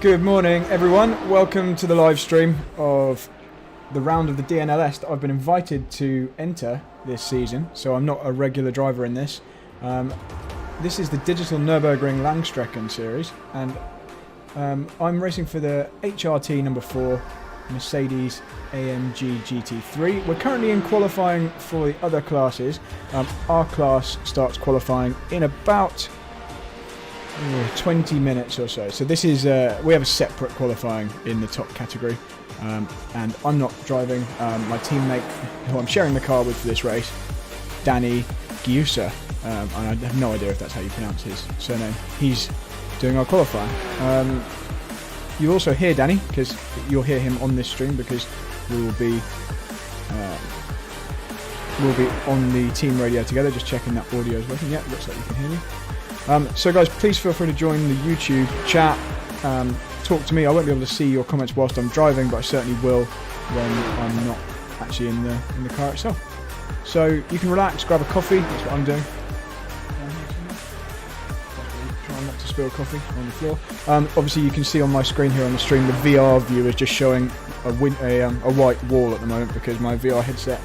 Good morning, everyone. Welcome to the live stream of the round of the DNLS that I've been invited to enter this season. So I'm not a regular driver in this. This is the digital Nürburgring Langstrecken series, and I'm racing for the HRT number 4 Mercedes AMG GT3. We're currently in qualifying for the other classes. Our class starts qualifying in about 20 minutes or so. So this is we have a separate qualifying in the top category, and I'm not driving. My teammate, who I'm sharing the car with for this race, Danny Giusa, and I have no idea if that's how you pronounce his surname. He's doing our qualifying. You also hear Danny, because you'll hear him on this stream, because we'll be on the team radio together, just checking that audio is working. Yeah, looks like you can hear me. So guys, please feel free to join the YouTube chat. Talk to me. I won't be able to see your comments whilst I'm driving, but I certainly will when I'm not actually in the car itself. So you can relax, grab a coffee. That's what I'm doing. Trying not to spill coffee on the floor. Obviously, you can see on my screen here on the stream, the VR view is just showing a white wall at the moment because my VR headset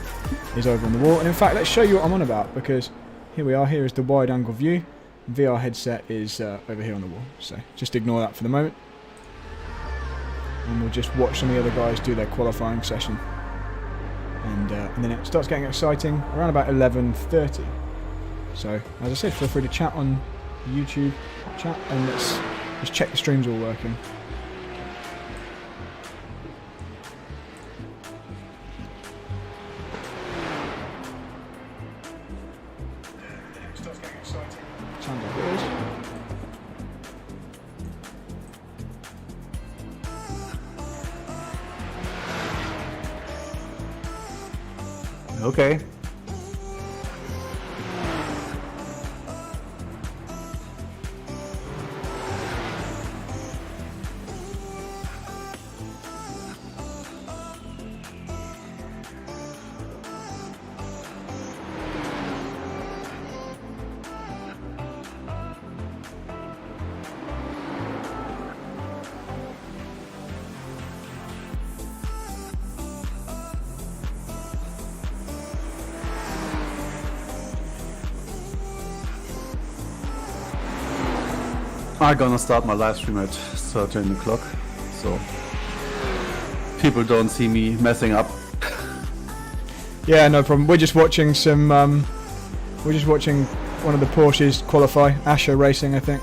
is over on the wall. And in fact, let's show you what I'm on about, because here we are. Here is the wide-angle view. VR headset is over here on the wall, so just ignore that for the moment, and we'll just watch some of the other guys do their qualifying session, and then it starts getting exciting around about 11:30. So as I said, feel free to chat on YouTube chat, and let's just check the stream's all working. Sounds like it is. Okay. I'm gonna start my live stream at 13 o'clock, so people don't see me messing up. Yeah, no problem. We're just watching some. We're just watching one of the Porsches qualify. Asher Racing, I think.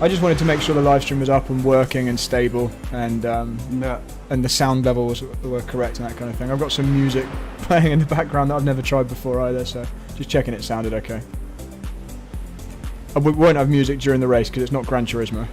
I just wanted to make sure the live stream was up and working and stable, and and the sound levels were correct and that kind of thing. I've got some music playing in the background that I've never tried before either, so just checking it sounded okay. We won't have music during the race because it's not Gran Turismo.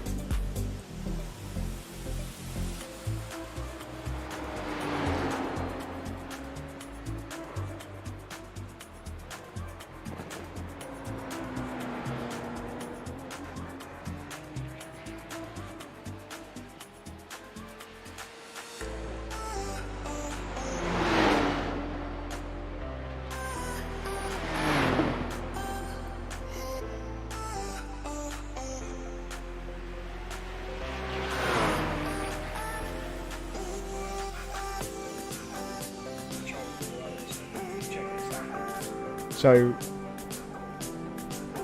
So,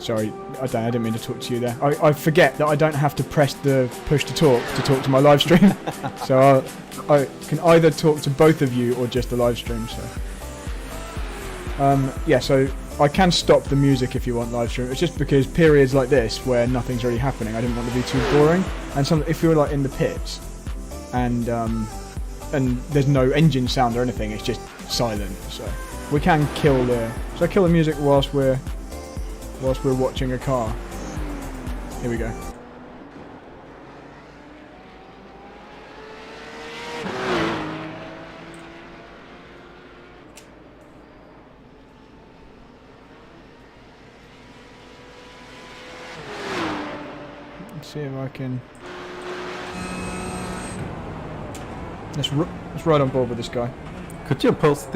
sorry, I didn't mean to talk to you there. I forget that I don't have to press the push to talk to my live stream. So I can either talk to both of you or just the live stream. So, yeah, so I can stop the music if you want live stream. It's just because periods like this where nothing's really happening, I didn't want to be too boring. And if you're like in the pits and there's no engine sound or anything, it's just silent. So we can kill the music whilst we're watching a car. Here we go. Let's see if I can. Let's ride on board with this guy. Could you post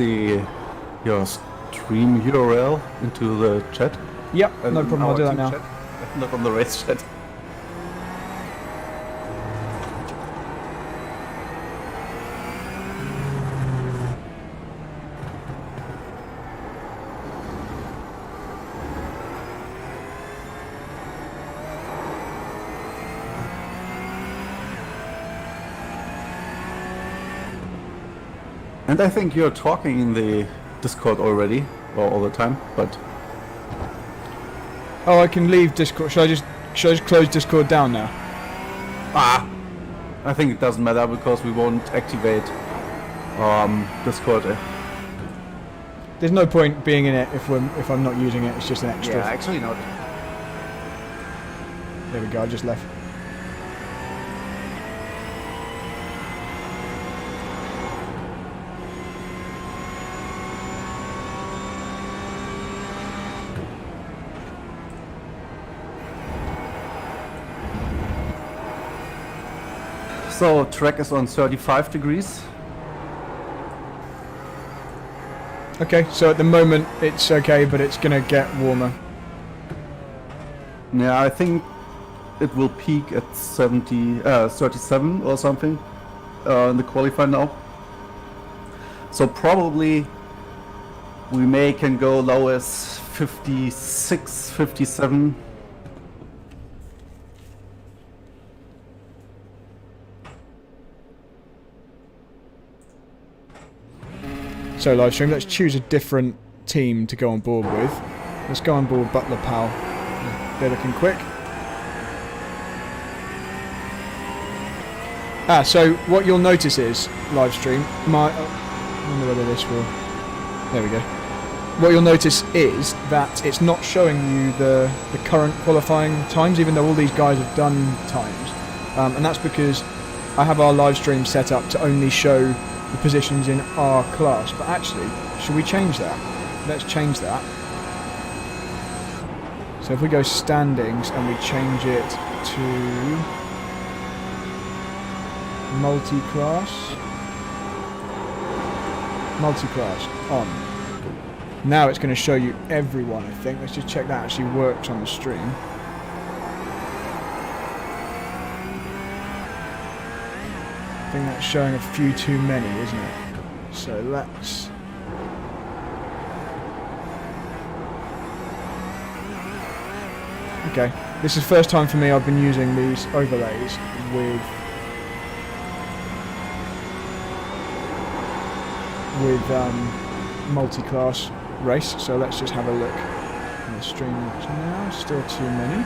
your stream URL into the chat? Yep, no problem. I'll do that now. Chat? not on the race chat. And I think you're talking in the Discord already, or all the time, but... Oh, I can leave Discord. Should I just close Discord down now? I think it doesn't matter because we won't activate Discord. There's no point being in it if I'm not using it. It's just an extra. Yeah, actually not. There we go. I just left. So track is on 35 degrees. Okay, so at the moment it's okay, but it's gonna get warmer. Yeah, I think it will peak at 37 or something in the qualifier now. So probably we can go low as 56, 57. So live stream, let's choose a different team to go on board with. Let's go on board Butler Powell. They're looking quick. So what you'll notice is, live stream, I wonder whether this will... There we go. What you'll notice is that it's not showing you the current qualifying times, even though all these guys have done times. And that's because I have our live stream set up to only show the positions in our class, but actually, should we change that? Let's change that. So if we go standings and we change it to multi-class on. Now it's going to show you everyone, I think. Let's just check that actually works on the stream. I think that's showing a few too many, isn't it? So let's... Okay, this is the first time for me I've been using these overlays with multi-class race, so let's just have a look at the stream now. Still too many.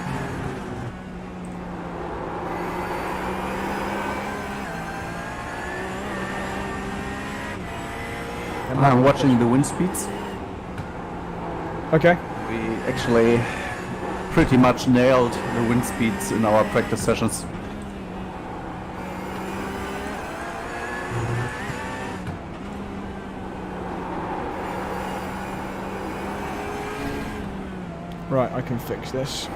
I'm watching the wind speeds. Okay. We actually pretty much nailed the wind speeds in our practice sessions. Right, I can fix this.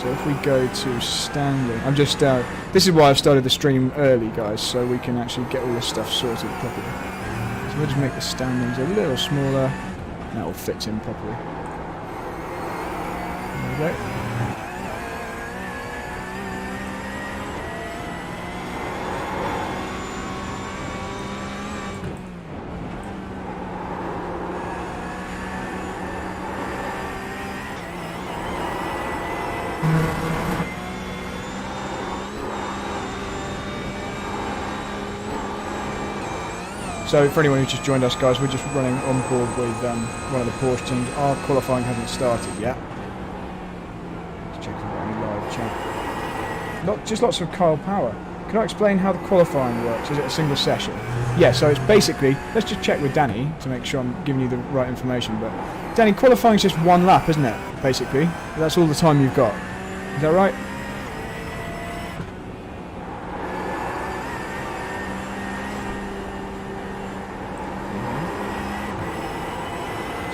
So if we go to standing, I'm just this is why I've started the stream early, guys, so we can actually get all this stuff sorted properly. So we'll just make the standings a little smaller. That will fit in properly. There we go. So for anyone who's just joined us, guys, we're just running on board with one of the Porsche teams. Our qualifying hasn't started yet. Let's check if we've got any live chat. Just lots of Kyle Power. Can I explain how the qualifying works? Is it a single session? Yeah, so it's basically, let's just check with Danny to make sure I'm giving you the right information. But Danny, qualifying is just one lap, isn't it? Basically, that's all the time you've got. Is that right?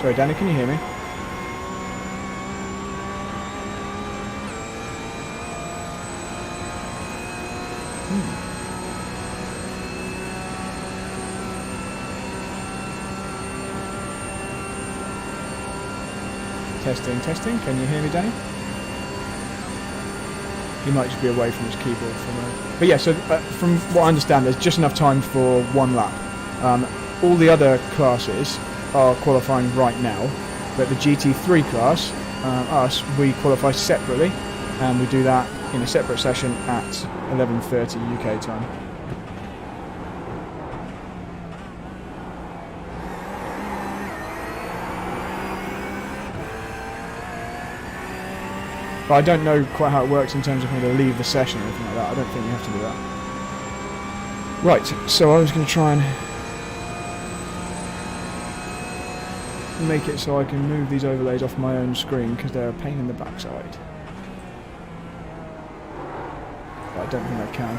Sorry, Danny, can you hear me? Testing, testing. Can you hear me, Danny? He might just be away from his keyboard for a moment. But yeah, so from what I understand, there's just enough time for one lap. All the other classes are qualifying right now, but the GT3 class, we qualify separately, and we do that in a separate session at 11:30 UK time. But I don't know quite how it works in terms of when to leave the session or anything like that. I don't think you have to do that. Right, so I was going to try and make it so I can move these overlays off my own screen because they're a pain in the backside. But I don't think I can.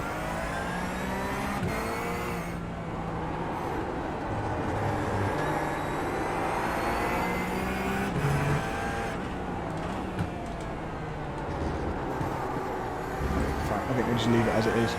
Fine, I think we'll just leave it as it is.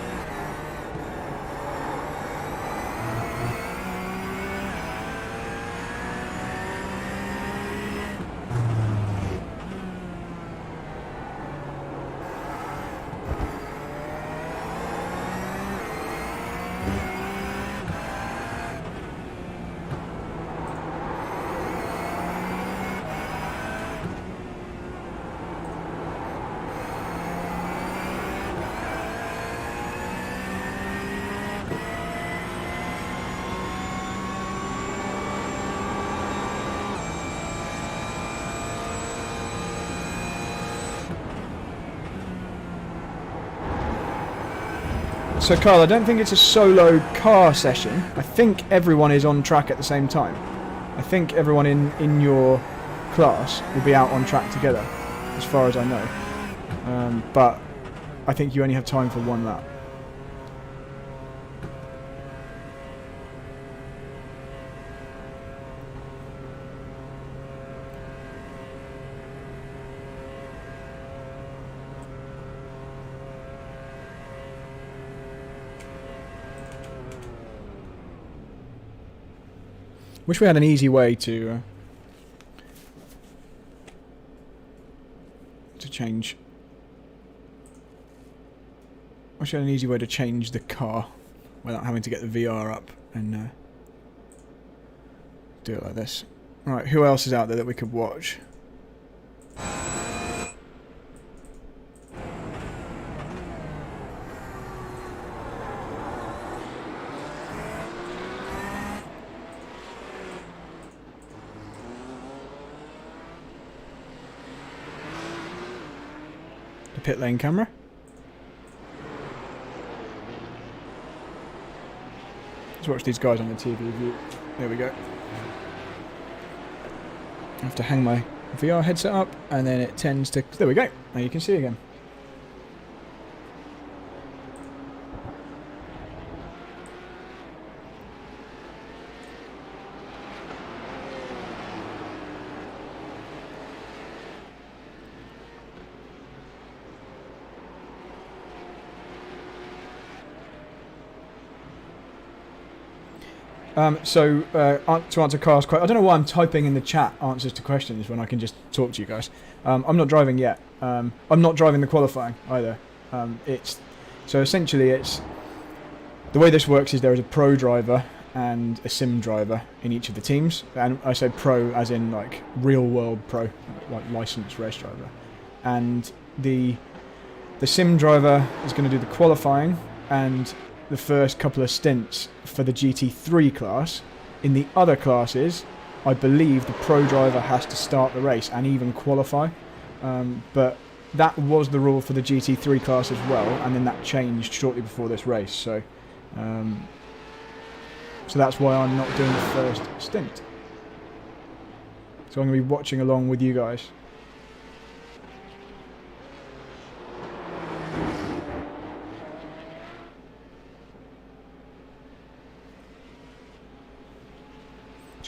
So Carl, I don't think it's a solo car session. I think everyone is on track at the same time. I think everyone in your class will be out on track together, as far as I know. But I think you only have time for one lap. Wish we had an easy way to change. Wish we had an easy way to change the car without having to get the VR up and do it like this. Right, who else is out there that we could watch? Pit lane camera. Let's watch these guys on the TV view. There we go. I have to hang my VR headset up and then it tends to... There we go. Now you can see again. To answer Carl's question, I don't know why I'm typing in the chat answers to questions when I can just talk to you guys. I'm not driving yet. I'm not driving the qualifying either. Essentially it's the way this works is there is a pro driver and a sim driver in each of the teams, and I say pro as in like real world pro, like licensed race driver, and the sim driver is going to do the qualifying and the first couple of stints for the GT3 class. In the other classes, I believe the pro driver has to start the race and even qualify. But that was the rule for the GT3 class as well, and then that changed shortly before this race. So that's why I'm not doing the first stint. So I'm going to be watching along with you guys.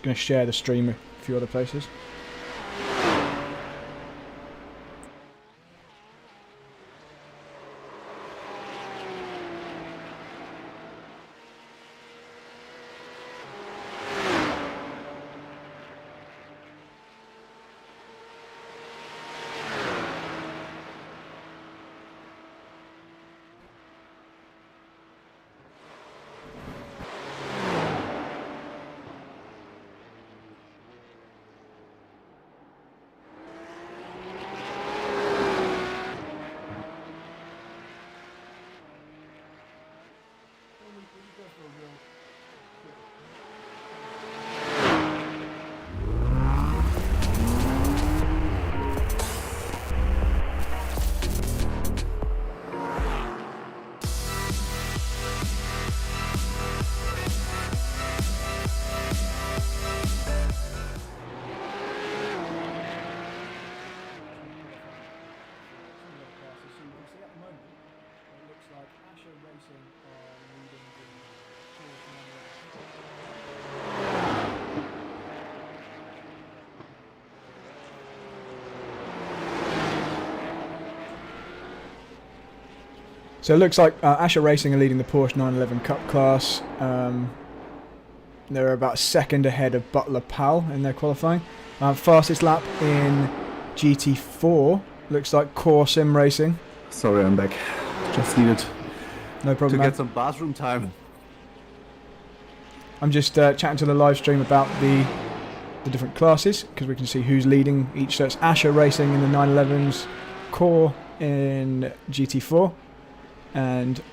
Going to share the stream with a few other places. So it looks like Asher Racing are leading the Porsche 911 Cup class. They're about a second ahead of Butler Pal in their qualifying. Fastest lap in GT4 looks like Core Sim Racing. Sorry, I'm back. Just needed No problem, to man. get some bathroom time. I'm just chatting to the live stream about the different classes because we can see who's leading each. So it's Asher Racing in the 911s, Core in GT4, and Sim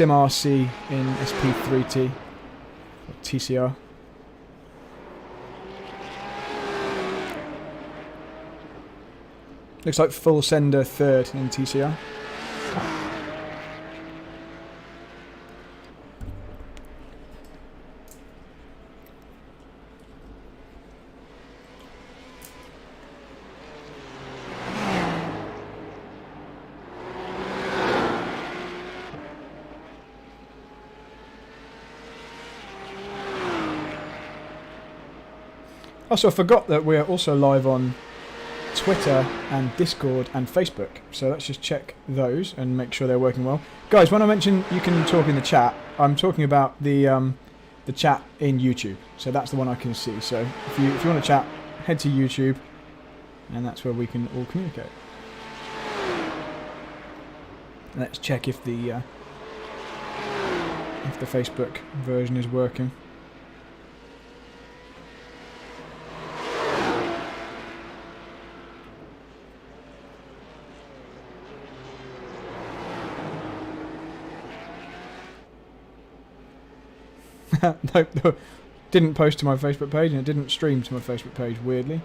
RC in SP3T, or TCR. Looks like Full Sender third in TCR. Also, I forgot that we're also live on Twitter and Discord and Facebook, so let's just check those and make sure they're working well. Guys, when I mention you can talk in the chat, I'm talking about the chat in YouTube, so that's the one I can see. So if you want to chat, head to YouTube, and that's where we can all communicate. Let's check if the Facebook version is working. Nope, didn't post to my Facebook page and it didn't stream to my Facebook page, weirdly.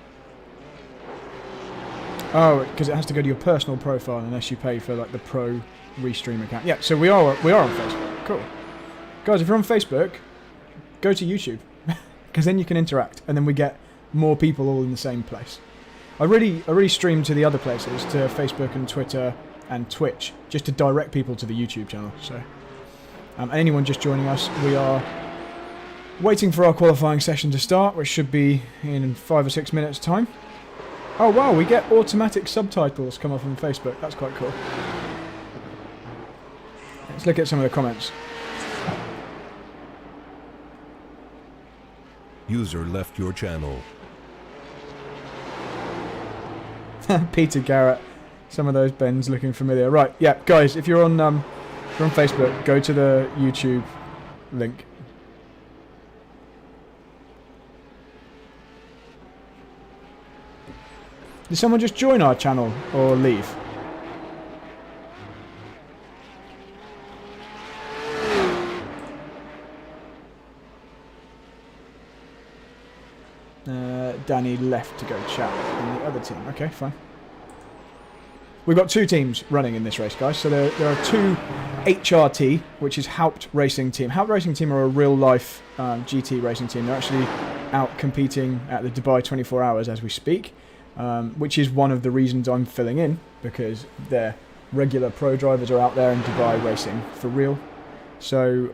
Oh, because it has to go to your personal profile unless you pay for like the pro restream account. Yeah, so we are on Facebook. Cool. Guys, if you're on Facebook, go to YouTube because then you can interact and then we get more people all in the same place. I really stream to the other places, to Facebook and Twitter and Twitch, just to direct people to the YouTube channel. So anyone just joining us, we are waiting for our qualifying session to start, which should be in 5 or 6 minutes time. Oh wow, we get automatic subtitles come up on Facebook. That's quite cool. Let's look at some of the comments. User left your channel. Peter Garrett. Some of those Bens looking familiar. Right, yeah, guys, if you're on Facebook, go to the YouTube link. Did someone just join our channel or leave? Danny left to go chat in the other team. Okay, fine. We've got 2 teams running in this race, guys. So there are 2 HRT, which is Haupt Racing Team. Haupt Racing Team are a real-life GT racing team. They're actually out competing at the Dubai 24 Hours as we speak, which is one of the reasons I'm filling in, because their regular pro drivers are out there in Dubai racing for real. So,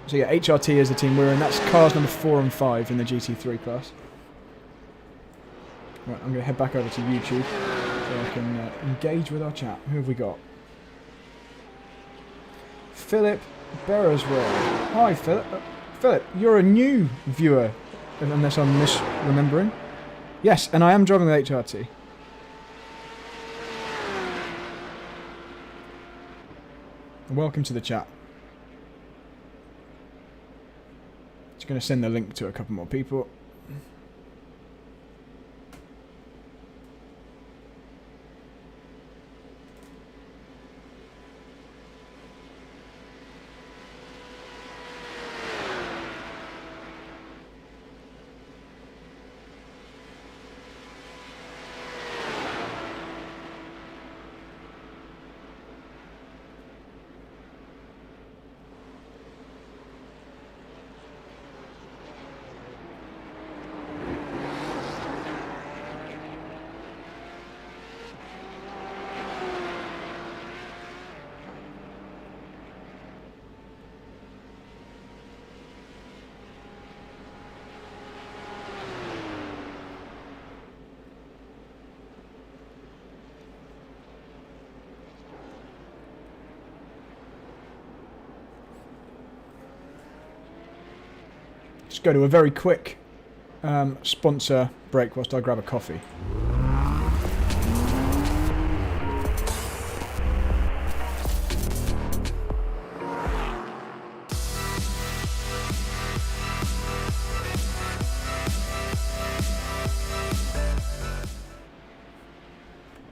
so yeah, HRT is the team we're in. That's cars number 4 and 5 in the GT3 class. Right, I'm going to head back over to YouTube so I can engage with our chat. Who have we got? Philip Bereswell. Hi, Philip. Philip, you're a new viewer, unless I'm misremembering. Yes, and I am driving the HRT. Welcome to the chat. Just going to send the link to a couple more people. just go to a very quick sponsor break whilst I grab a coffee.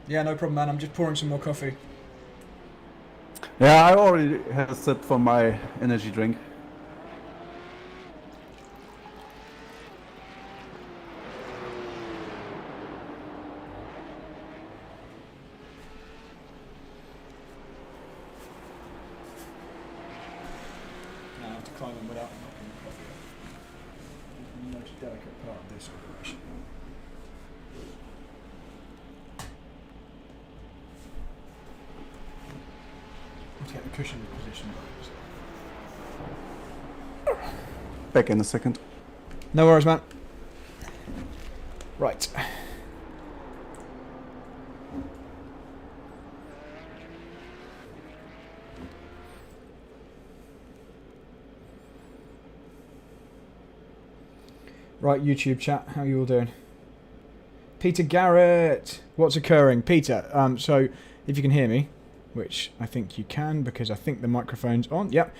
Yeah, no problem, man. I'm just pouring some more coffee. Yeah, I already had a sip from my energy drink. Now I have to climb in without knocking the coffee off. The most delicate part of this operation. Let's get the cushion position. Back in a second. No worries, man. Right. Right, YouTube chat, how you all doing? Peter Garrett, what's occurring? Peter, so if you can hear me, which I think you can because I think the microphone's on. Yep.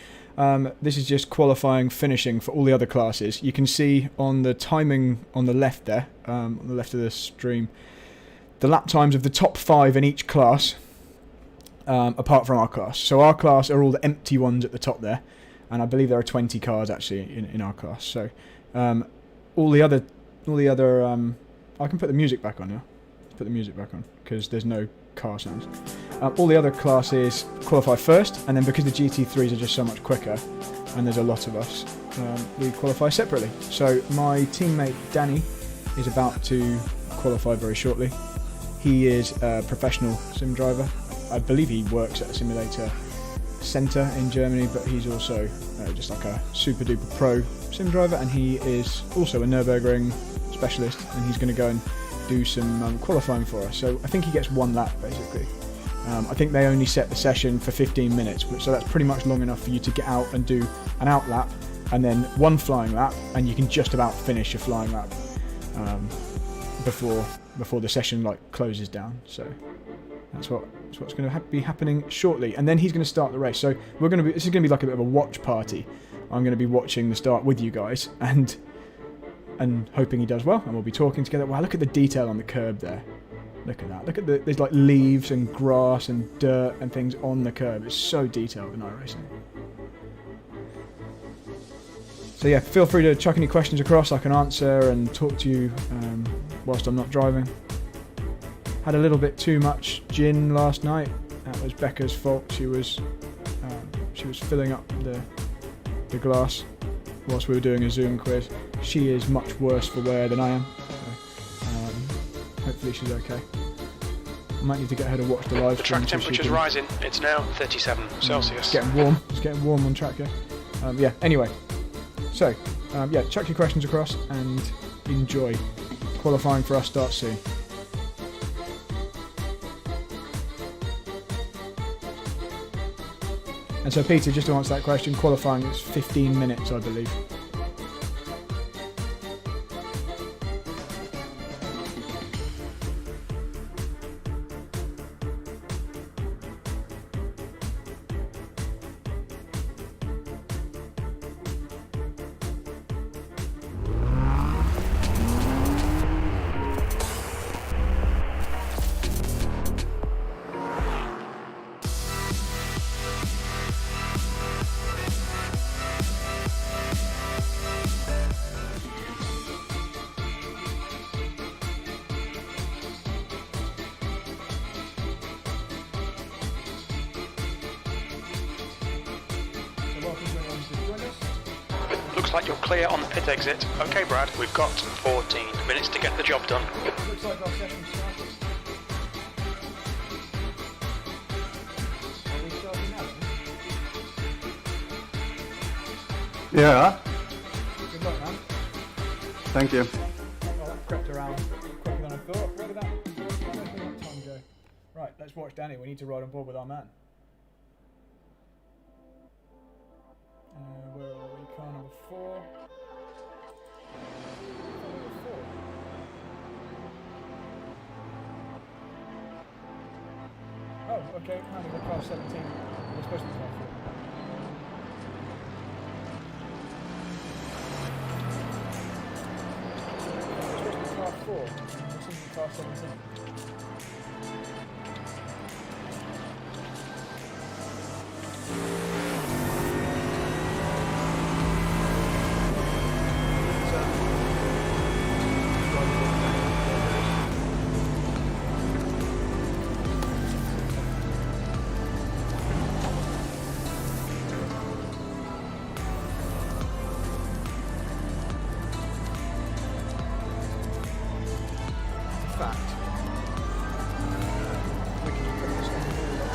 This is just qualifying, finishing for all the other classes. You can see on the timing on the left there, on the left of the stream, the lap times of the top 5 in each class, apart from our class. So our class are all the empty ones at the top there, and I believe there are 20 cars actually in our class. So all the other, I can put the music back on now. Put the music back on because there's no car sounds. All the other classes qualify first, and then because the GT3s are just so much quicker and there's a lot of us, we qualify separately. So my teammate Danny is about to qualify very shortly. He is a professional sim driver. I believe he works at a simulator centre in Germany, but he's also just like a super duper pro sim driver, and he is also a Nürburgring specialist, and he's going to go and do some qualifying for us. So I think he gets 1 lap basically. I think they only set the session for 15 minutes, so that's pretty much long enough for you to get out and do an out lap and then 1 flying lap, and you can just about finish a flying lap before the session like closes down. So that's what's going to be happening shortly, and then he's going to start the race. So this is going to be like a bit of a watch party. I'm going to be watching the start with you guys and hoping he does well, and we'll be talking together. Wow, look at the detail on the curb there. Look at that. Look at there's like leaves and grass and dirt and things on the curb. It's so detailed in iRacing. So yeah, feel free to chuck any questions across. I can answer and talk to you whilst I'm not driving. Had a little bit too much gin last night. That was Becca's fault. She was filling up the glass whilst we were doing a Zoom quiz. She is much worse for wear than I am. So, hopefully she's okay. I might need to get her to watch the live stream. The track temperature's rising. It's now 37 Celsius. It's getting warm. It's getting warm on track, yeah. Yeah, anyway. So, yeah, chuck your questions across and enjoy. Qualifying for us starts soon. And so, Peter, just to answer that question, qualifying is 15 minutes, I believe. Looks like you're clear on the pit exit. Okay, Brad, we've got 14 minutes to get the job done. Looks like our session started. Are we starting now? Yeah, Good luck, man. thank you. Well, that crept around quicker than I thought. Where did that time go? Right, let's watch Danny. We need to ride on board with our man. Where are we? Car number 4. Okay, apparently we're car 17. We're supposed to be car 4. We're supposed to be car 4. We're supposed to be car 17. Fact. We can just put this on the wall.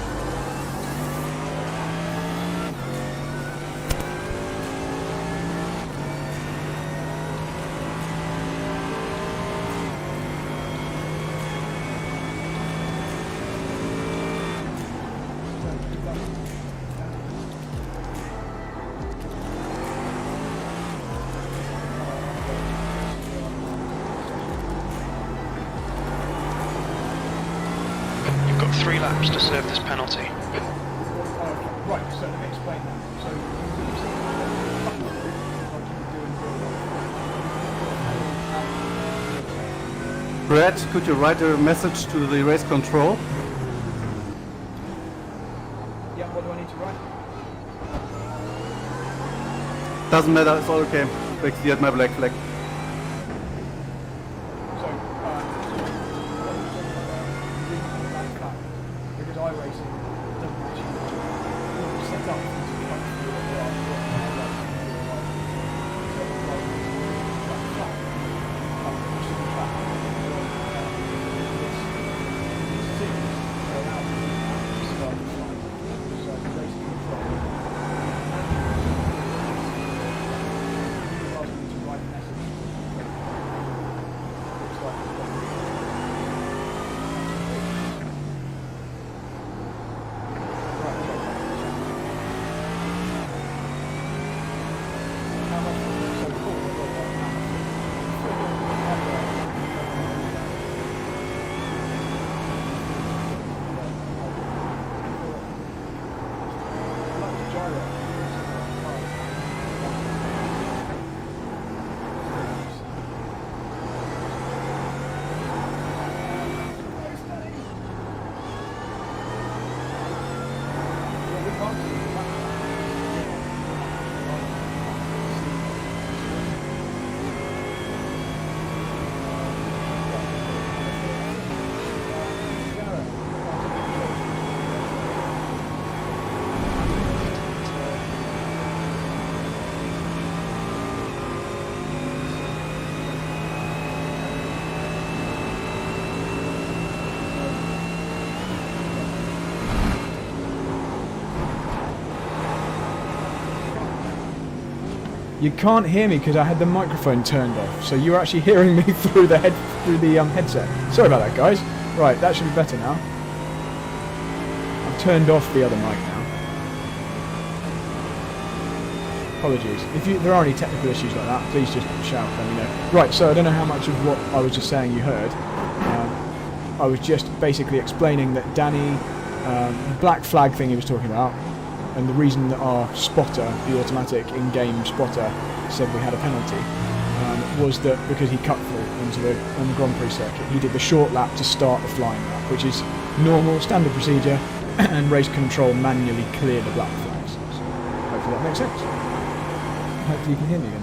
You've got 3 laps to serve this penalty. Right, so let me explain that. Brad, could you write a message to the race control? Yeah, what do I need to write? Doesn't matter, it's all okay. Basically at my black flag. So, because iRacing doesn't actually set up to come through what they are. You can't hear me because I had the microphone turned off, so you're actually hearing me through the headset. Sorry about that, guys. Right, that should be better now. I've turned off the other mic now. Apologies. If there are any technical issues like that, please just shout, let me know. Right, so I don't know how much of what I was just saying you heard. I was just basically explaining that Danny, the black flag thing he was talking about, and the reason that our spotter, the automatic in-game spotter, said we had a penalty was that because he cut through on the Grand Prix circuit. He did the short lap to start the flying lap, which is normal, standard procedure, and race control manually clear the black flags. So hopefully that makes sense. Hopefully you can hear me again.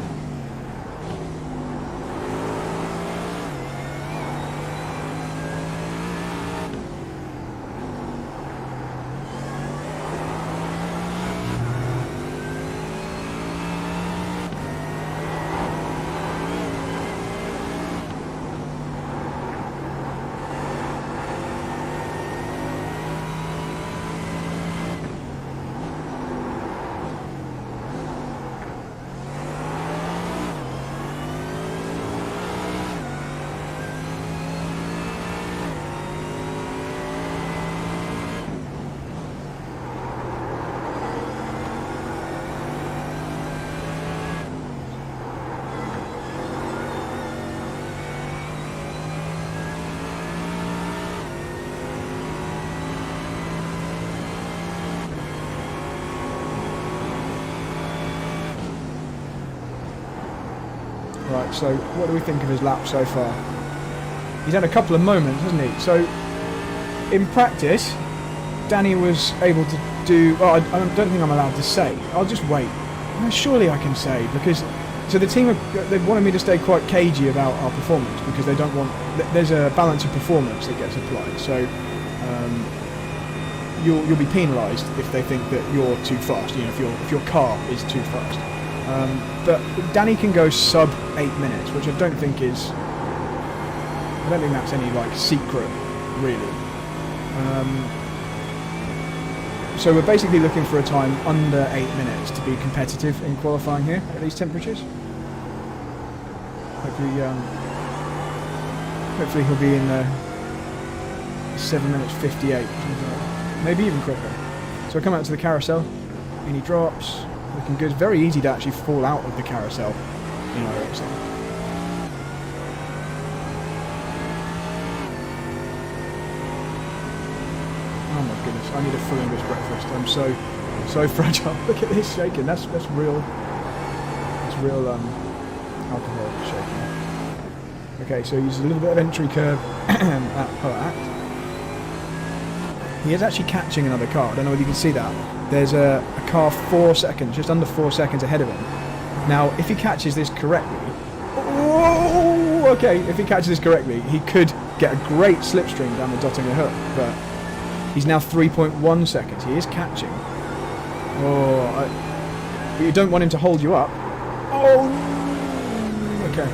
Right, so what do we think of his lap so far? He's had a couple of moments, hasn't he? So, in practice, Danny was able to do... Well, I don't think I'm allowed to say. I'll just wait. No, surely I can say, because... So the team, they wanted me to stay quite cagey about our performance, because they don't want... There's a balance of performance that gets applied, so... You'll be penalised if they think that you're too fast, you know, if your car is too fast. But Danny can go sub 8 minutes, which I don't think is... I don't think that's any, like, secret, really. So we're basically looking for a time under 8 minutes to be competitive in qualifying here at these temperatures. Hopefully he'll be in the 7 minutes 58, maybe even quicker. So I come out to the carousel, and he drops, looking good. It's very easy to actually fall out of the carousel in our racing. Oh my goodness, I need a full English breakfast. I'm so fragile. Look at this shaking. That's real alcohol shaking. Okay, so he uses a little bit of entry curve at per act. He is actually catching another car. I don't know whether you can see that. There's a car 4 seconds, just under 4 seconds ahead of him. Now, if he catches this correctly... Oh, okay, if he catches this correctly, he could get a great slipstream down the Dottinger Hook, but he's now 3.1 seconds. He is catching. But you don't want him to hold you up. Oh, okay.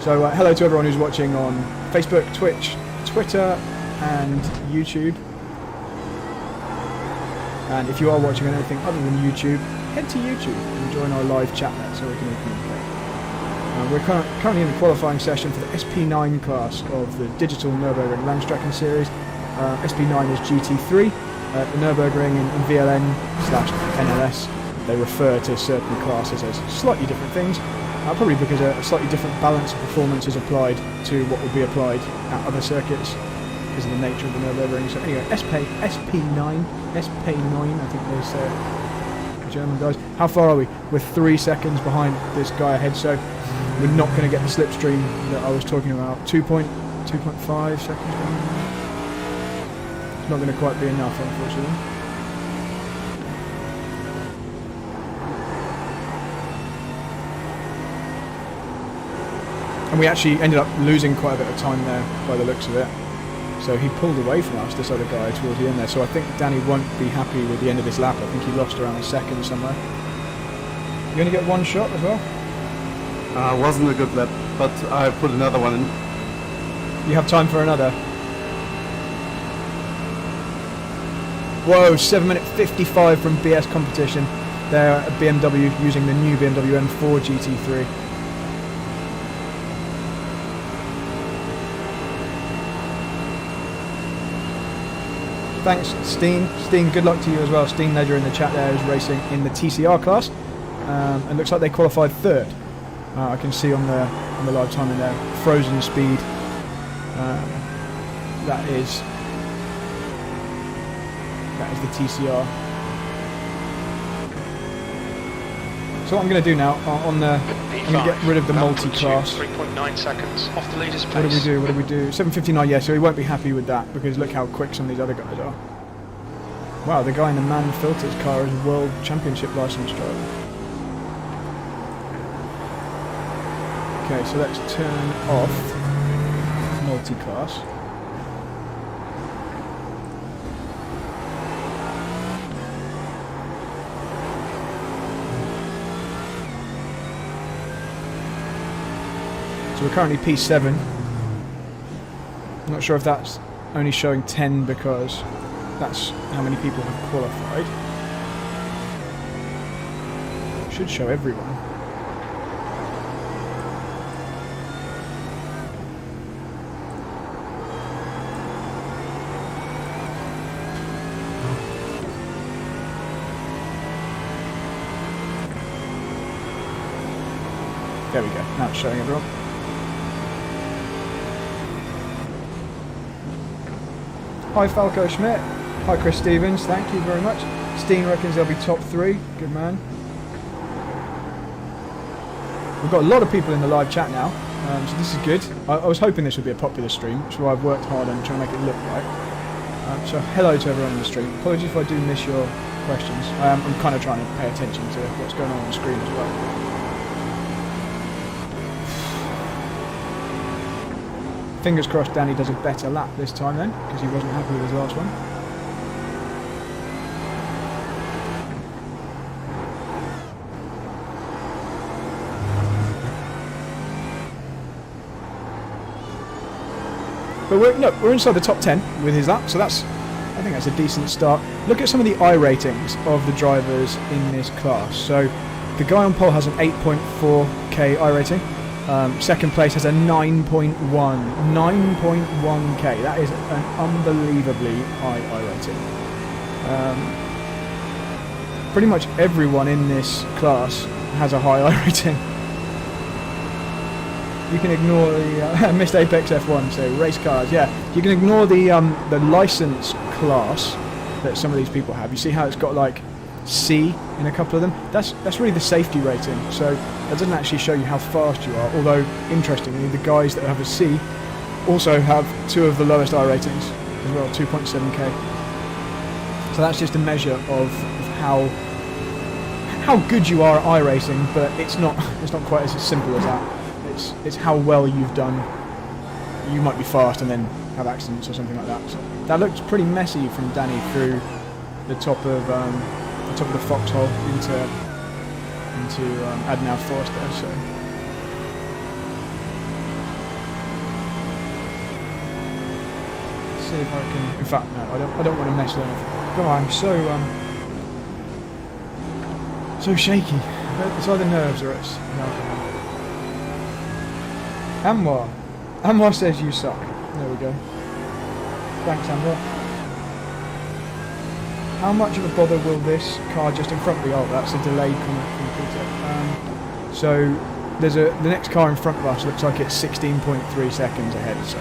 So hello to everyone who's watching on Facebook, Twitch, Twitter and YouTube. And if you are watching on anything other than YouTube, head to YouTube and join our live chat there so we can all communicate. We're currently in the qualifying session for the SP9 class of the digital Nürburgring Langstrecken series. SP9 is GT3. The Nürburgring in VLN/NLS, they refer to certain classes as slightly different things. Probably because a slightly different balance of performance is applied to what would be applied at other circuits because of the nature of the Nürburgring. So anyway, SP9, I think there's the German guys. How far are we? We're 3 seconds behind this guy ahead, so we're not going to get the slipstream that I was talking about. 2.5 seconds behind. It's not going to quite be enough, unfortunately. And we actually ended up losing quite a bit of time there by the looks of it. So he pulled away from us, this other guy, towards the end there. So I think Danny won't be happy with the end of this lap. I think he lost around a second somewhere. You only get one shot as well? Wasn't a good lap, but I put another one in. You have time for another? Whoa, 7 minute 55 from BS competition. They're a BMW using the new BMW M4 GT3. Thanks, Steen. Steen, good luck to you as well. Steen Ledger in the chat there is racing in the TCR class. It looks like they qualified third. I can see on the live timing there. Frozen speed. That is the TCR. So what I'm going to do now I'm going to get rid of the multi-class. 3.9 seconds off the leader's pace. What do we do? 7:59. Yeah, so he won't be happy with that because look how quick some of these other guys are. Wow, the guy in the Man Filters car is a World Championship licensed driver. Okay, so let's turn off multi-class. So we're currently P7. I'm not sure if that's only showing 10 because that's how many people have qualified. It should show everyone. There we go, now it's showing everyone. Hi Falco Schmidt. Hi Chris Stevens, thank you very much. Steen reckons they'll be top 3. Good man. We've got a lot of people in the live chat now, so this is good. I was hoping this would be a popular stream, which is why I've worked hard on trying to make it look right. So hello to everyone on the stream. Apologies if I do miss your questions. I'm kind of trying to pay attention to what's going on the screen as well. Fingers crossed Danny does a better lap this time then, because he wasn't happy with his last one. But we're inside the top 10 with his lap, so I think that's a decent start. Look at some of the I ratings of the drivers in this class. So the guy on pole has an 8.4k I rating. Second place has a 9.1. 9.1k. That is an unbelievably high I rating. Pretty much everyone in this class has a high I rating. You can ignore the missed Apex F1, so race cars. Yeah, you can ignore the license class that some of these people have. You see how it's got like C in a couple of them? That's really the safety rating. So that doesn't actually show you how fast you are. Although interestingly, the guys that have a C also have two of the lowest I ratings as well, 2.7k. So that's just a measure of how good you are at I racing, but it's not quite as simple as that. It's how well you've done. You might be fast and then have accidents or something like that. So that looks pretty messy from Danny through the top of the foxhole into Adenauer Forest there. So let's see if I can. In fact, no, I don't want to mess with anything. God, I'm so shaky. It's either nerves or it's alcohol. Anwar says you suck. There we go. Thanks, Anwar. How much of a bother will this car just in front be? Oh, that's a delayed comment from Peter. So there's the next car in front of us looks like it's 16.3 seconds ahead. So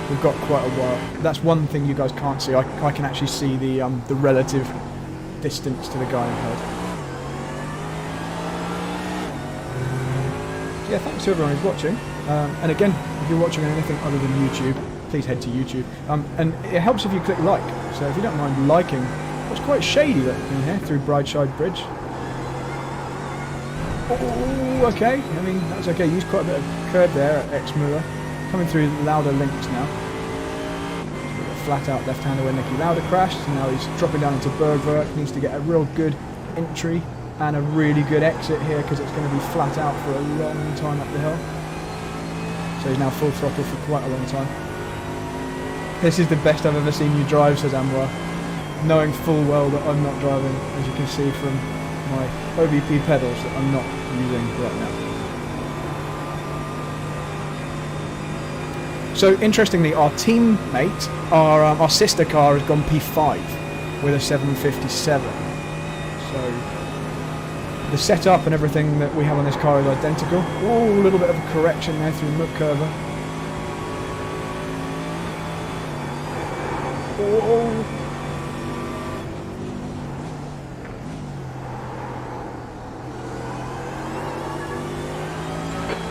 we've got quite a while. That's one thing you guys can't see. I can actually see the relative distance to the guy ahead. Yeah, thanks to everyone who's watching. And again, if you're watching on anything other than YouTube, please head to YouTube. And it helps if you click like. So if you don't mind liking, it's quite shady looking here through Brideside Bridge. Oh, okay. I mean, that's okay. Used quite a bit of curb there at Exmoor. Coming through Lauda links now. Flat out left-hander where Nicky Lauda crashed. Now he's dropping down into Bergwerk. Needs to get a real good entry and a really good exit here because it's going to be flat out for a long time up the hill. So he's now full throttle for quite a long time. This is the best I've ever seen you drive, says Anwar, knowing full well that I'm not driving, as you can see from my OBP pedals that I'm not using right now. So interestingly, our teammate, our sister car has gone P5 with a 757. So the setup and everything that we have on this car is identical. Oh, a little bit of a correction there through Muck Curver. Oh.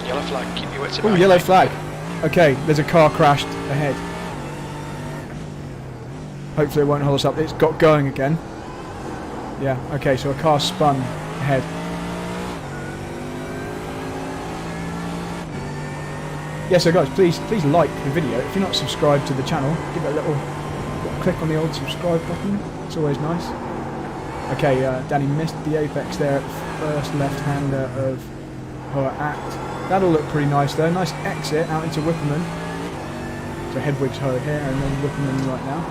Yellow flag, keep your wits about. Oh, yellow flag. Okay, there's a car crashed ahead. Hopefully it won't hold us up. It's got going again. Yeah, okay, so a car spun ahead. Yeah, so guys, please like the video. If you're not subscribed to the channel, give it a little click on the old subscribe button. It's always nice. Okay, Danny missed the apex there at the first left-hander of her act. That'll look pretty nice though. Nice exit out into Whipperman. So Hedwig's her here and then Whipperman right now.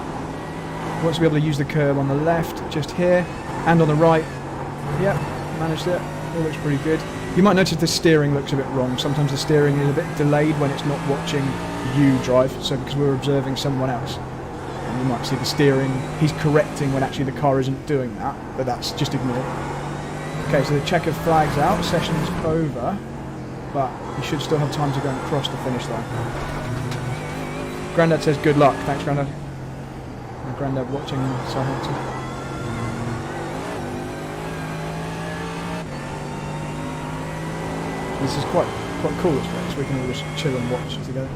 Wants to be able to use the curb on the left, just here, and on the right. Yep, managed it. All looks pretty good. You might notice the steering looks a bit wrong. Sometimes the steering is a bit delayed when it's not watching you drive, so because we're observing someone else. And you might see the steering, he's correcting when actually the car isn't doing that, but that's just ignored. Okay, so the checkered flag's out, session's over, but you should still have time to go and cross the finish line. Grandad says good luck. Thanks, Grandad. My Grandad watching Southampton. This is quite cool, this race. We can all just chill and watch it together.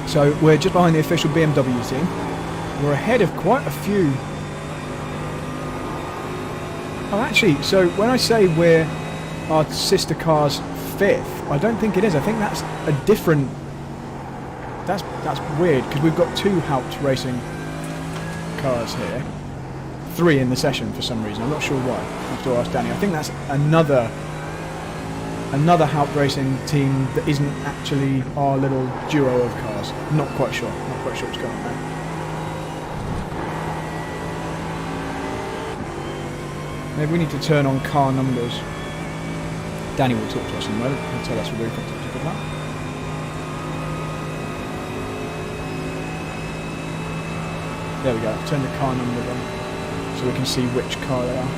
So we're just behind the official BMW team. We're ahead of quite a few. Oh, actually, so when I say we're our sister car's 5th, I don't think it is. I think that's a different. That's weird because we've got 2 Haupt racing cars here, 3 in the session for some reason. I'm not sure why. I have to ask Danny. I think that's another Haupt racing team that isn't actually our little duo of cars. Not quite sure. Not quite sure what's going on there. Maybe we need to turn on car numbers. Danny will talk to us in a moment. He'll tell us what we're going to talk about. There we go. Turn the car numbers on so we can see which car they are.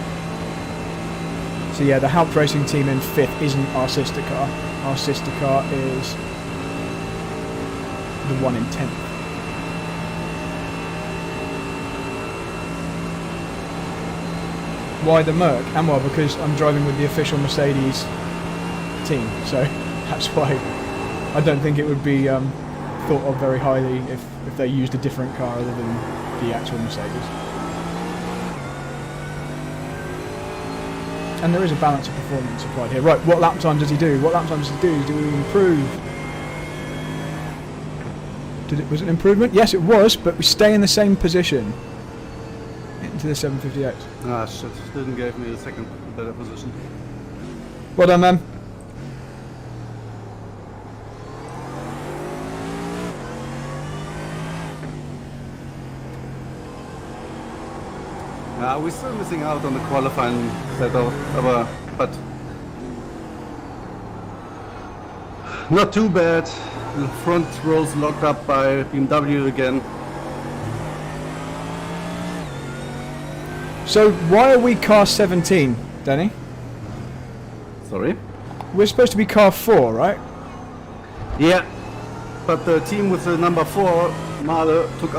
So yeah, the Haupt Racing team in 5th isn't our sister car. Our sister car is the one in 10th. Why the Merc? And well, because I'm driving with the official Mercedes team, so that's why I don't think it would be thought of very highly if they used a different car other than the actual Mercedes. And there is a balance of performance applied here. Right, what lap time does he do? What lap time does he do? Do we improve? Was it an improvement? Yes, it was, but we stay in the same position. Into the 758. Ah, shit. Didn't give me a second better position. Well done, man. We're still missing out on the qualifying setup, but not too bad. The front row's locked up by BMW again. So why are we car 17, Danny? Sorry? We're supposed to be car 4, right? Yeah, but the team with the number 4, Male, took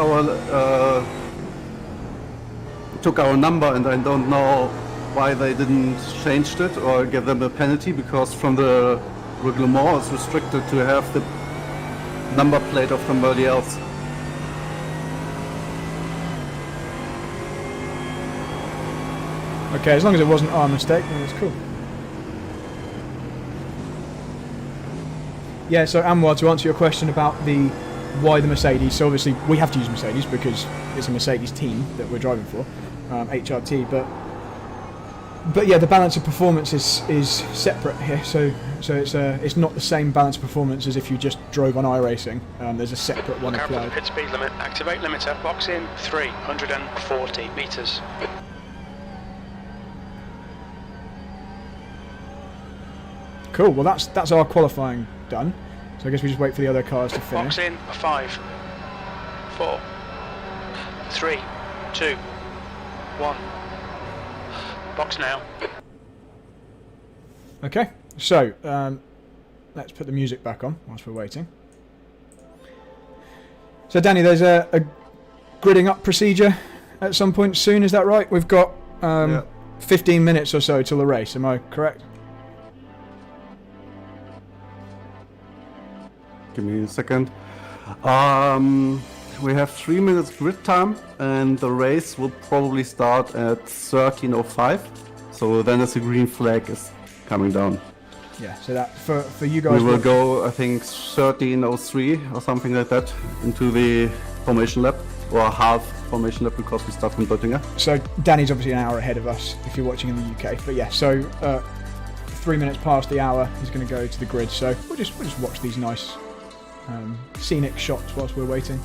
our number, and I don't know why they didn't change it or give them a penalty, because from the reglement it's restricted to have the number plate of somebody else. Okay, as long as it wasn't our mistake, then it's cool. Yeah, so Anwar, to answer your question about why the Mercedes, so obviously we have to use Mercedes because it's a Mercedes team that we're driving for, HRT, but yeah, the balance of performance is separate here, so it's not the same balance of performance as if you just drove on iRacing. There's a separate one Careful, applied. pit speed limit, activate limiter, box in 340 metres. Cool, well that's our qualifying done, so I guess we just wait for the other cars to finish. Box in 5, 4, 3, 2, 1. Box now. Okay, so let's put the music back on whilst we're waiting. So Danny, there's a gridding up procedure at some point soon, is that right? We've got 15 minutes or so till the race, am I correct? Give me a second. We have 3 minutes grid time, and the race will probably start at 13:05. So then as the green flag is coming down. Yeah, so that for you guys. We will go, I think, 13:03 or something like that into the formation lap, or half formation lap, because we start from Göttingen. So Danny's obviously an hour ahead of us if you're watching in the UK. But yeah, so 3 minutes past the hour, he's going to go to the grid. So we'll just watch these nice scenic shots whilst we're waiting.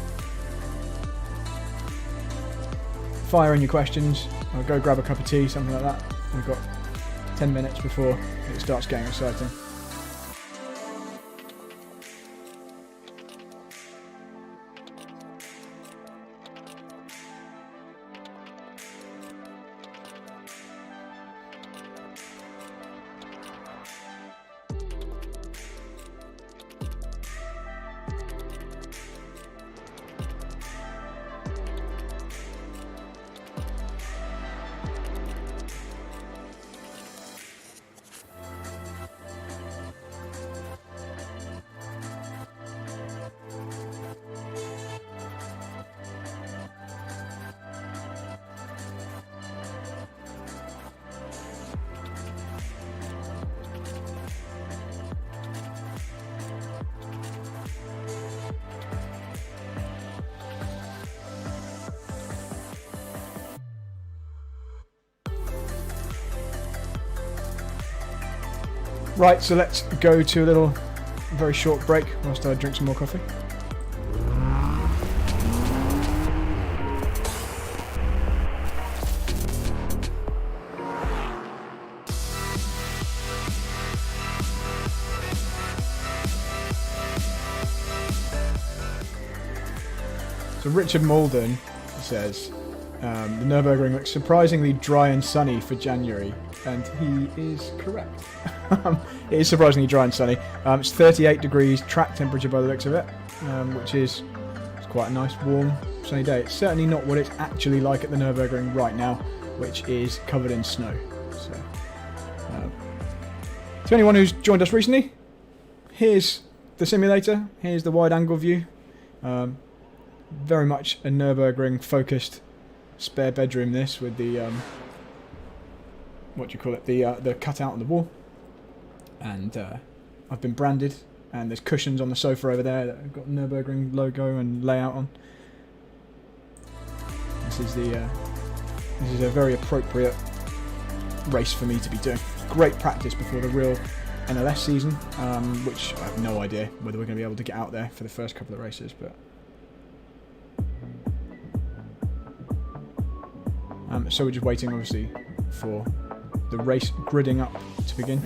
Fire in your questions, or go grab a cup of tea, something like that. We've got 10 minutes before it starts getting exciting. Right, so let's go to a little, very short break whilst I drink some more coffee. So Richard Malden says, the Nürburgring looks surprisingly dry and sunny for January, and he is correct. It is surprisingly dry and sunny. It's 38 degrees track temperature by the looks of it, which is quite a nice warm sunny day. It's certainly not what it's actually like at the Nürburgring right now, which is covered in snow. So, to anyone who's joined us recently, here's the simulator, here's the wide angle view. Very much a Nürburgring focused spare bedroom, this, with the what do you call it, the cutout on the wall. And I've been branded, and there's cushions on the sofa over there that have got Nürburgring logo and layout on. This is a very appropriate race for me to be doing. Great practice before the real NLS season, which I have no idea whether we're going to be able to get out there for the first couple of races, but so we're just waiting, obviously, for the race gridding up to begin.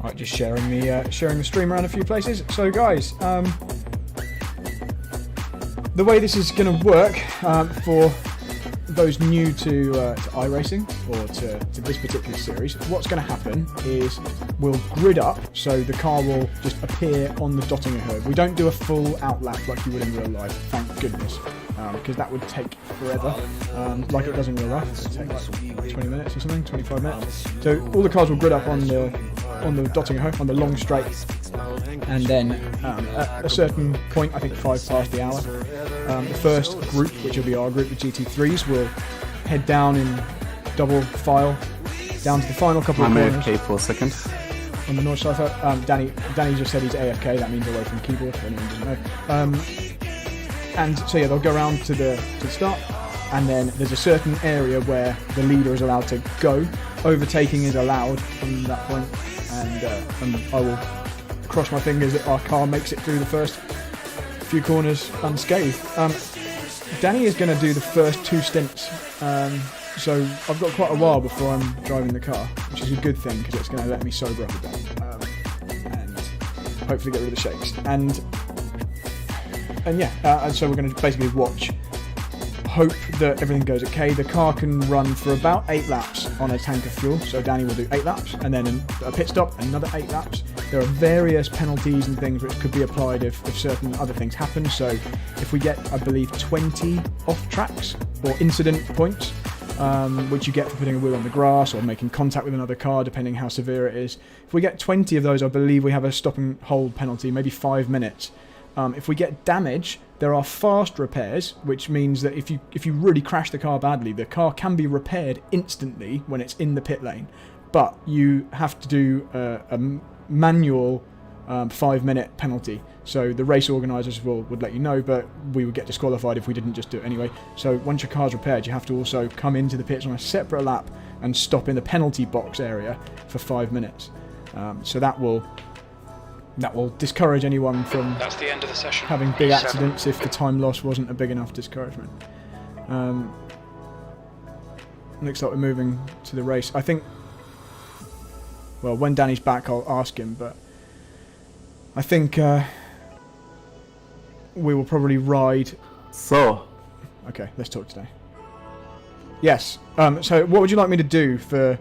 Right, just sharing the stream around a few places. So guys, the way this is going to work for those new to iRacing or to this particular series, what's going to happen is we'll grid up, so the car will just appear on the Dottinger Hood. We don't do a full outlap like you would in real life, thank goodness, because that would take forever, like it does in real life. It takes like 20 minutes or something, 25 minutes. So all the cars will grid up on the Dottinger Hood, on the long straight, and then at a certain point, I think 5 past the hour, the first group, which will be our group, the GT3s, will head down in double file down to the final couple of corners. I'm AFK for a second. On the north side, Danny just said he's AFK. That means away from the keyboard, for anyone who doesn't know. And so yeah, they'll go around to the start, and then there's a certain area where the leader is allowed to go. Overtaking is allowed from that point, and I will cross my fingers that our car makes it through the first few corners unscathed. Danny is going to do the first 2 stints, so I've got quite a while before I'm driving the car, which is a good thing because it's going to let me sober up a bit, and hopefully get rid of the shakes. And yeah, and so we're going to basically watch, hope that everything goes okay. The car can run for about 8 laps on a tank of fuel, so Danny will do 8 laps, and then a pit stop, another 8 laps. There are various penalties and things which could be applied if certain other things happen. So if we get, I believe, 20 off tracks or incident points, which you get for putting a wheel on the grass or making contact with another car, depending how severe it is. If we get 20 of those, I believe we have a stop and hold penalty, maybe 5 minutes. If we get damage, there are fast repairs, which means that if you really crash the car badly, the car can be repaired instantly when it's in the pit lane. But you have to do a manual 5-minute penalty. So the race organisers would let you know, but we would get disqualified if we didn't just do it anyway. So once your car's repaired, you have to also come into the pits on a separate lap and stop in the penalty box area for 5 minutes. So that will discourage anyone from That's the end of the session. having big accidents if the time loss wasn't a big enough discouragement. Looks like we're moving to the race. I think Well, when Danny's back, I'll ask him, but I think we will probably ride... So, Okay, let's talk today. Yes, so what would you like me to do for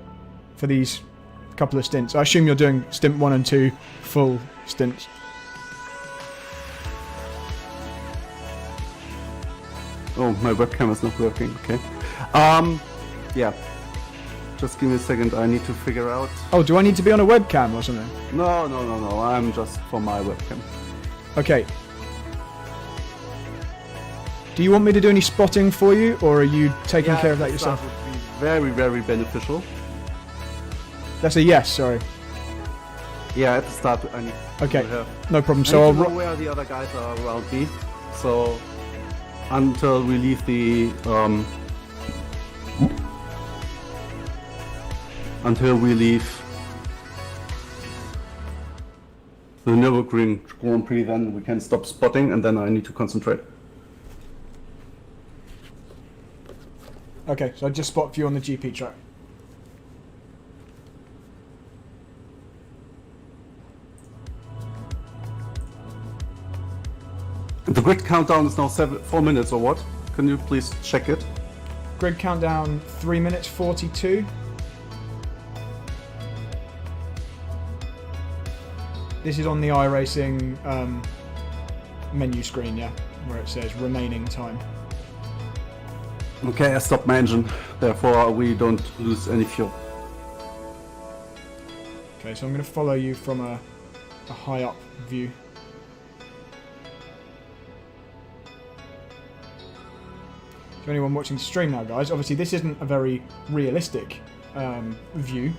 these couple of stints? I assume you're doing stint 1 and 2 full stints. oh, my webcam is not working. Okay. Yeah. Just give me a second. I need to figure out. Oh, do I need to be on a webcam or something? No. I'm just for my webcam. Okay. Do you want me to do any spotting for you, or are you taking care of that yourself? That would be very, very beneficial. That's a yes, sorry. Yeah, at the start, I need Okay, to have. no problem. I So need I'll... to know where the other guys are around me. So, until we leave the Nürburgring Grand Prix, then we can stop spotting, and then I need to concentrate. Okay, so I just spot for you on the GP track. The grid countdown is now 4 minutes or what? Can you please check it? Grid countdown 3 minutes 42. This is on the iRacing menu screen, yeah, where it says remaining time. Okay, I stopped my engine, therefore we don't lose any fuel. Okay, so I'm going to follow you from a high up view. To anyone watching the stream now, guys, obviously this isn't a very realistic view.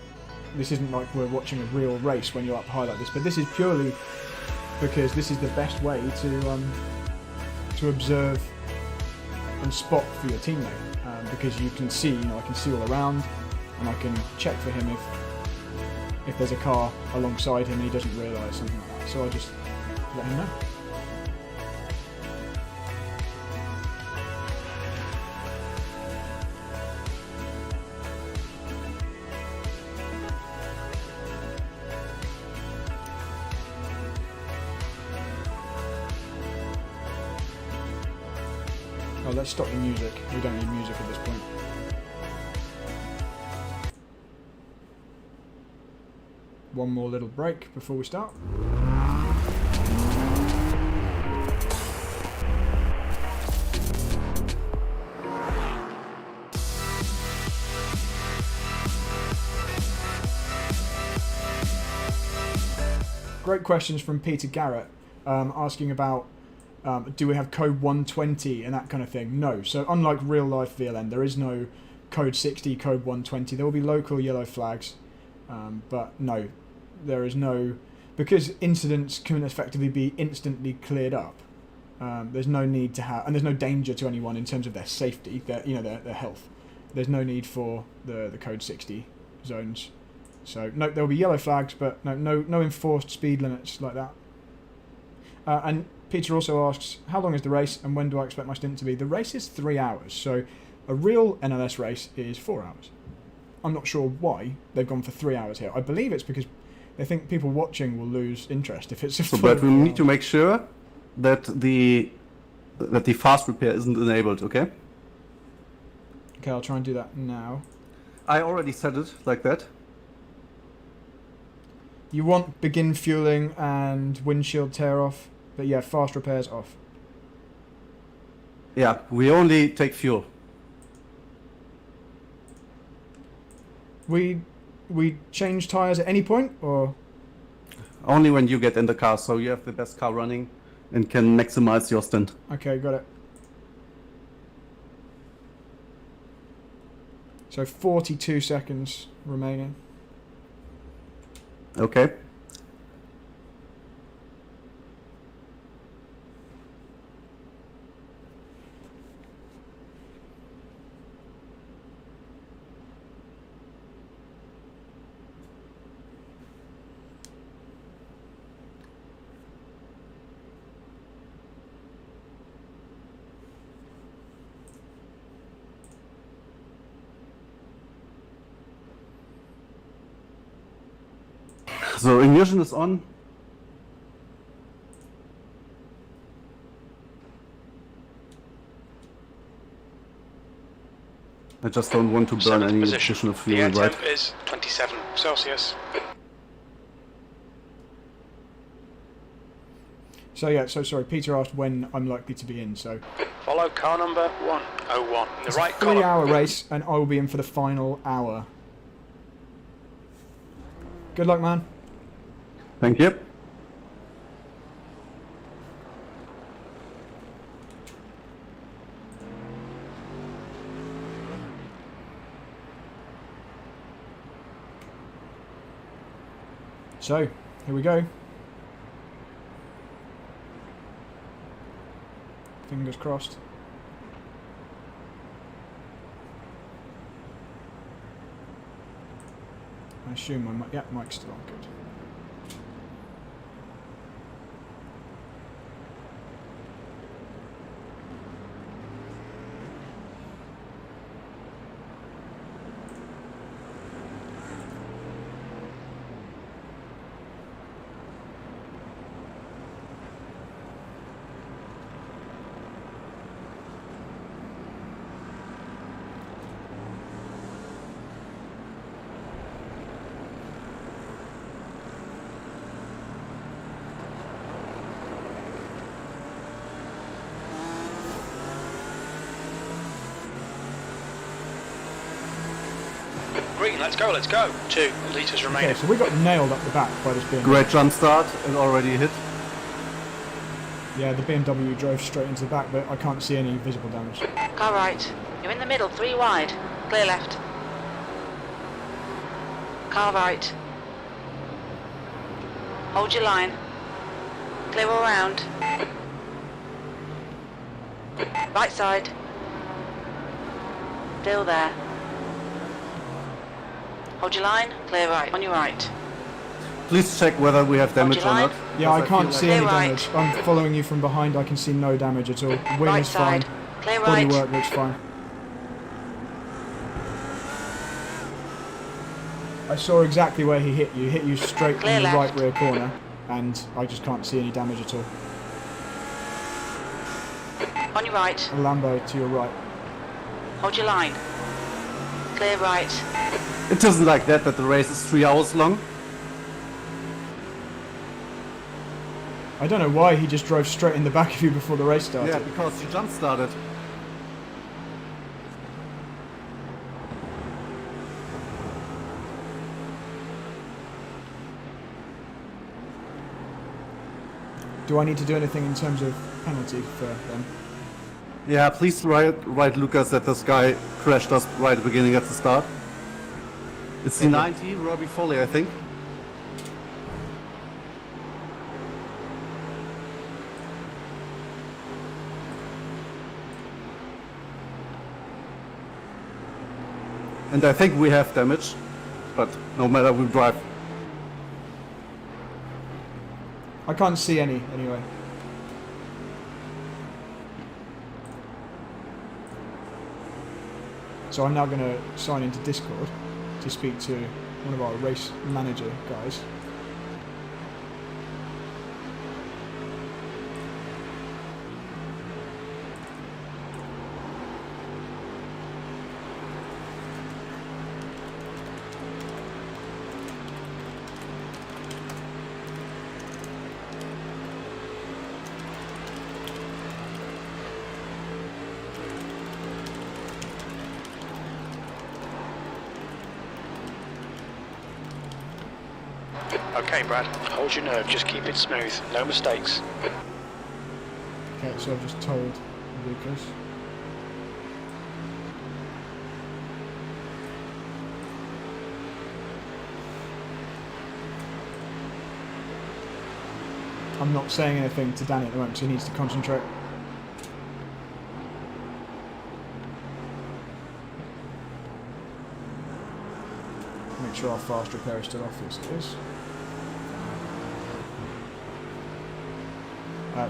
This isn't like we're watching a real race when you're up high like this, but this is purely because this is the best way to observe and spot for your teammate, because you can see, I can see all around, and I can check for him if there's a car alongside him and he doesn't realise something like that. So I just let him know. Oh, let's stop the music. We don't need music at this point. One more little break before we start. Great questions from Peter Garrett, asking about do we have code 120 and that kind of thing? No. So unlike real life VLN, there is no code 60, code 120. There will be local yellow flags, but no, there is no, because incidents can effectively be instantly cleared up. There's no need to have, and there's no danger to anyone in terms of their safety, their health. There's no need for the code 60 zones. So no, there will be yellow flags, but no enforced speed limits like that. And Peter also asks, how long is the race and when do I expect my stint to be? The race is 3 hours, so a real NLS race is 4 hours. I'm not sure why they've gone for 3 hours here. I believe it's because they think people watching will lose interest if it's a full But we need hour. to make sure that the fast repair isn't enabled, okay? Okay, I'll try and do that now. I already set it like that. You want begin fueling and windshield tear off, but yeah, fast repairs off. Yeah, we only take fuel. We change tires at any point, or Only when you get in the car, so you have the best car running and can maximize your stint. okay, got it. So 42 seconds remaining. Okay. So ignition is on. I just don't want to burn Seventh any position. additional The fuel, air right? temp is 27 Celsius. So yeah, so sorry, Peter asked when I'm likely to be in, so... Follow car number 101. In the It's right a column. 3-hour race, and I will be in for the final hour. Good luck, man. Thank you. So, here we go. Fingers crossed. I assume my mic, yeah, mic's still on, good. Green, let's go, let's go. 2 litres remaining. Okay, so we got nailed up the back by this BMW. Great jump start. It already hit. Yeah, the BMW drove straight into the back, but I can't see any visible damage. Car right. You're in the middle, 3 wide. Clear left. Car right. Hold your line. Clear all round. Right side. Still there. Hold your line. Clear right. On your right. Please check whether we have damage your or line. not. Yeah, I because can't feel see like- any Clear damage. I'm following you from behind, I can see no damage at all. Wing Right is fine. side. Clear right. Bodywork looks fine. I saw exactly where he hit you. He hit you straight Clear in the left. right rear corner, and I just can't see any damage at all. On your right. A Lambo to your right. Hold your line. Clear right. It isn't like that the race is 3 hours long. I don't know why he just drove straight in the back of you before the race started. Yeah, because you jump started. Do I need to do anything in terms of penalty for them? Yeah, please write Lucas that this guy crashed us right at the beginning at the start. It's the 90, Robbie Foley, I think. And I think we have damage, but no matter, we drive. I can't see any, anyway. So I'm now going to sign into Discord to speak to one of our race manager guys. Okay, Brad, hold your nerve, just keep it smooth, no mistakes. Okay, so I've just told Lucas. I'm not saying anything to Danny at the moment, so he needs to concentrate. Make sure our fast repair is still off. Yes, it is.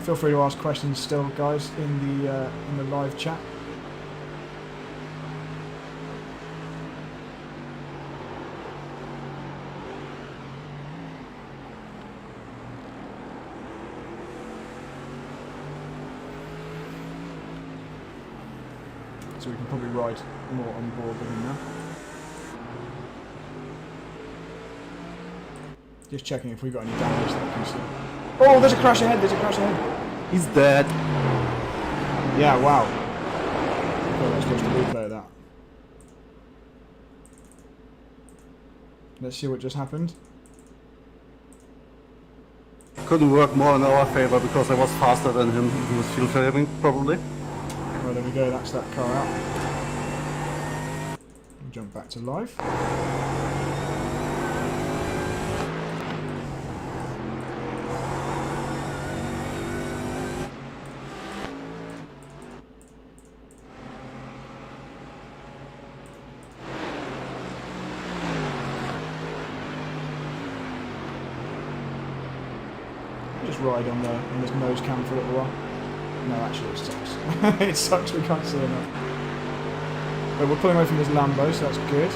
Feel free to ask questions still, guys, in the live chat. so we can probably ride more on board with him now. Just checking if we've got any damage that I can see. Oh, there's a crash ahead, there's a crash ahead. He's dead. Yeah, wow. Okay, let's watch the replay of that. Let's see what just happened. Couldn't work more in our favor because I was faster than him. He was fuel saving, probably. Well, there we go, that's that car out. We'll jump back to live. Just ride on this nose cam for a little while. No, actually it sucks. It sucks, we can't see enough. But we're pulling away from this Lambo, so that's good.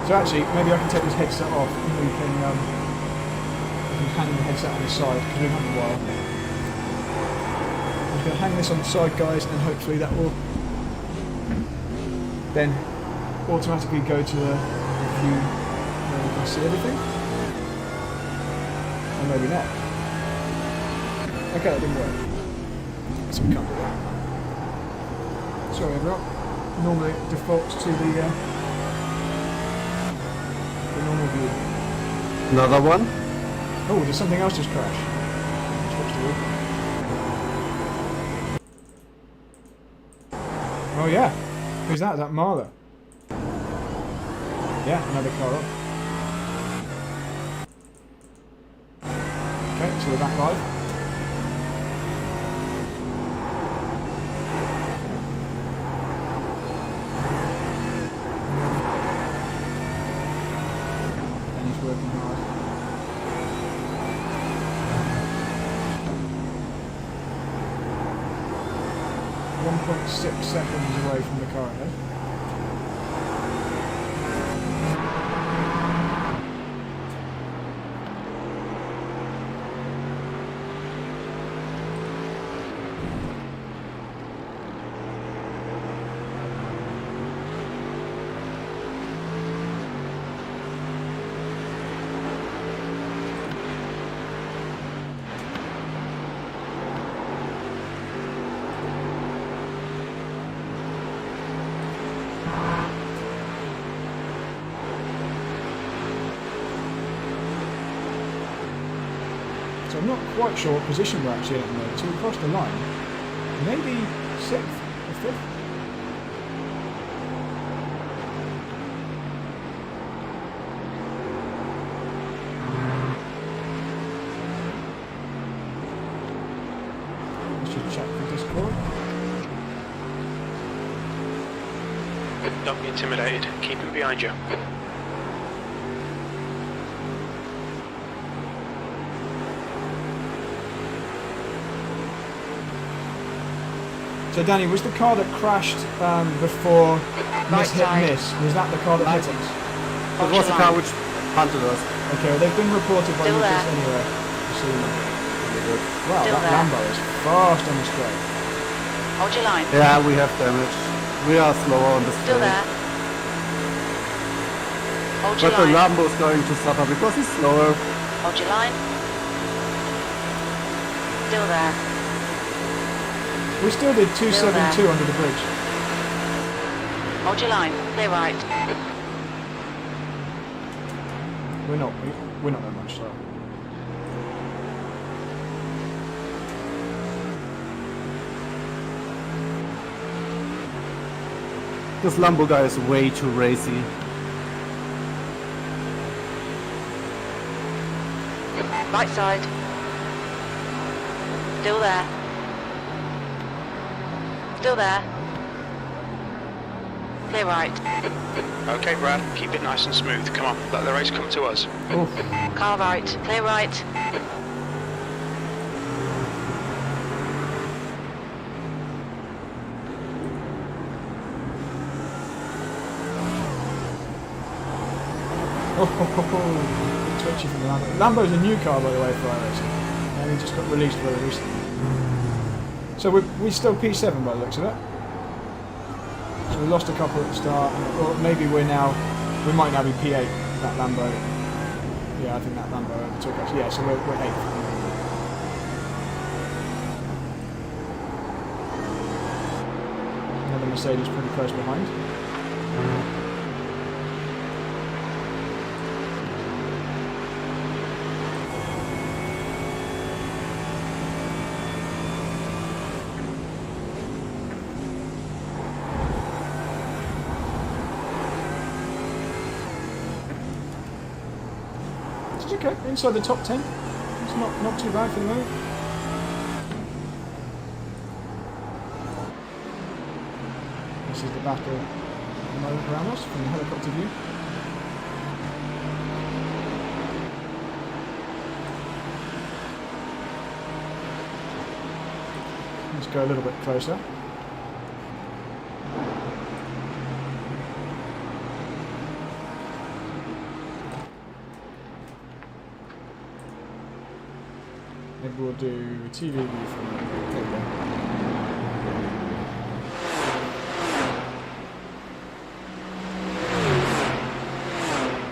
So actually, maybe I can take this headset off and we can hang the headset on the side, because we've had it a while. I'm just going to hang this on the side, guys, and hopefully that will then automatically go to the view where we can see everything. Or maybe not. Okay, that didn't work. So we can't do that. Sorry everyone. Normally it defaults to the normal view. Another one. Oh, there's something else just crashed. Let's watch the replay. Oh yeah. Who's that? Is that Marla? Yeah, another car up. Okay, so we're back live. Working hard. 1.6 seconds away from the car ahead. So I'm not quite sure what position we're actually in at the moment. So we crossed the line. Maybe 6th or 5th? Let's just check the Discord. Don't be intimidated. Keep him behind you. So Danny, was the car that crashed before Right hit side. miss? Was that the car that hit us? It was the car which punted us. Okay, well, they've been reported by Still Lucas there. anyway. Wow, Still that there. Lambo is fast on the straight. Hold your line. Yeah, we have damage. We are slower on the Still straight. there. Hold your But the line. Lambo is going to suffer because he's slower. Hold your line. Still there. We still did 272 there. under the bridge. Hold your line. Clear right. We're not that much slower. This Lambo guy is way too racy. Right side. Still there. Still there. Clear right. Okay, Brad, keep it nice and smooth. Come on, let the race come to us. Oh, Car right. Clear right. Twitchy from the Lambo. Lambo's a new car, by the way, for iRacing. And he just got released very recently. So we're still P7 by the looks of it. So we lost a couple at the start, or maybe we might now be P8, that Lambo. Yeah, I think that Lambo overtook us. Yeah, so we're 8th. Another Mercedes pretty close behind. Okay, inside the top 10. It's not too bad for the moment. This is the battle at the moment around us from the helicopter view. Let's go a little bit closer. Maybe we'll do a TV view from there.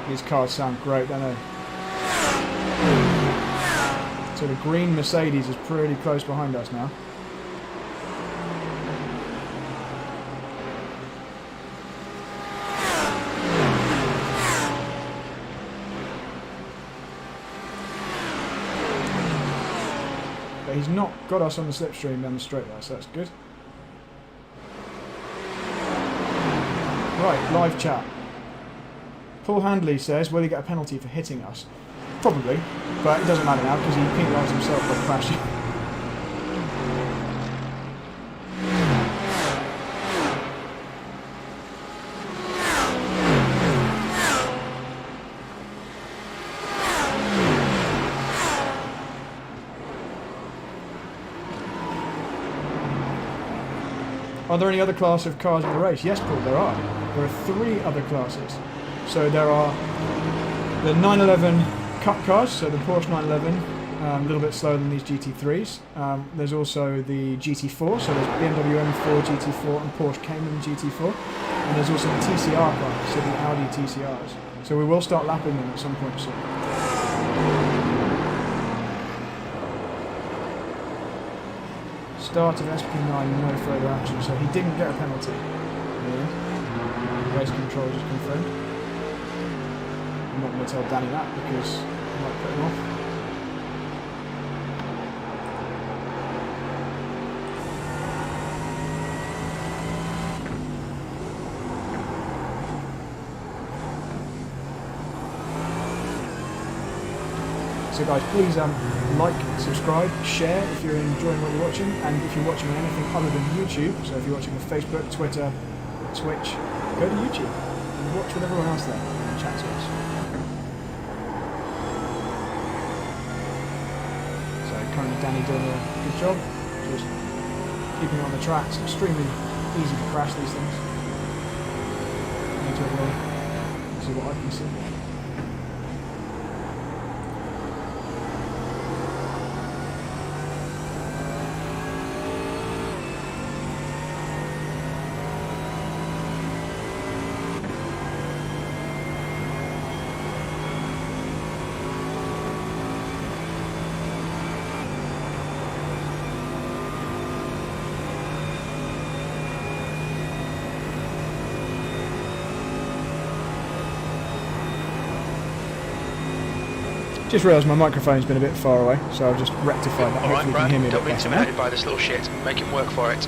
These cars sound great, don't they? So the green Mercedes is pretty close behind us now. But he's not got us on the slipstream down the straight there, so that's good. Right, live chat. Paul Handley says, will he get a penalty for hitting us? Probably, but it doesn't matter now because he penalised himself by crashing. Are there any other class of cars in the race? Yes, Paul, there are. There are 3 other classes. So there are the 911 Cup cars, so the Porsche 911, a little bit slower than these GT3s. There's also the GT4, so there's BMW M4 GT4 and Porsche Cayman GT4. And there's also the TCR cars, so the Audi TCRs. So we will start lapping them at some point soon. Start of SP9, no further action, so he didn't get a penalty. Race controls is confirmed. I'm not going to tell Danny that because I might put him off. So guys, please like, subscribe, share if you're enjoying what you're watching, and if you're watching anything other than YouTube, so if you're watching on Facebook, Twitter, Twitch, go to YouTube and watch with everyone else there and chat to us. So currently Danny doing a good job, just keeping it on the track. It's extremely easy to crash these things. Need to avoid. This is what I can see. Just realised my microphone's been a bit far away, so I've just rectified that. Alright, Hopefully you Brad, can hear me a don't bit be better intimidated now. by this little shit. Make him work for it.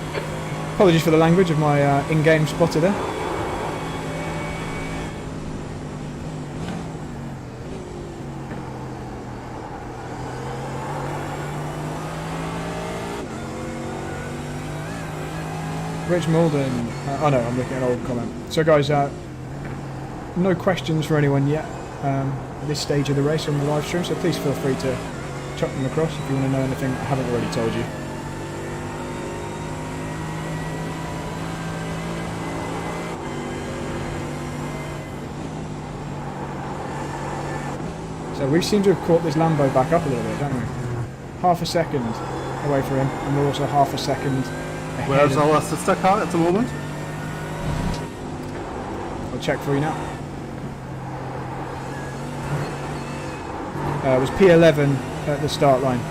Apologies for the language of my in-game spotter there. Rich Malden. Oh no, I'm looking at an old comment. So guys, no questions for anyone yet at this stage of the race on the live stream, so please feel free to chuck them across if you want to know anything I haven't already told you. So we seem to have caught this Lambo back up a little bit, don't we? Half a second away from him, and we're also half a second ahead. Where's our sister car at the moment? I'll check for you now. It was P11 at the start line.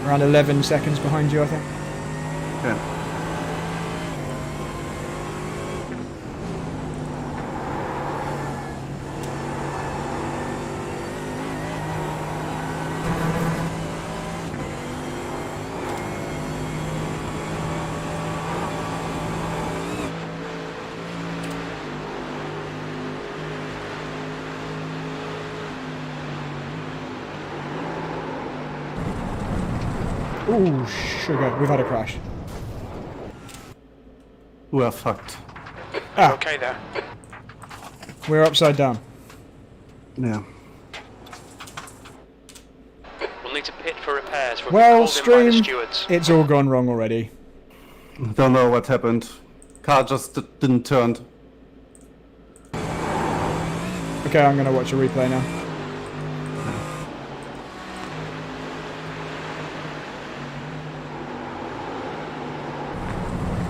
Around 11 seconds behind you, I think. Yeah. Ooh, sugar. We've had a crash. We're fucked. Ah, Okay there. we're upside down. Yeah. We'll need to pit for repairs. We'll Well, be called in by the stream, stewards. it's all gone wrong already. Don't know what happened. Car just didn't turn. Okay, I'm going to watch a replay now.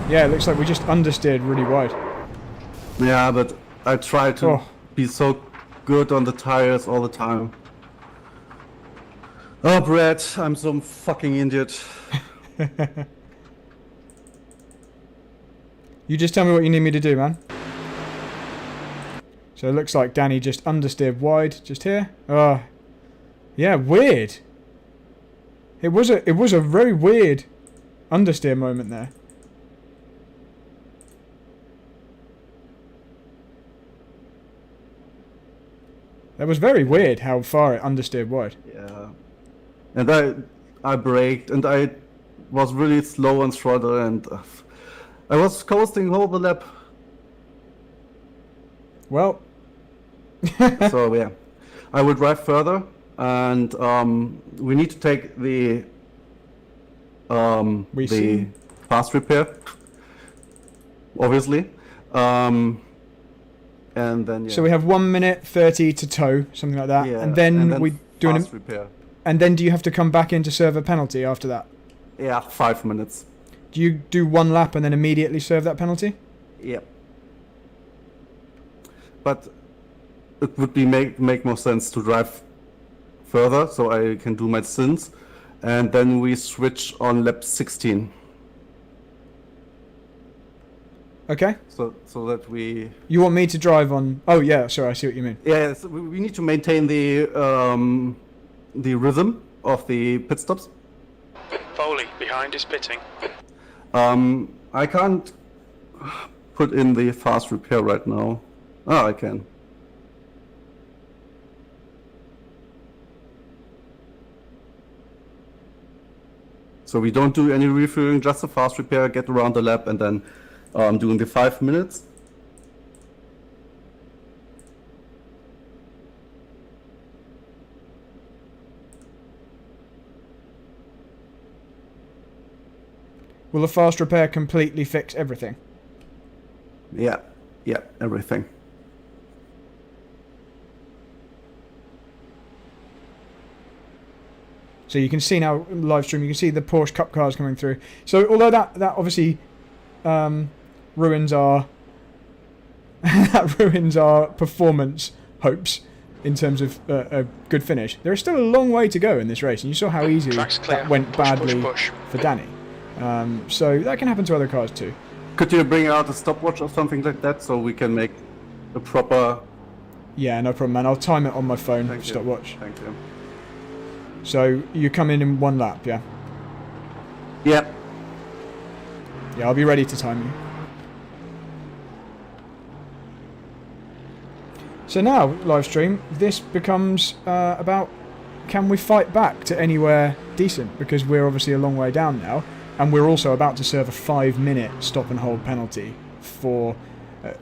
Yeah, it looks like we just understeered really wide. Yeah, but I try to Oh. be so good on the tires all the time. Oh, Brad, I'm some fucking idiot. You just tell me what you need me to do, man. So it looks like Danny just understeered wide, just here. Yeah, weird. It was a very weird understeer moment there. That was very weird how far it understeered wide. Yeah. And I braked and I was really slow on throttle and I was coasting over the lap. Well, So yeah, I will drive further and we need to take the see. fast repair, obviously. And then yeah. so we have 1 minute 30 to tow, something like that, Yeah, and then we do an. fast repair. And then do you have to come back in to serve a penalty after that? Yeah, 5 minutes. Do you do one lap and then immediately serve that penalty? Yep. But it would be make more sense to drive further so I can do my stints, and then we switch on lap 16. Okay. So that we You want me to drive on? Oh yeah, sorry, I see what you mean. yeah, so we need to maintain the rhythm of the pit stops. Foley, behind is pitting. I can't put in the fast repair right now. Ah, I can. So we don't do any refueling, just a fast repair, get around the lap, and then doing the 5 minutes. Will the fast repair completely fix everything? Yeah, everything. So you can see now live stream. You can see the Porsche Cup cars coming through. So although that obviously ruins our that ruins our performance hopes in terms of a good finish, there is still a long way to go in this race, and you saw how easily Track's clear. that went Push, badly push, push. for Danny. So that can happen to other cars too. Could you bring out a stopwatch or something like that so we can make a proper... Yeah, no problem, man. I'll time it on my phone. Thank you. Stopwatch. Thank you. So you come in one lap, yeah? Yeah. Yeah, I'll be ready to time you. So now, live stream, this becomes about can we fight back to anywhere decent, because we're obviously a long way down now, and we're also about to serve a 5-minute stop and hold penalty for...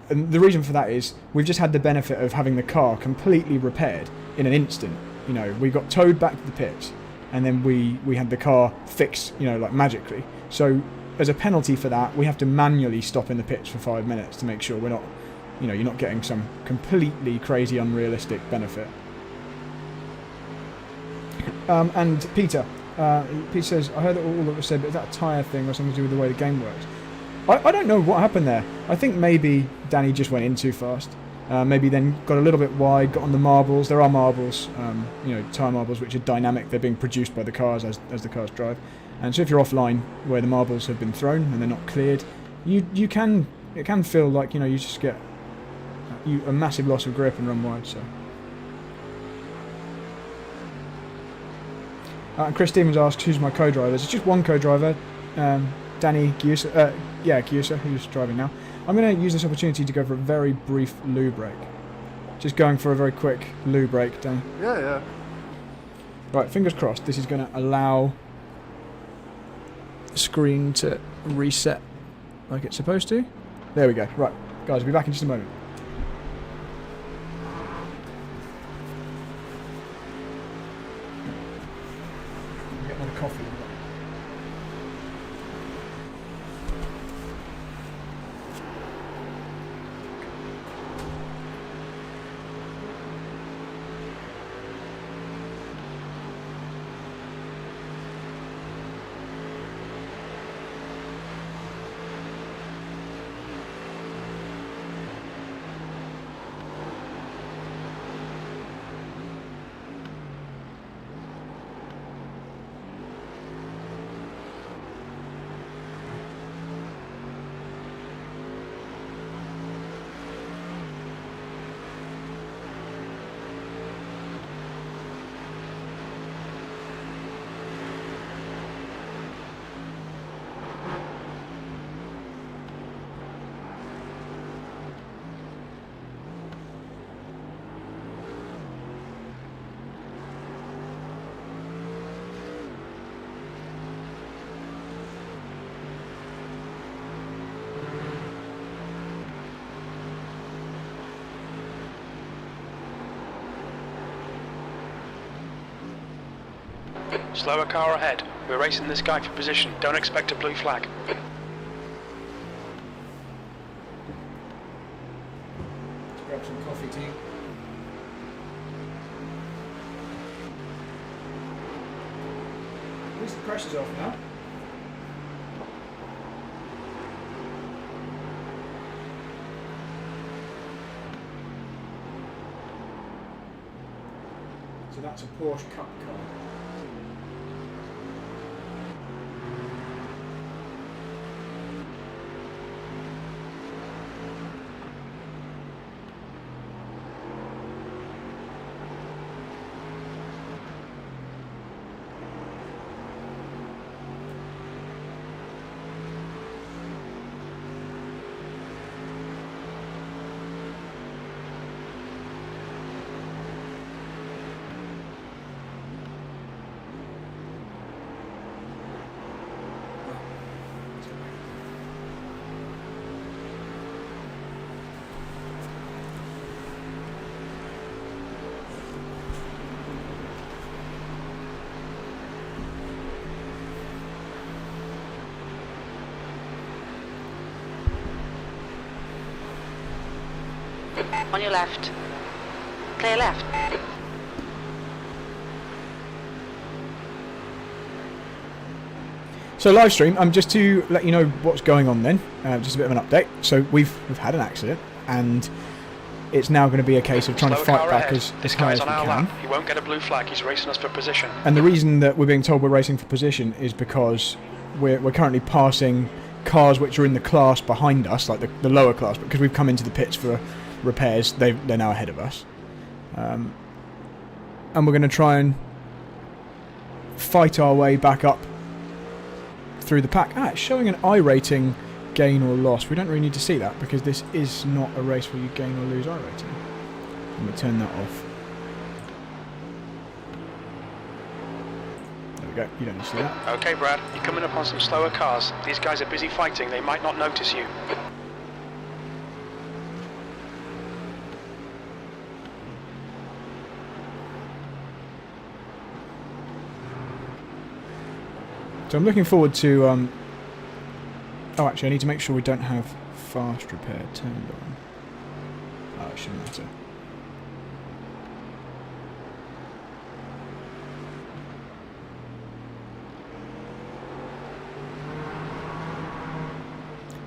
and the reason for that is we've just had the benefit of having the car completely repaired in an instant. You know, we got towed back to the pits, and then we had the car fixed, you know, like magically. So as a penalty for that, we have to manually stop in the pits for 5 minutes to make sure we're not, you know, you're not getting some completely crazy, unrealistic benefit. And Peter says, I heard all that was said, but is that a tyre thing or something to do with the way the game works? I don't know what happened there. I think maybe Danny just went in too fast. Maybe then got a little bit wide, got on the marbles. There are marbles, you know, tyre marbles, which are dynamic. They're being produced by the cars as the cars drive. And so if you're offline where the marbles have been thrown and they're not cleared, it can feel like, you know, you just get a massive loss of grip and run wide. So. And Chris Stevens asks, who's my co-drivers? It's just one co-driver, Danny Giusa, Giusa, who's driving now. I'm going to use this opportunity to go for a very brief loo break. Just going for a very quick loo break, Danny. Yeah. Right, fingers crossed. This is going to allow the screen to reset like it's supposed to. There we go. Right, guys, I'll be back in just a moment. Get another coffee. Slower car ahead. We're racing this guy for position. Don't expect a blue flag. Grab some coffee, team. At least the pressure's off now. So that's a Porsche Cup car. On your left. Clear left. So live stream, just to let you know what's going on then, just a bit of an update. So we've had an accident, and it's now going to be a case of trying to fight back as high as we can. He won't get a blue flag, he's racing us for position. And the reason that we're being told we're racing for position is because we're currently passing cars which are in the class behind us, like the lower class, because we've come into the pits for repairs. They're now ahead of us. And we're going to try and fight our way back up through the pack. It's showing an I rating gain or loss. We don't really need to see that because this is not a race where you gain or lose I rating. Let me turn that off. There we go. You don't need to see that. Okay, Brad, you're coming up on some slower cars. These guys are busy fighting, they might not notice you. So I'm looking forward to... oh, actually, I need to make sure we don't have fast repair turned on. Oh, it shouldn't matter.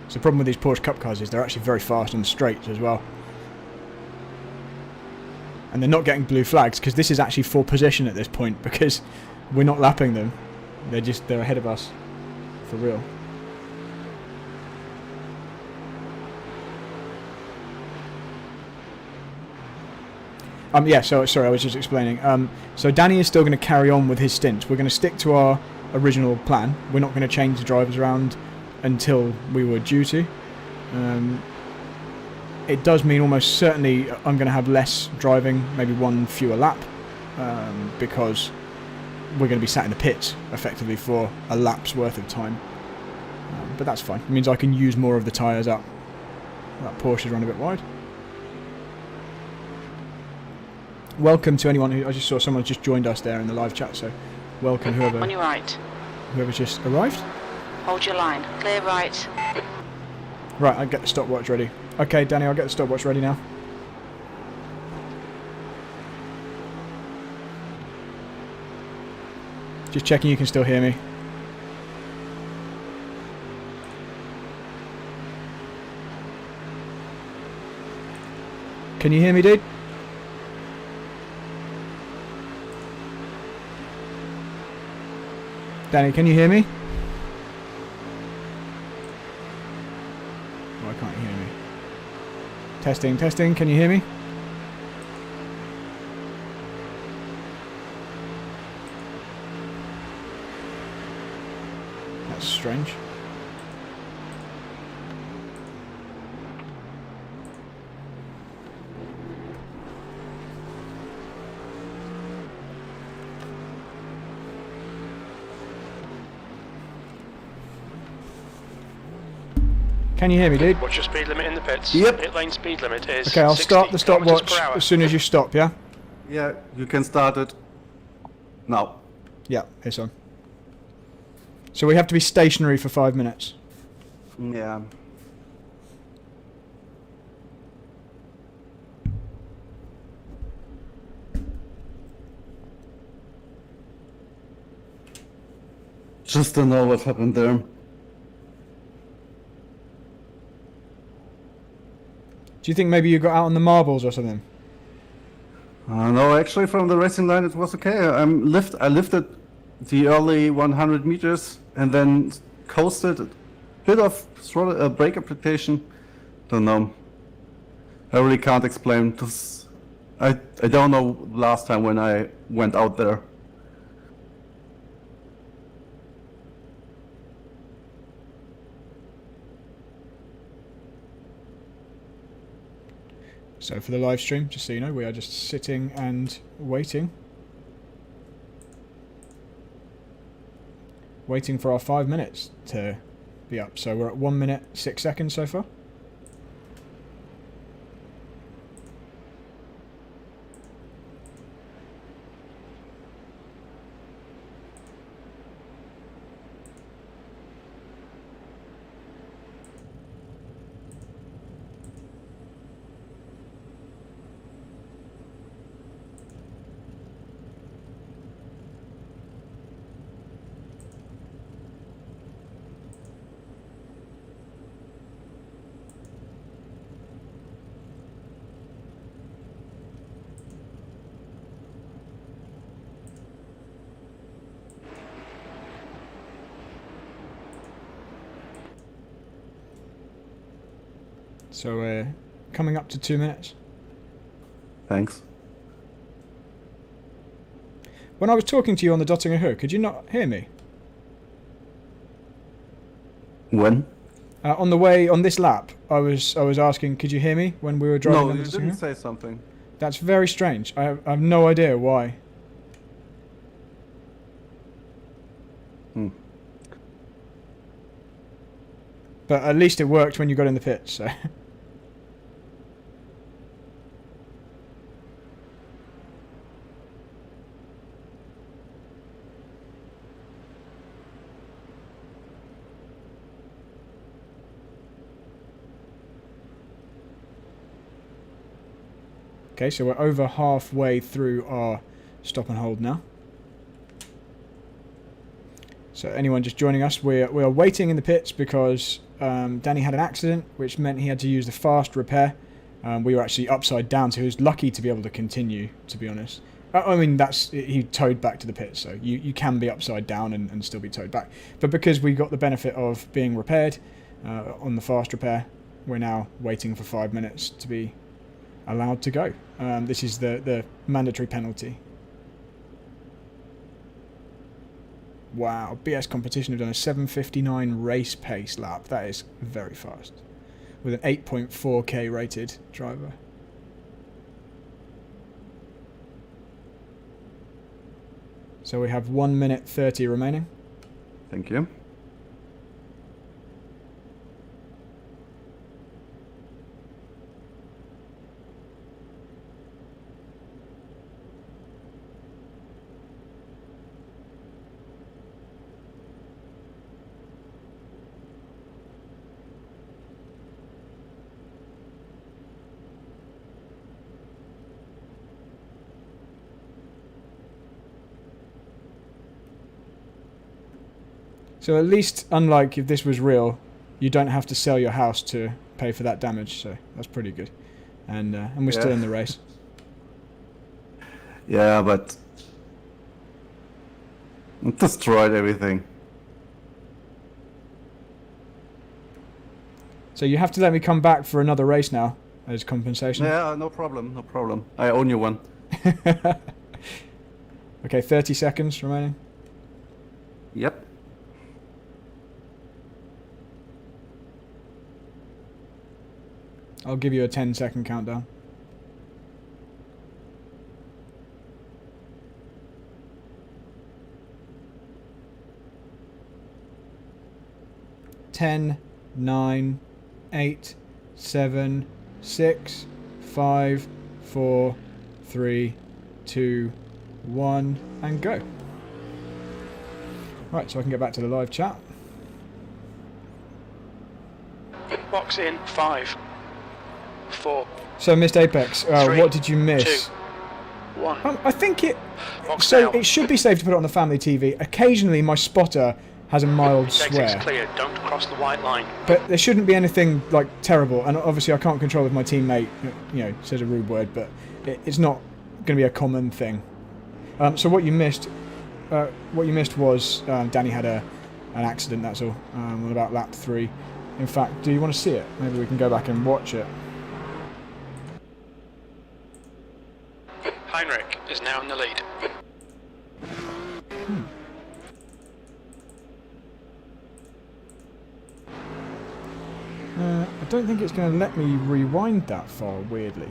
So the problem with these Porsche Cup cars is they're actually very fast on the straights as well. And they're not getting blue flags because this is actually for position at this point because we're not lapping them. They're ahead of us for real. Yeah, so sorry, I was just explaining. So Danny is still going to carry on with his stint. We're going to stick to our original plan. We're not going to change the drivers around until we were due to. It does mean almost certainly I'm going to have less driving, maybe one fewer lap, because we're going to be sat in the pits effectively for a lap's worth of time. But that's fine. It means I can use more of the tyres up. That Porsche is run a bit wide. Welcome to anyone who... I just saw someone just joined us there in the live chat, so welcome On your right. whoever's just arrived. Hold your line. Clear right. Right, I'll get the stopwatch ready. Okay, Danny, I'll get the stopwatch ready now. Just checking you can still hear me. Can you hear me, dude? Danny, can you hear me? Why can't you hear me? Testing, testing, can you hear me? That's strange. Can you hear me, dude? What's your speed limit in the pits? Yep. Pit lane speed limit is Okay, I'll 60 start the kilometers stopwatch per hour. as soon as you stop, yeah? Yeah, you can start it now. Yeah, it's on. So we have to be stationary for 5 minutes. Yeah. Just don't know what happened there. Do you think maybe you got out on the marbles or something? No, actually, from the racing line it was okay. I lifted the early 100 meters and then coasted. A bit of throttle, brake application. Don't know. I really can't explain this. I don't know last time when I went out there. So for the live stream, just so you know, we are just sitting and waiting. Waiting for our 5 minutes to be up. So we're at 1 minute 6 seconds so far. So we're coming up to 2 minutes. Thanks. When I was talking to you on the Dottinger Hook, could you not hear me? When? On the way on this lap, I was asking, could you hear me when we were driving No, on you the didn't Dottinger? say something. That's very strange. I have no idea why. But at least it worked when you got in the pits, so... Okay, so we're over halfway through our stop and hold now. So anyone just joining us, we are waiting in the pits because Danny had an accident, which meant he had to use the fast repair. We were actually upside down, so he was lucky to be able to continue, to be honest. I mean, he towed back to the pits, so you can be upside down and still be towed back. But because we got the benefit of being repaired on the fast repair, we're now waiting for 5 minutes to be allowed to go. This is the mandatory penalty. Wow, BS Competition have done a 7:59 race pace lap. That is very fast. With an 8.4k rated driver. So we have 1 minute 30 remaining. Thank you. So at least, unlike if this was real, you don't have to sell your house to pay for that damage. So that's pretty good. And we're still in the race. Yeah, but it destroyed everything. So you have to let me come back for another race now as compensation. Yeah, no problem, no problem. I own you one. Okay, 30 seconds remaining. Yep. I'll give you a 10-second countdown. 10, 9, 8, 7, 6, 5, 4, 3, 2, 1, and go. Right, so I can get back to the live chat. Box in 5, 4. So, missed Apex. 3, what did you miss? 2, 1. I think it... Box So, out. it should be safe to put it on the family TV. Occasionally, my spotter has a mild Exit's swear. clear. Don't cross the white line. But there shouldn't be anything, like, terrible. And obviously, I can't control if my teammate, says a rude word, but it's not going to be a common thing. So what you missed... was Danny had an accident, that's all, on about lap 3. In fact, do you want to see it? Maybe we can go back and watch it. Heinrich is now in the lead. I don't think it's going to let me rewind that far, weirdly.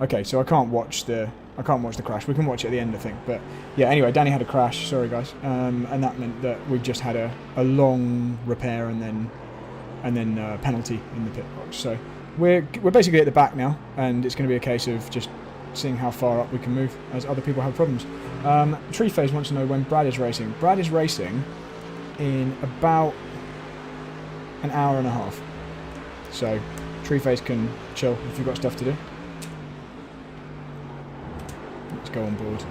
Okay, so I can't watch the crash. We can watch it at the end, I think. But yeah, anyway, Danny had a crash. Sorry, guys. And that meant that we've just had a long repair and then penalty in the pit box. So we're basically at the back now, and it's going to be a case of just seeing how far up we can move as other people have problems. Tree Phase wants to know when Brad is racing. Brad is racing in about an hour and a half. So Tree Phase can chill if you've got stuff to do. Let's go on board.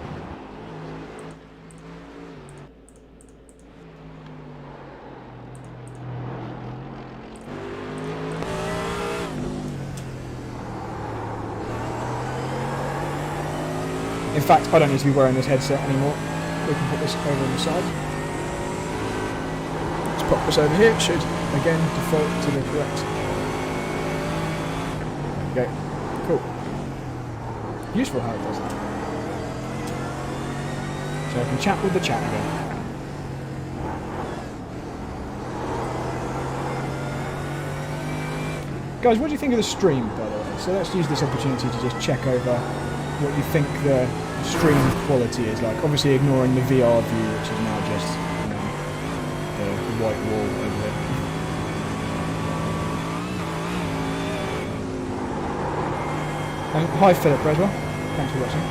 In fact, I don't need to be wearing this headset anymore. We can put this over on the side. Let's pop this over here. It should, again, default to the correct. There we go. Cool. Useful how it does that. So I can chat with the chat again. Guys, what do you think of the stream, by the way? So let's use this opportunity to just check over what you think the stream quality is like. Obviously ignoring the VR view, which is now just white wall over here. Hi Philip Breswell, thanks for watching.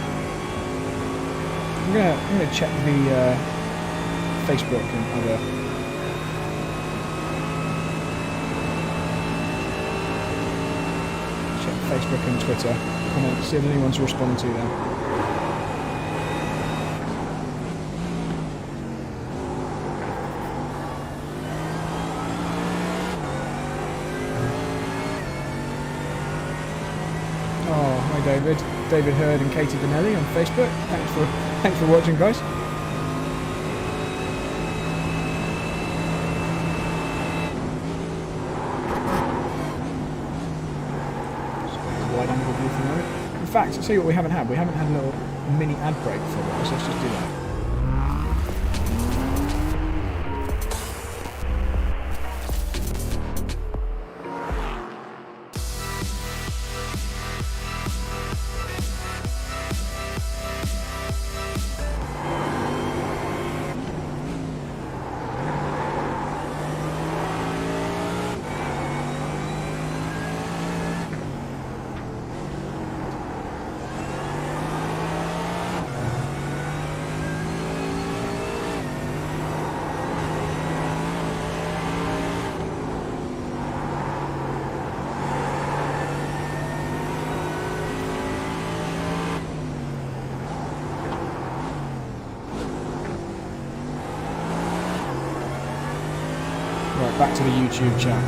I'm gonna check the Facebook and other. Check Facebook and Twitter comments, see if anyone's responded to them. Oh, hi David. David Hurd and Katie Benelli on Facebook. Thanks for watching, guys. Wide angle view for the moment. In fact, I'll tell you what we haven't had. We haven't had a little mini ad break for a while, so let's just do that. Right, back to the YouTube chat.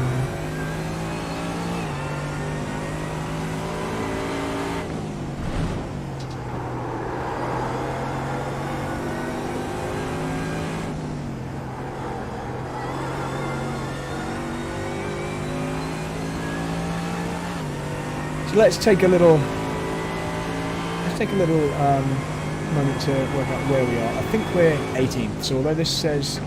So let's take a little moment to work out where we are. I think we're 18th. So although this says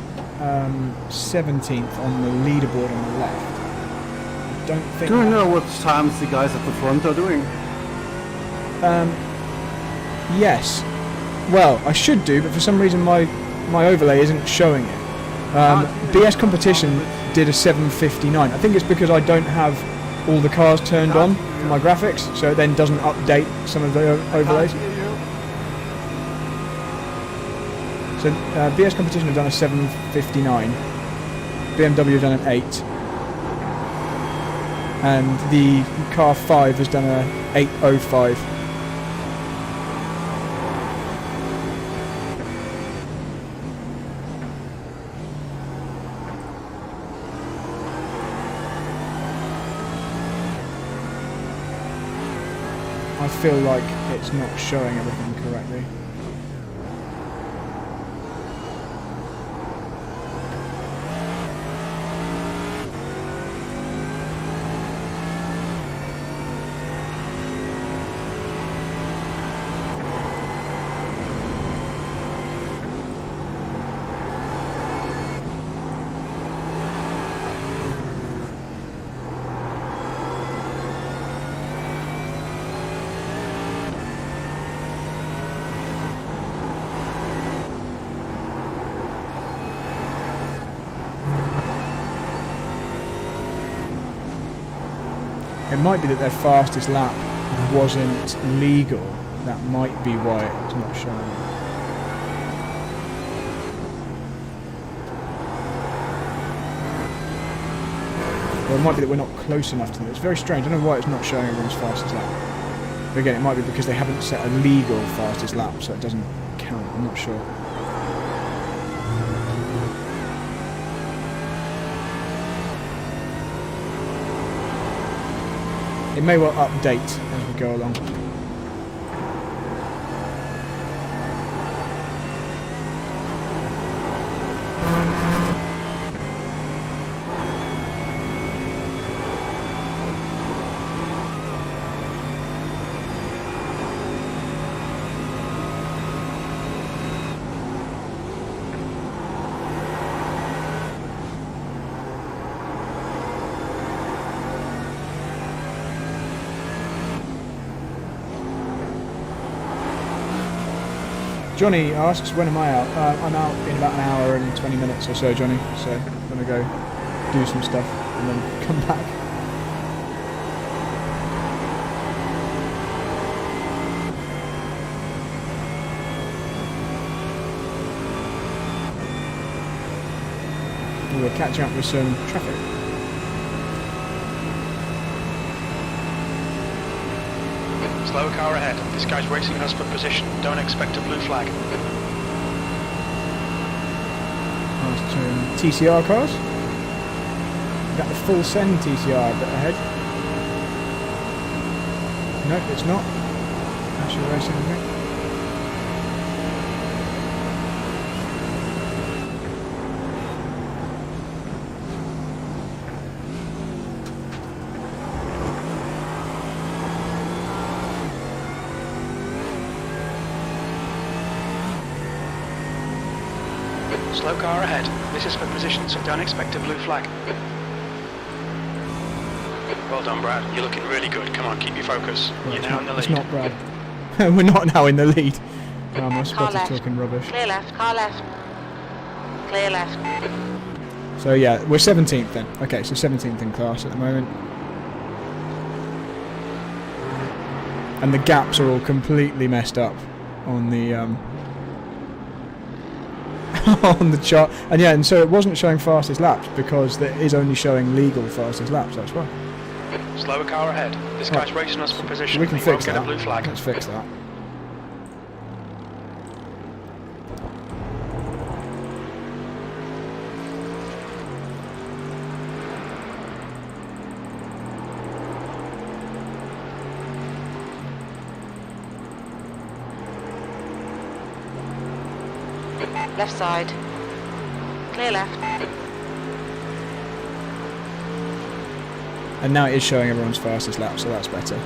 17th on the leaderboard on the left, I don't think. Do you know what times the guys at the front are doing? Yes. Well, I should do, but for some reason my overlay isn't showing it. BS Competition did a 7:59. I think it's because I don't have all the cars turned on for my graphics, so it then doesn't update some of the overlays. So BS Competition have done a 7:59, BMW have done an 8, and the car 5 has done a 8:05. I feel like it's not showing everything correctly. It might be that their fastest lap wasn't legal. That might be why it's not showing. Or it might be that we're not close enough to them. It's very strange. I don't know why it's not showing everyone's fastest lap. But again, it might be because they haven't set a legal fastest lap, so it doesn't count. I'm not sure. It may well update as we go along. Johnny asks, when am I out? I'm out in about an hour and 20 minutes or so, Johnny. So gonna go do some stuff and then come back. We're catching up with some traffic. Slow car ahead. This guy's racing us for position. Don't expect a blue flag. Past some TCR cars. We've got the full send TCR a bit ahead. Nope, it's not. Actually racing, I think. Slow car ahead. This is for position, so don't expect a blue flag. Well done, Brad. You're looking really good. Come on, keep your focus. Well, You're now in the lead. It's not Brad. We're not now in the lead. I spotted left. talking rubbish. Clear left, car left. Clear left. So yeah, we're 17th then. Okay, so 17th in class at the moment. And the gaps are all completely messed up on the on the chart. And yeah, and so it wasn't showing fastest laps because it is only showing legal fastest laps, that's why. Slower car ahead. This guy's racing us for position. We can He fix won't get that. a blue flag. Let's fix that. Left side. Clear left. And now it is showing everyone's fastest lap, so that's better.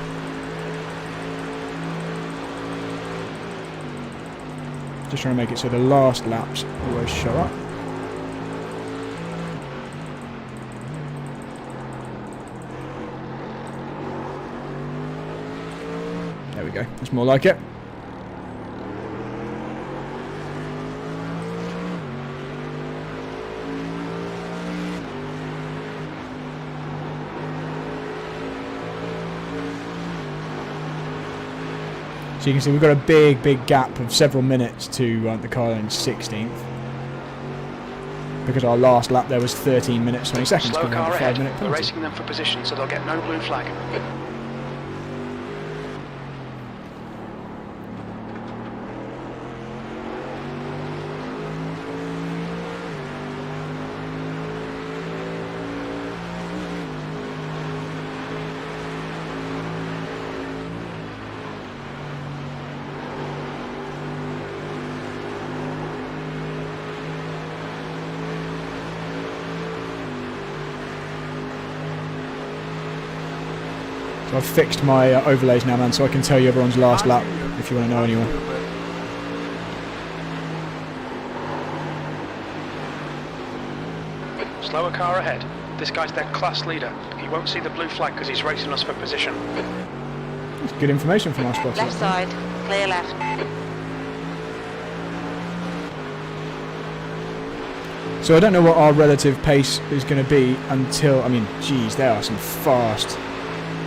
Just trying to make it so the last laps always show up. There we go, that's more like it. So you can see we've got a big gap of several minutes to the car in 16th. Because our last lap there was 13 minutes 20 seconds. Slow car a ahead. 5-minute We're penalty. racing them for position, so they'll get no blue flag. So I've fixed my overlays now, man, so I can tell you everyone's last lap if you want to know anyone. Slower car ahead. This guy's their class leader. He won't see the blue flag because he's racing us for position. That's good information from our spotter. Left side. Clear left. So I don't know what our relative pace is going to be until, I mean, geez, there are some fast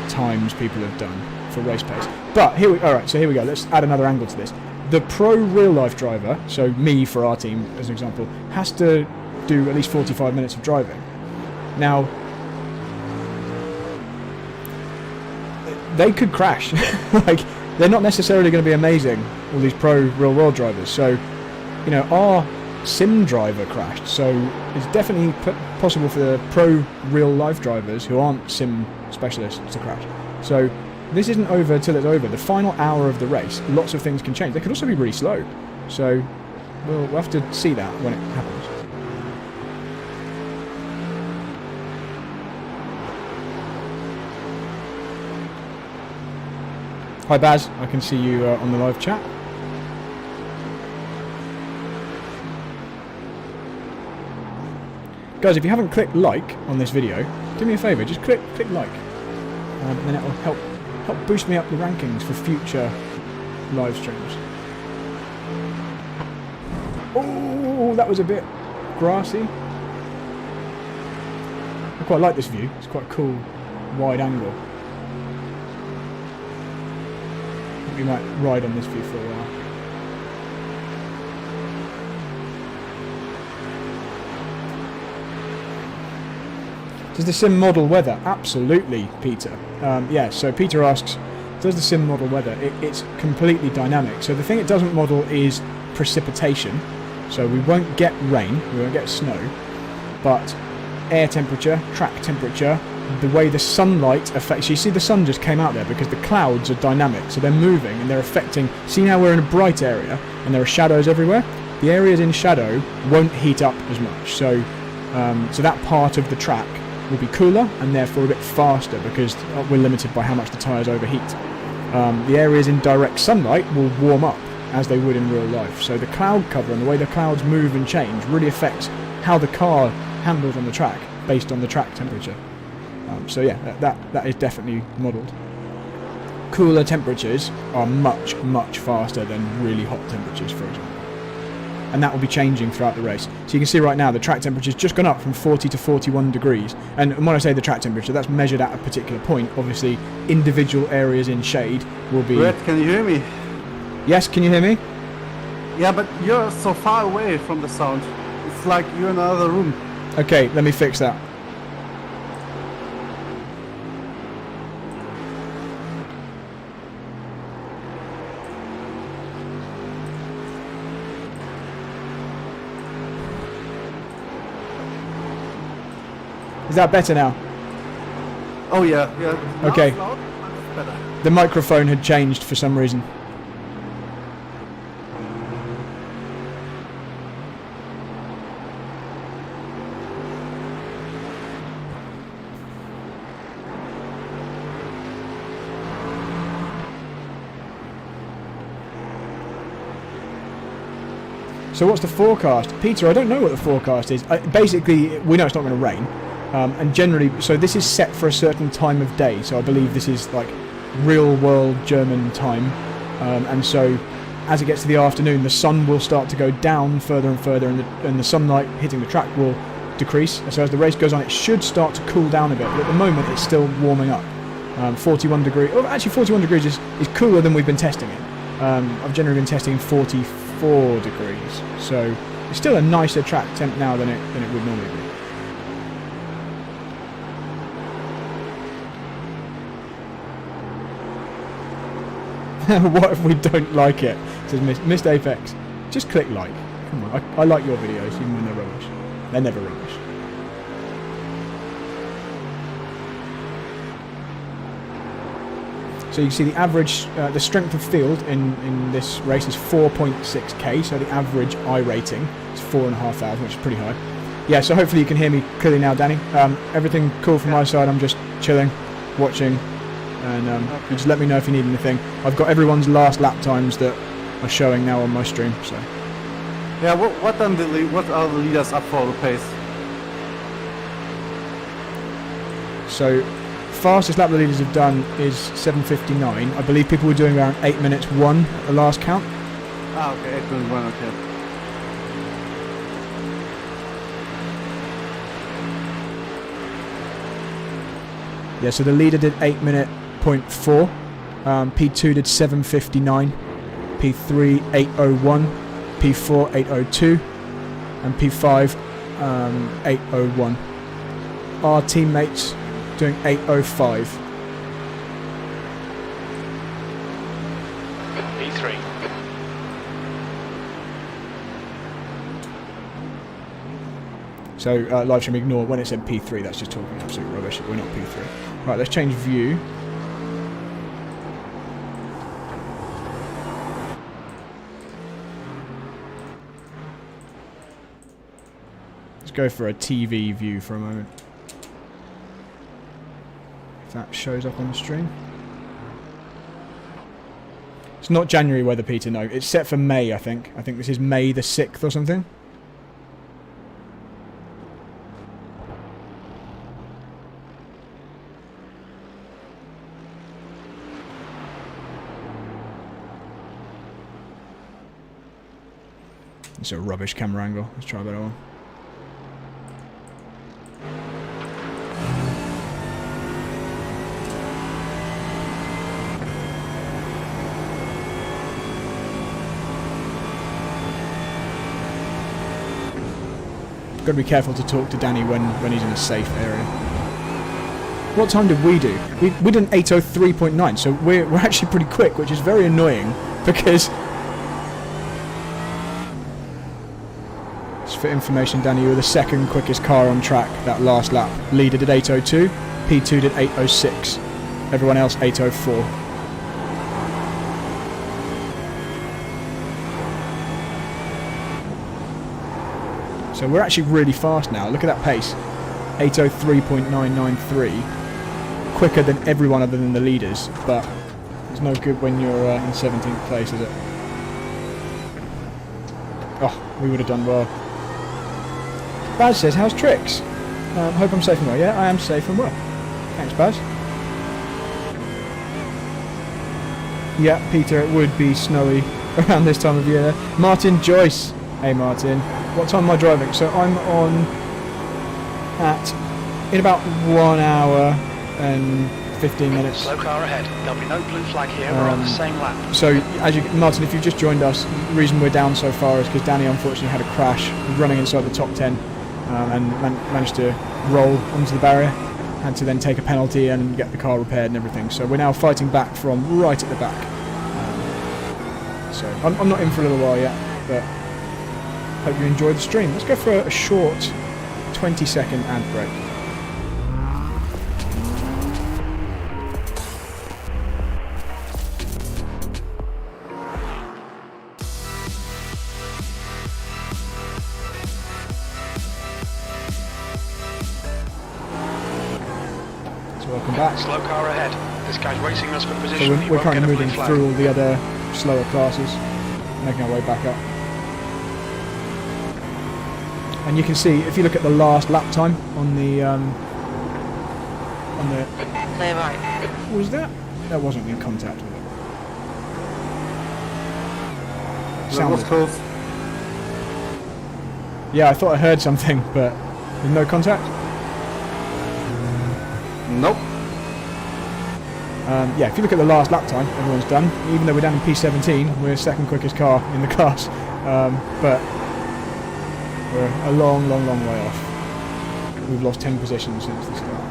times people have done for race pace. But here we, alright, so here we go. Let's add another angle to this. The pro real life driver, so me for our team as an example, has to do at least 45 minutes of driving. Now, they could crash. Like, they're not necessarily going to be amazing, all these pro real world drivers. So, you know, our sim driver crashed, so it's definitely possible for the pro real life drivers who aren't sim specialists to crash. So this isn't over till it's over. The final hour of the race, lots of things can change. They could also be really slow, so we'll have to see that when it happens. Hi Baz, I can see you on the live chat. Guys, if you haven't clicked like on this video, do me a favour, just click like, and then it will help boost me up the rankings for future live streams. Oh, that was a bit grassy. quite like this view. It's quite a cool, wide angle. I think we might ride on this view for a while. Does the sim model weather? Absolutely, Peter. Yeah, so Peter asks, does the sim model weather? It's completely dynamic. So the thing it doesn't model is precipitation. So we won't get rain, we won't get snow, but air temperature, track temperature, the way the sunlight affects... You see the sun just came out there because the clouds are dynamic, so they're moving and they're affecting... See how we're in a bright area and there are shadows everywhere? The areas in shadow won't heat up as much, so that part of the track will be cooler and therefore a bit faster because we're limited by how much the tyres overheat. The areas in direct sunlight will warm up as they would in real life. So the cloud cover and the way the clouds move and change really affects how the car handles on the track based on the track temperature. So yeah, that is definitely modelled. Cooler temperatures are much, much faster than really hot temperatures, for example. And that will be changing throughout the race. So you can see right now the track temperature's just gone up from 40 to 41 degrees. And when I say the track temperature, that's measured at a particular point. Obviously, individual areas in shade will be... Brett, can you hear me? Yes, can you hear me? Yeah, but you're so far away from the sound. It's like you're in another room. Okay, let me fix that. Is that better now? Oh yeah. Okay. Now it's loud, but it's better. The microphone had changed for some reason. So what's the forecast? Peter, I don't know what the forecast is. Basically, we know it's not going to rain. And generally, so this is set for a certain time of day. So I believe this is like real world German time. And so as it gets to the afternoon, the sun will start to go down further and further, and the sunlight hitting the track will decrease. So as the race goes on, it should start to cool down a bit. But at the moment, it's still warming up. 41 degrees. Oh, actually, 41 degrees is cooler than we've been testing it. I've generally been testing 44 degrees. So it's still a nicer track temp now than it would normally be. What if we don't like it? Says Missed Apex. Just click like. Come on, I like your videos even when they're rubbish. They're never rubbish. So you can see the average, the strength of field in this race is 4.6k. So the average I rating is 4,500, which is pretty high. Yeah, so hopefully you can hear me clearly now, Danny. Everything cool from my side. I'm just chilling, watching. And you just let me know if you need anything. I've got everyone's last lap times that are showing now on my stream. So Yeah, what are the leaders up for the pace? So fastest lap the leaders have done is 7:59. I believe people were doing around 8 minutes 1 at the last count. Ah, okay, 8.1, okay. Yeah, so the leader did 8 minute 0.4. P2 did 7:59. P3 8:01. P4 8:02. And P5 8:01. Our teammates doing 8:05. P3. So live stream, ignore when it said P3, that's just talking absolute rubbish. We're not P3. Right, let's change view. Let's go for a TV view for a moment. If that shows up on the stream. It's not January weather, Peter, no. It's set for May, I think. I think this is May the 6th or something. It's a rubbish camera angle. Let's try a better one. got to be careful to talk to Danny when he's in a safe area. What time did we do? We did an 8:03.9, so we're actually pretty quick, which is very annoying because. For information, Danny, you were the second quickest car on track that last lap. Leader did 8:02, P2 did 8:06, everyone else 8:04. So we're actually really fast now. Look at that pace, 8:03.993, quicker than everyone other than the leaders. But it's no good when you're in 17th place, is it? Oh, we would have done well. Baz says, how's tricks? Hope I'm safe and well. Yeah, I am safe and well. Thanks, Baz. Yeah, Peter, it would be snowy around this time of year. Martin Joyce. Hey, Martin. What time am I driving? So I'm on in about 1 hour and 15 minutes. Slow car ahead. There'll be no blue flag here. We're on the same lap. So, Martin, if you've just joined us, the reason we're down so far is because Danny unfortunately had a crash, running inside the top 10. And managed to roll onto the barrier, had to then take a penalty and get the car repaired and everything. So we're now fighting back from right at the back. So I'm not in for a little while yet, but hope you enjoyed the stream. Let's go for a short 20-second ad break. Welcome back. Slow car ahead. This guy's racing us for position. So He we're won't currently get a blue moving flag. through all the other slower classes, making our way back up. And you can see, if you look at the last lap time on the Clear right. was that wasn't in contact with it. That was close. Yeah, I thought I heard something, but there's no contact. Nope. Yeah, if you look at the last lap time, everyone's done. Even though we're down in P17, we're second quickest car in the class. But we're a long way off. We've lost 10 positions since the start.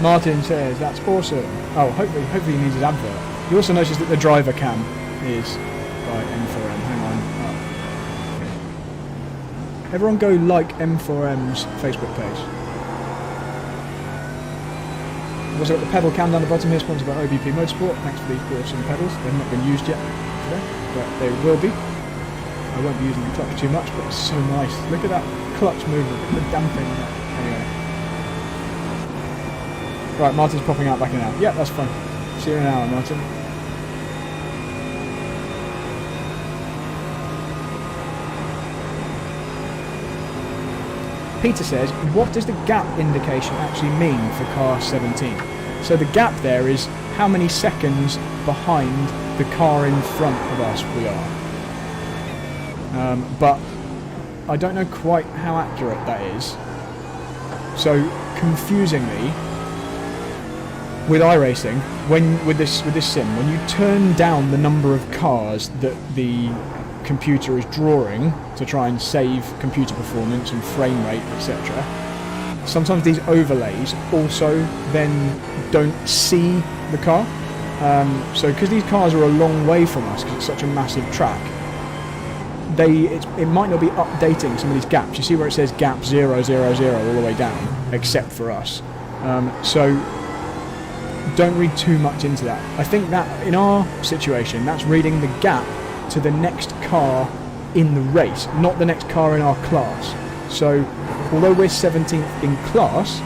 Martin says, that's awesome. Oh, hopefully he needs his advert. You also notice that the driver cam is by M4M. Hang on. Oh. Everyone go like M4M's Facebook page. We've also got the pedal cam down the bottom here, sponsored by OBP Motorsport. Thanks for these awesome pedals. They've not been used yet today, but they will be. I won't be using the clutch too much, but it's so nice. Look at that clutch movement, look at the damping. Anyway. Right, Martin's popping out back in an hour. Yeah, that's fine. See you in an hour, Martin. Peter says, what does the gap indication actually mean for car 17? So the gap there is how many seconds behind the car in front of us we are. But I don't know quite how accurate that is. So, confusingly, with iRacing, with this sim, when you turn down the number of cars that the computer is drawing to try and save computer performance and frame rate, etc., sometimes these overlays also then don't see the car. So because these cars are a long way from us, because it's such a massive track, it might not be updating some of these gaps. You see where it says gap 000 all the way down, except for us. So don't read too much into that. I think that in our situation, that's reading the gap to the next car in the race, not the next car in our class. So although we're 17th in class,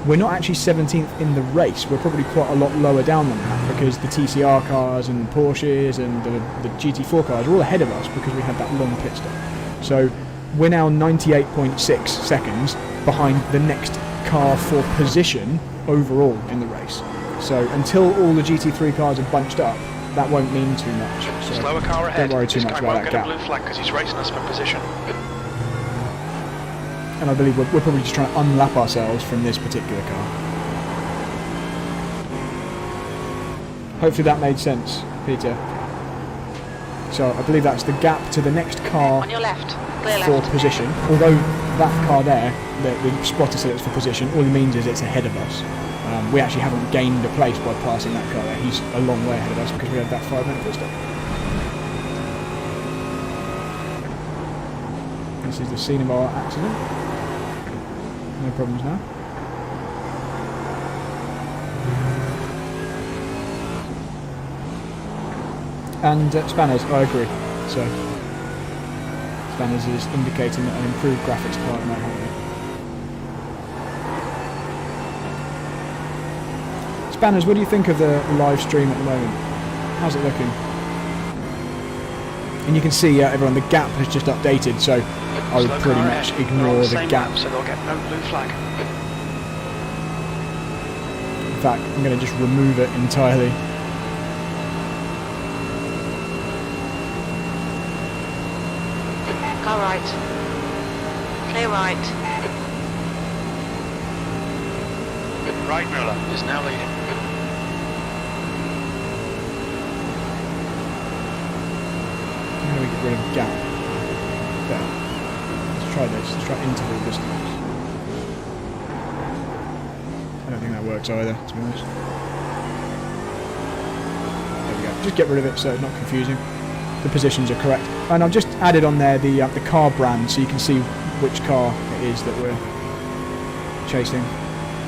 we're not actually 17th in the race. We're probably quite a lot lower down than that, because the TCR cars and Porsches and the GT4 cars are all ahead of us because we had that long pit stop. So we're now 98.6 seconds behind the next car for position overall in the race. So until all the GT3 cars are bunched up, that won't mean too much. So Slower car ahead. don't worry too This much guy about won't that get a gap. blue flag because he's racing us for position. And I believe we're probably just trying to unlap ourselves from this particular car. Hopefully that made sense, Peter. So I believe that's the gap to the next car On your left. Clear for left. position. Although that car there, the spotter said it's for position, all it means is it's ahead of us. We actually haven't gained a place by passing that car there. He's a long way ahead of us because we had that 5-minute pit stop. This is the scene of our accident. No problems now. And spanners, I agree. So spanners is indicating that an improved graphics card might help me. Spanners, what do you think of the live stream at the moment? How's it looking? And you can see, everyone, the gap has just updated, so I would Slow pretty car much ahead. We're on ignore the same gap. lap, so they'll get no blue flag. In fact, I'm going to just remove it entirely. Car right. Clear right. Right Muller is now leading. How do we get rid of gap? There. Let's try this. Let's try interval distance. I don't think that works either, to be honest. There we go. Just get rid of it so it's not confusing. The positions are correct. And I've just added on there the car brand so you can see which car it is that we're chasing.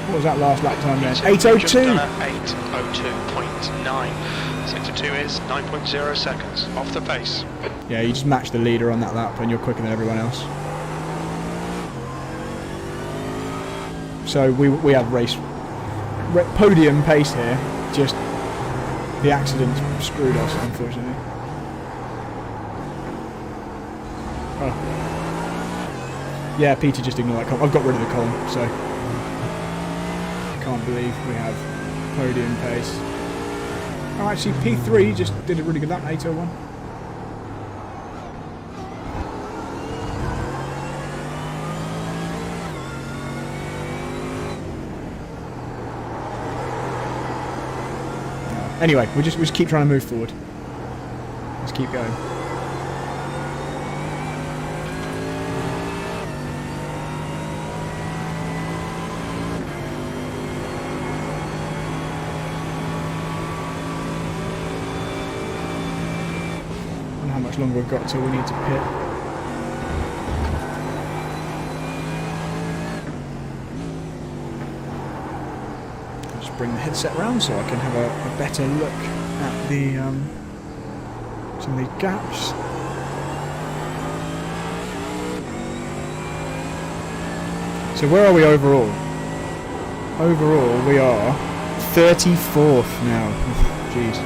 What was that last lap time then? Just 8:02! done at 8:02.9. 6:02 is 9.0 seconds off the pace. Yeah, you just match the leader on that lap and you're quicker than everyone else. So we have podium pace here, just the accident screwed us, unfortunately. Oh. Yeah, Peter just ignored that column. I've got rid of the column, so I can't believe we have podium pace. Oh, actually, P3 just did a really good lap, 8:01. Anyway, we just keep trying to move forward. Let's keep going. I don't know how much longer we've got till we need to pit. Bring the headset round so I can have a better look at the some of the gaps. So where are we overall? Overall we are 34th now. Jeez.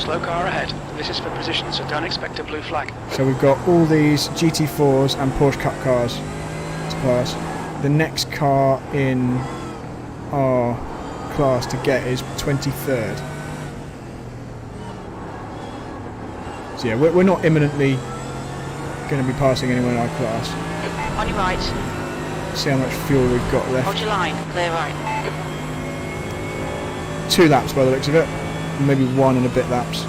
Slow car ahead. This is for position, so don't expect a blue flag. So we've got all these GT4s and Porsche Cup cars to pass. The next car in our class to get is 23rd. So yeah, we're not imminently going to be passing anyone in our class. On your right. See how much fuel we've got Hold left. your line. Clear right. 2 laps by the looks of it. Maybe 1 and a bit laps.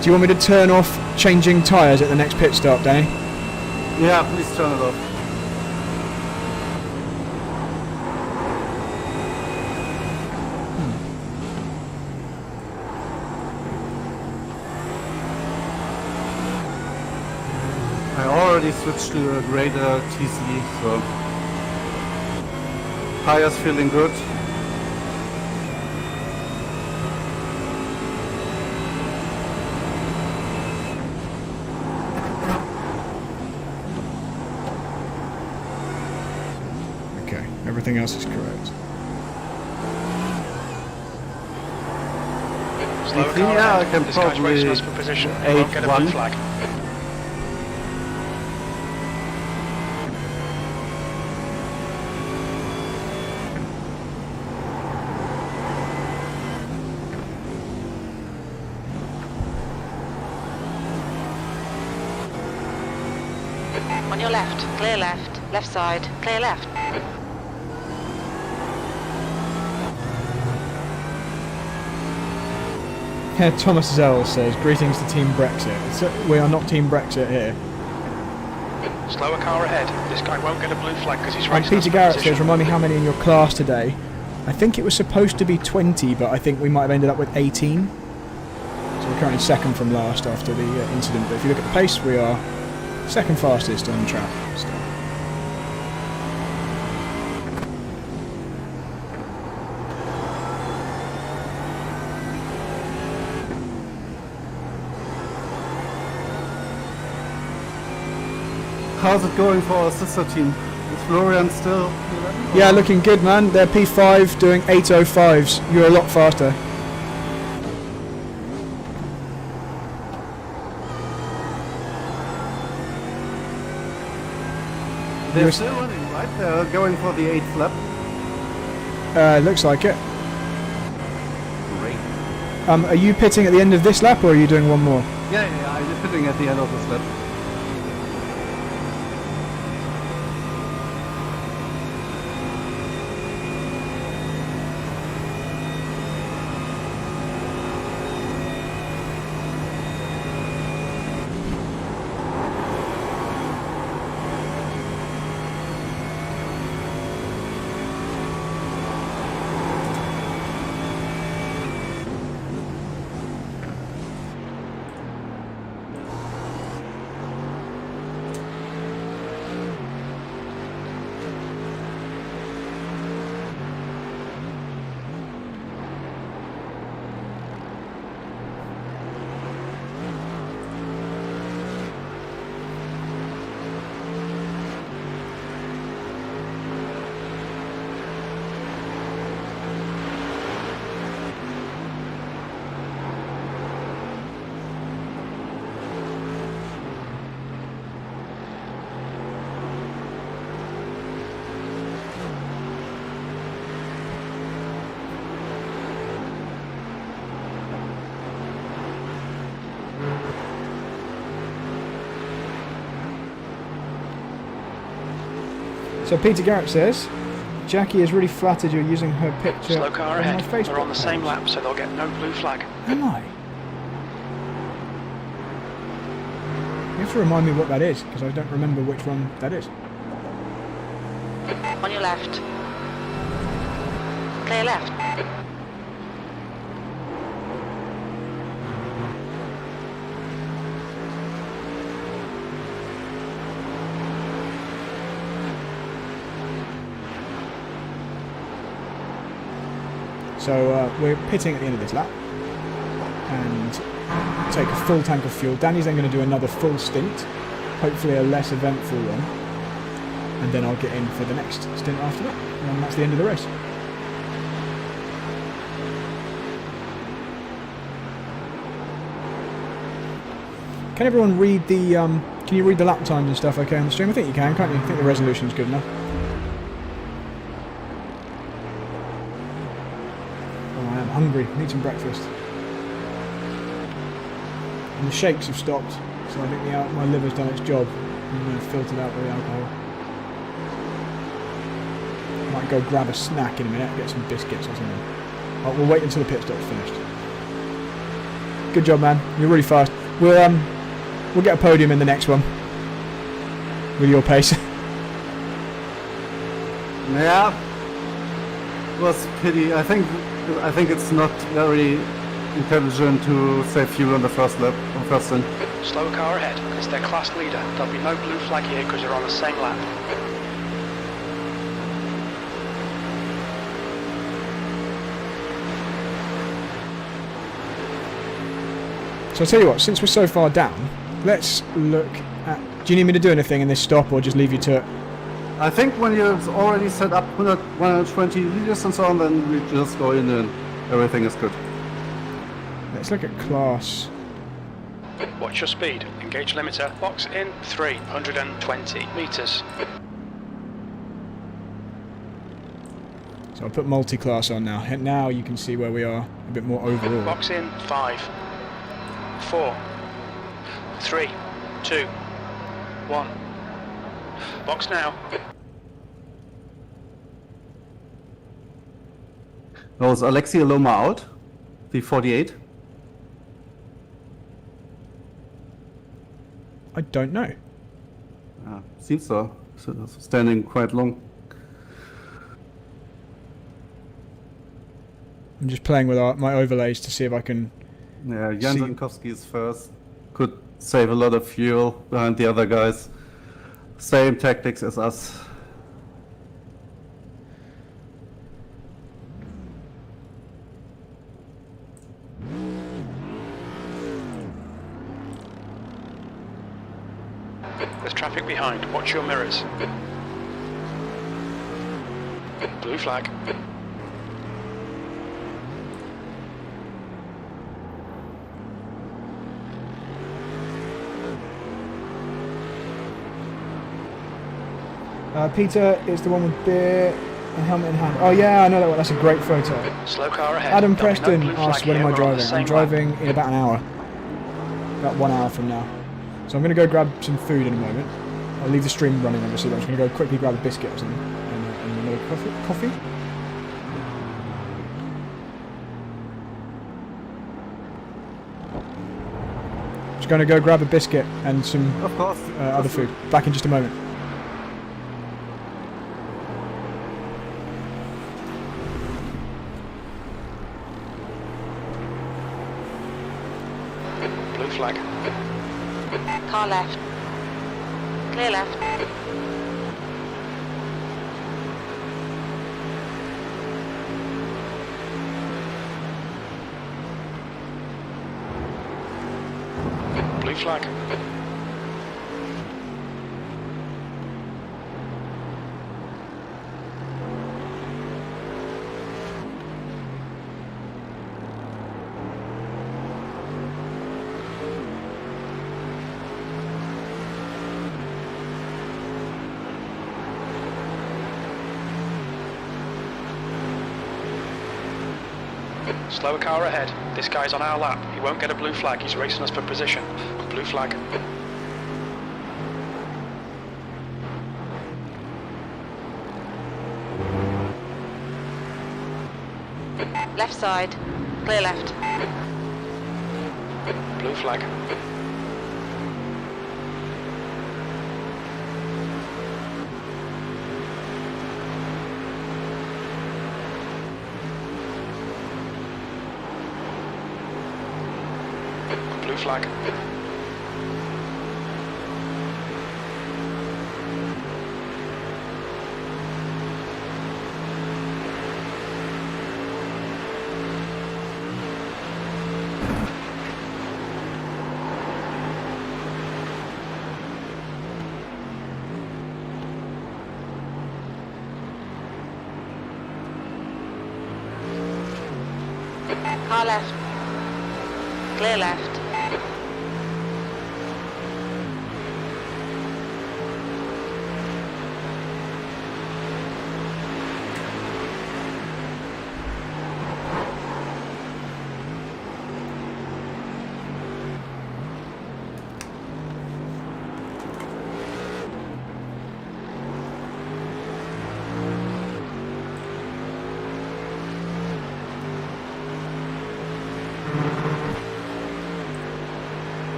Do you want me to turn off changing tyres at the next pit stop, Danny? Yeah, please turn it off. I already switched to a greater TC, so tires feeling good. Everything else is correct. Slower 18, car yeah, ahead. I can This guy's probably racing us for position. He won't get a blue 8-1. flag. On your left, clear left. Left side, clear left. Yeah, Thomas Zell says, greetings to Team Brexit. We are not Team Brexit here. Slower car ahead. This guy won't get a blue flag because he's And racing us Peter for Garrett position. says, remind me how many in your class today. I think it was supposed to be 20, but I think we might have ended up with 18. So we're currently second from last after the incident. But if you look at the pace, we are second fastest on the track still. How's it going for our sister team? Is Florian still 11? Yeah, looking good, man. They're P5 doing 8:05s. You're a lot faster. They're still running, right? They're going for the 8th lap. Looks like it. Great. Are you pitting at the end of this lap, or are you doing one more? Yeah, I'm pitting at the end of this lap. So Peter Garrett says, Jackie is really flattered you're using her picture Slow car on my ahead. Facebook They're on the same page. lap, so they'll get no blue flag. Am I? You have to remind me what that is, because I don't remember which one that is. On your left. Clear left. So we're pitting at the end of this lap and take a full tank of fuel. Danny's then going to do another full stint, hopefully a less eventful one, and then I'll get in for the next stint after that, and that's the end of the race. Can everyone read the can you read the lap times and stuff okay on the stream? I think you can, can't you? I think the resolution's good enough. I am hungry, need some breakfast. And the shakes have stopped, so I think my liver's done its job and filtered out the alcohol. Might go grab a snack in a minute, get some biscuits or something. We'll wait until the pit stop's finished. Good job, man. You're really fast. We'll get a podium in the next one with your pace. Yeah. It was a pity. I think it's not very intelligent to save fuel on the first lap, on first stint. Slow car ahead. It's their class leader. There'll be no blue flag here because they're on the same lap. So I'll tell you what, since we're so far down, let's look at... Do you need me to do anything in this stop or just leave you to it? I think when you've already set up 120 liters and so on, then we just go in and everything is good. Let's look at class. Watch your speed. Engage limiter. Box in 320 metres. So I'll put multi-class on now. And now you can see where we are a bit more overall. Box in 5, 4, 3, 2, 1. Box now. Now is Alexei Aloma out? V48? I don't know. Seems so. Standing quite long. I'm just playing with my overlays to see if I can... Yeah, Jan Zankowski is first. Could save a lot of fuel behind the other guys. Same tactics as us. There's traffic behind. Watch your mirrors. Blue flag. Peter is the one with beer and helmet in hand. Oh yeah, I know that one. That's a great photo. Slow car ahead. Adam There'll be no Preston blue flag asked when am here, I we're on the driving? same I'm driving in about an hour. About 1 hour from now. So I'm going to go grab some food in a moment. I'll leave the stream running obviously, but I'm just going to go quickly grab a biscuit or something. And another coffee? Just going to go grab a biscuit and some Of course. other food. Back in just a moment. Blue flag. Car left. Clear left. Blue flag. Slower car ahead. This guy's on our lap. He won't get a blue flag. He's racing us for position. Blue flag. Left side. Clear left. Blue flag. Blue flag. Car left. Clear left.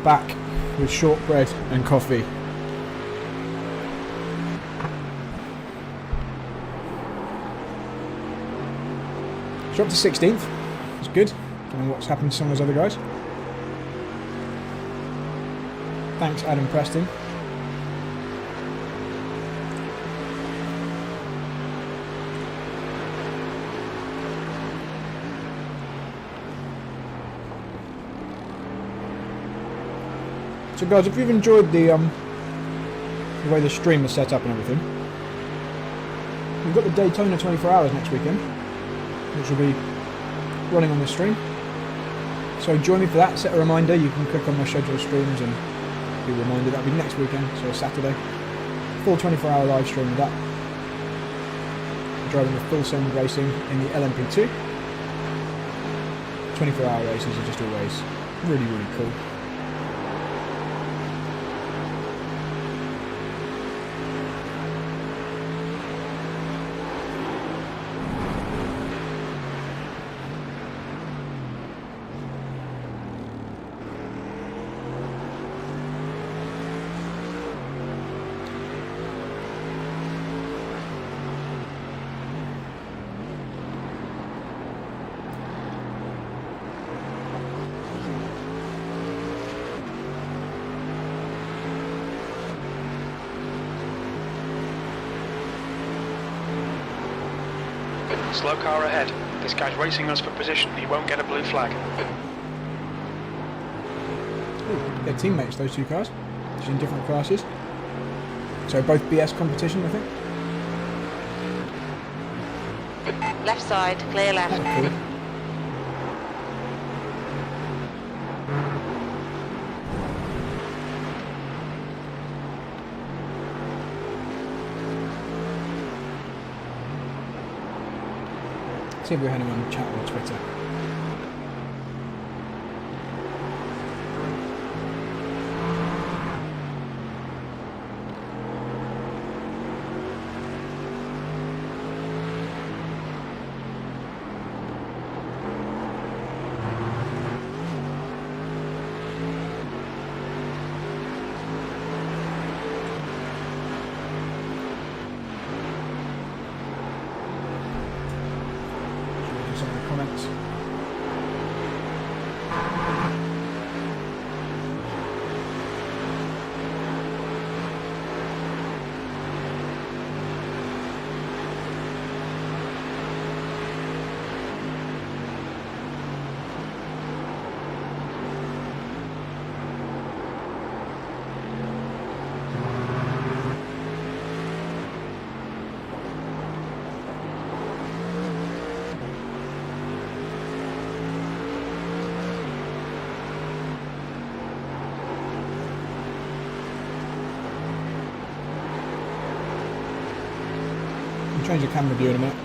Back with shortbread and coffee. So up to 16th. It's good. Don't know what's happened to some of those other guys. Thanks, Adam Preston. So guys, if you've enjoyed the way the stream is set up and everything, we've got the Daytona 24 hours next weekend, which will be running on the stream. So join me for that, set a reminder, you can click on my scheduled streams and be reminded. That'll be next weekend, so Saturday. Full 24-hour live stream of that. Driving the full send racing in the LMP2. 24-hour races are just always really, really cool. Slow car ahead. This guy's racing us for position. He won't get a blue flag. Ooh, they're teammates, those two cars. Just in different classes. So both BS competition, I think. Left side, clear left. That's cool. See if we had him on chat or Twitter. Some of the comments. Change the camera view in a minute.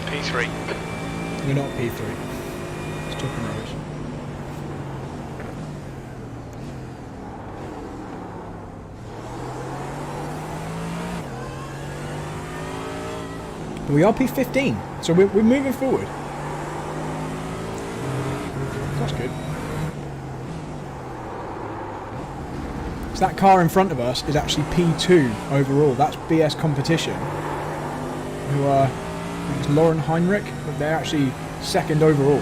P3. We're not P3. It's talking rubbish. But we are P15, so we're moving forward. That's good. So that car in front of us is actually P2 overall. That's BS competition. Who are, I think it's Lauren Heinrich, but they're actually second overall.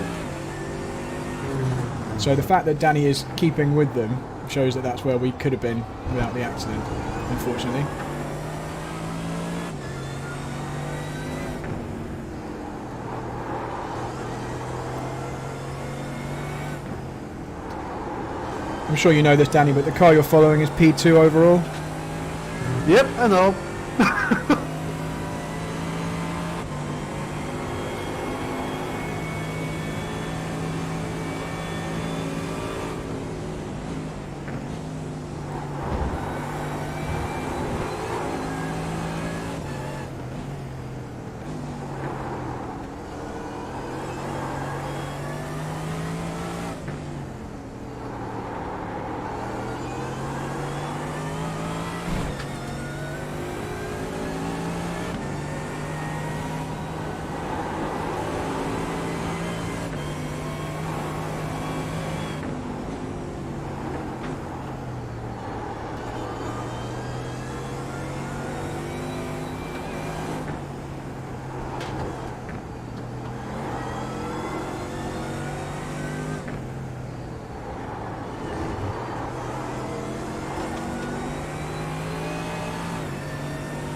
So the fact that Danny is keeping with them shows that that's where we could have been without the accident, unfortunately. I'm sure you know this, Danny, but the car you're following is P2 overall. Yep, I know.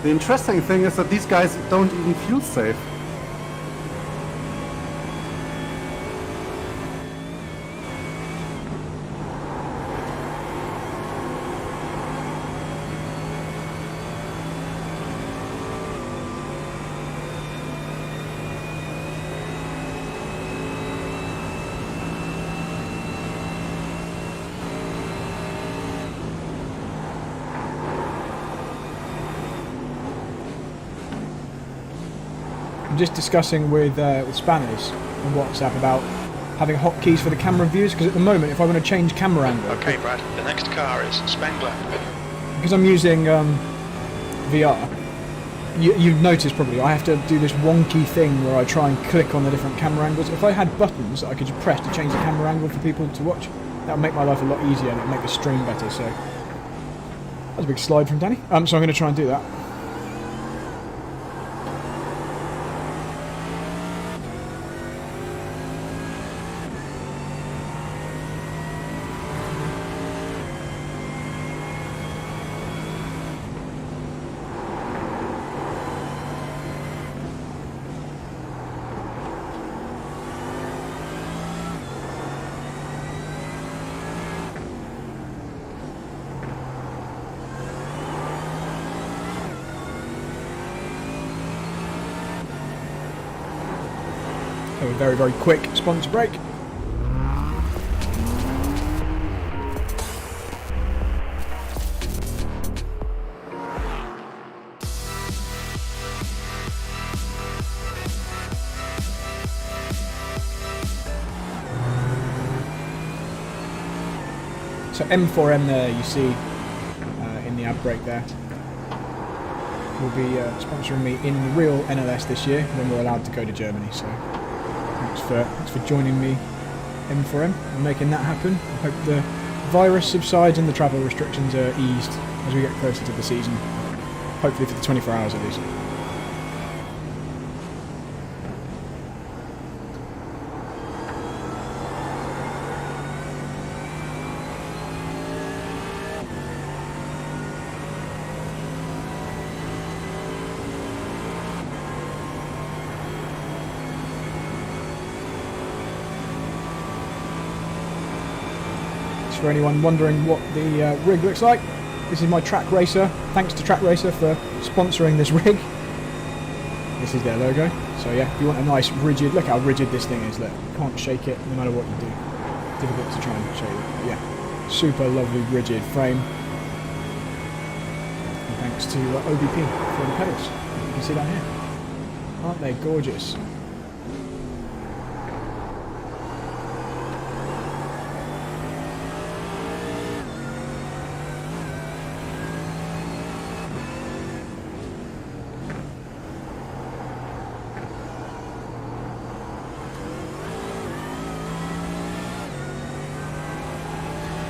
The interesting thing is that these guys don't even feel safe. I'm just discussing with Spanners on WhatsApp about having hotkeys for the camera views, because at the moment if I want to change camera angle... Okay, Brad, the next car is Spengler. Because I'm using VR, you've noticed probably I have to do this wonky thing where I try and click on the different camera angles. If I had buttons that I could just press to change the camera angle for people to watch, that would make my life a lot easier and it would make the stream better. So that's a big slide from Danny. So I'm going to try and do that. A very, very quick sponsor break. So M4M there, you see in the ad break there, will be sponsoring me in the real NLS this year when we're allowed to go to Germany. So thanks for joining me, M4M, and making that happen. I hope the virus subsides and the travel restrictions are eased as we get closer to the season. Hopefully for the 24 hours at least. For anyone wondering what the rig looks like, this is my Trak Racer. Thanks to Trak Racer for sponsoring this rig. This is their logo. So yeah, if you want a nice rigid, look how rigid this thing is. Look, you can't shake it no matter what you do. Difficult to try and show you. But yeah, super lovely rigid frame. And thanks to OBP for the pedals. You can see that here. Aren't they gorgeous?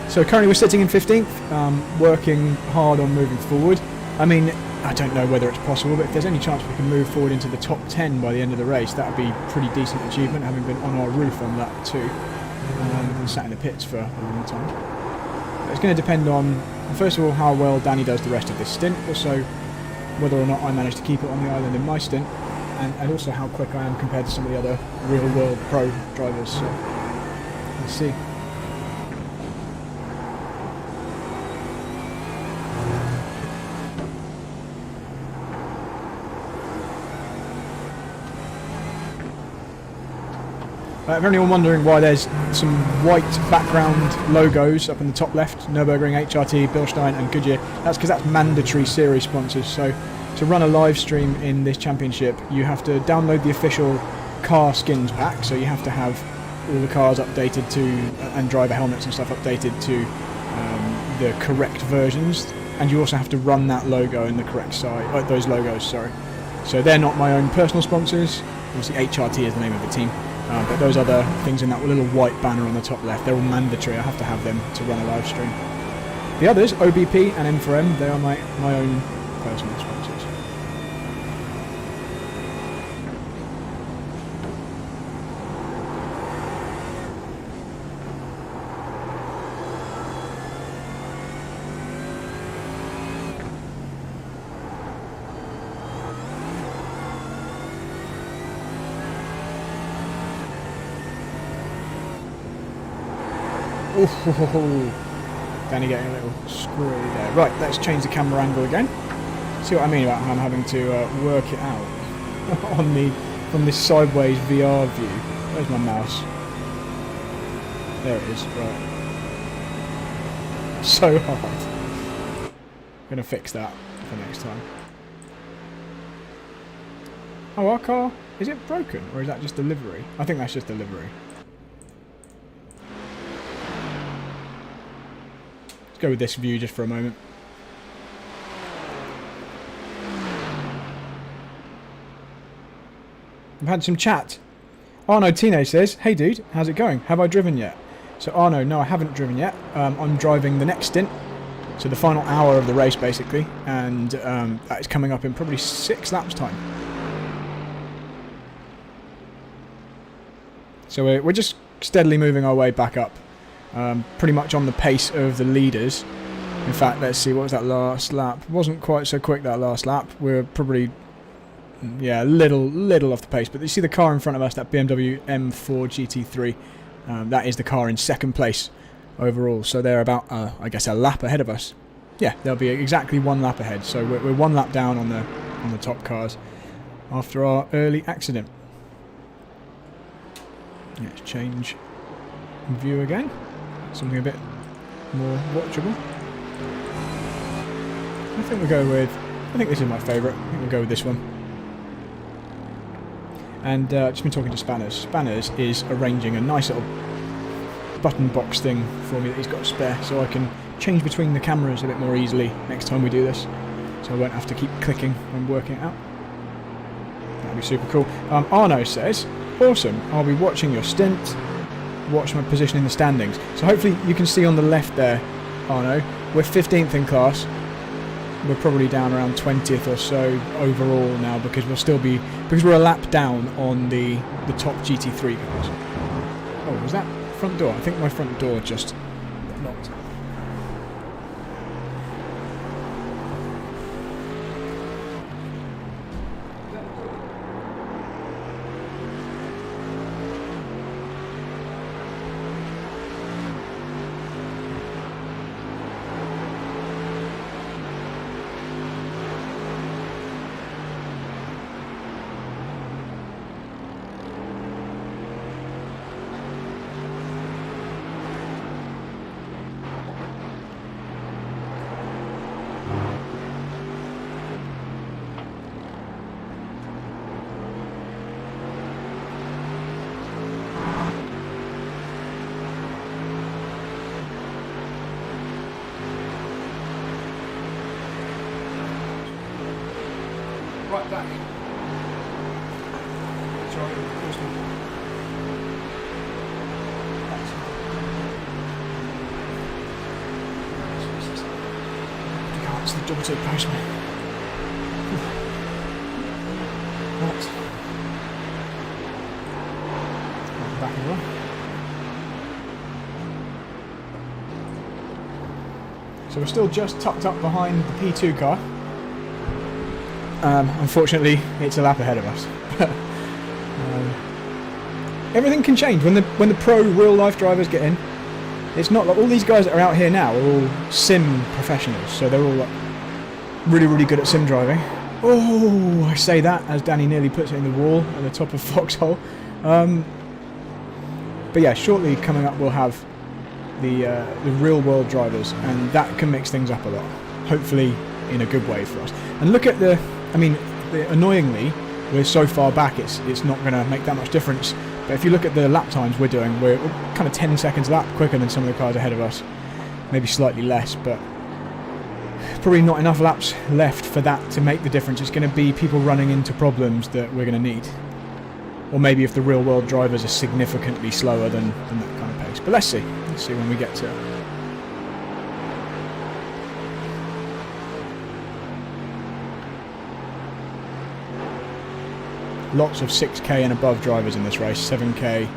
So currently we're sitting in 15th, working hard on moving forward. I mean, I don't know whether it's possible, but if there's any chance we can move forward into the top 10 by the end of the race, that would be a pretty decent achievement, having been on our roof on lap 2 and sat in the pits for a long time. But it's going to depend on, first of all, how well Danny does the rest of this stint, also whether or not I manage to keep it on the island in my stint, and also how quick I am compared to some of the other real-world pro drivers. So, let's see. If anyone wondering why there's some white background logos up in the top left, Nürburgring, HRT, Bilstein and Goodyear, that's because that's mandatory Serie sponsors. So to run a live stream in this championship, you have to download the official car skins pack, so you have to have all the cars updated to, and driver helmets and stuff updated to the correct versions, and you also have to run that logo in the correct side, those logos, sorry. So they're not my own personal sponsors, obviously HRT is the name of the team. But those other things in that little white banner on the top left, they're all mandatory. I have to have them to run a live stream. The others, OBP and M4M, they are my own personal sponsors. Ooh, Danny getting a little squirrely there. Right, let's change the camera angle again. See what I mean about how I'm having to work it out from this sideways VR view. Where's my mouse? There it is. Right. So hard. I'm gonna fix that for next time. Oh, our car, is it broken or is that just delivery? I think that's just delivery. Let's go with this view just for a moment. I've had some chat. Arno Tine says, "Hey dude, how's it going? Have I driven yet?" So Arno, no I haven't driven yet. I'm driving the next stint. So the final hour of the race basically. And that is coming up in probably 6 laps time. So we're just steadily moving our way back up. Pretty much on the pace of the leaders. In fact, let's see, what was that last lap? Wasn't quite so quick that last lap. We're probably, yeah, a little off the pace. But you see the car in front of us, that BMW M4 GT3. That is the car in second place overall. So they're about, I guess, a lap ahead of us. Yeah, they'll be exactly 1 lap ahead. So we're 1 lap down on the top cars after our early accident. Let's change view again. Something a bit more watchable. I think we'll go with, I think this is my favourite. I think we'll go with this one. And just been talking to Spanners. Spanners is arranging a nice little button box thing for me that he's got spare, so I can change between the cameras a bit more easily next time we do this. So I won't have to keep clicking when working it out. That'd be super cool. Arno says, "Awesome, I'll be watching your stint. Watch my position in the standings." So hopefully you can see on the left there, Arno, we're 15th in class. We're probably down around 20th or so overall now because we'll still be, because we're a lap down on the top GT3 cars. Oh, was that front door? I think my front door just locked. Right back. Sorry, of course not. It's the double-tip postman. Right. Back as well. So we're still just tucked up behind the P2 car. Unfortunately, it's a lap ahead of us. Everything can change when the pro real-life drivers get in. It's not like all these guys that are out here now are all sim professionals, so they're all like really good at sim driving. Oh, I say that as Danny nearly puts it in the wall at the top of Foxhole. But yeah, shortly coming up we'll have the real world drivers, and that can mix things up a lot. Hopefully in a good way for us. And look at annoyingly, we're so far back it's not going to make that much difference. But if you look at the lap times we're doing, we're kind of 10 seconds a lap quicker than some of the cars ahead of us. Maybe slightly less, but probably not enough laps left for that to make the difference. It's going to be people running into problems that we're going to need. Or maybe if the real world drivers are significantly slower than that kind of pace. But let's see. Let's see when we get to it. Lots of 6k and above drivers in this race. 7k,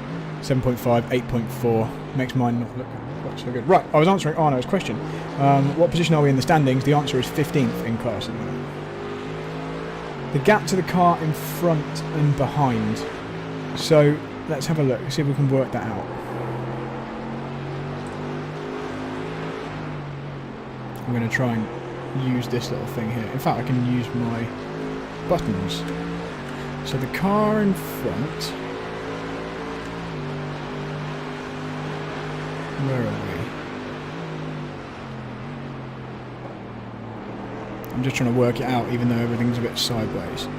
7.5, 8.4. Makes mine not look quite so good. Right, I was answering Arno's question. What position are we in the standings? The answer is 15th in class at the moment. The gap to the car in front and behind. So let's have a look, see if we can work that out. I'm going to try and use this little thing here. In fact, I can use my buttons. So the car in front. Where are we? I'm just trying to work it out, even though everything's a bit sideways.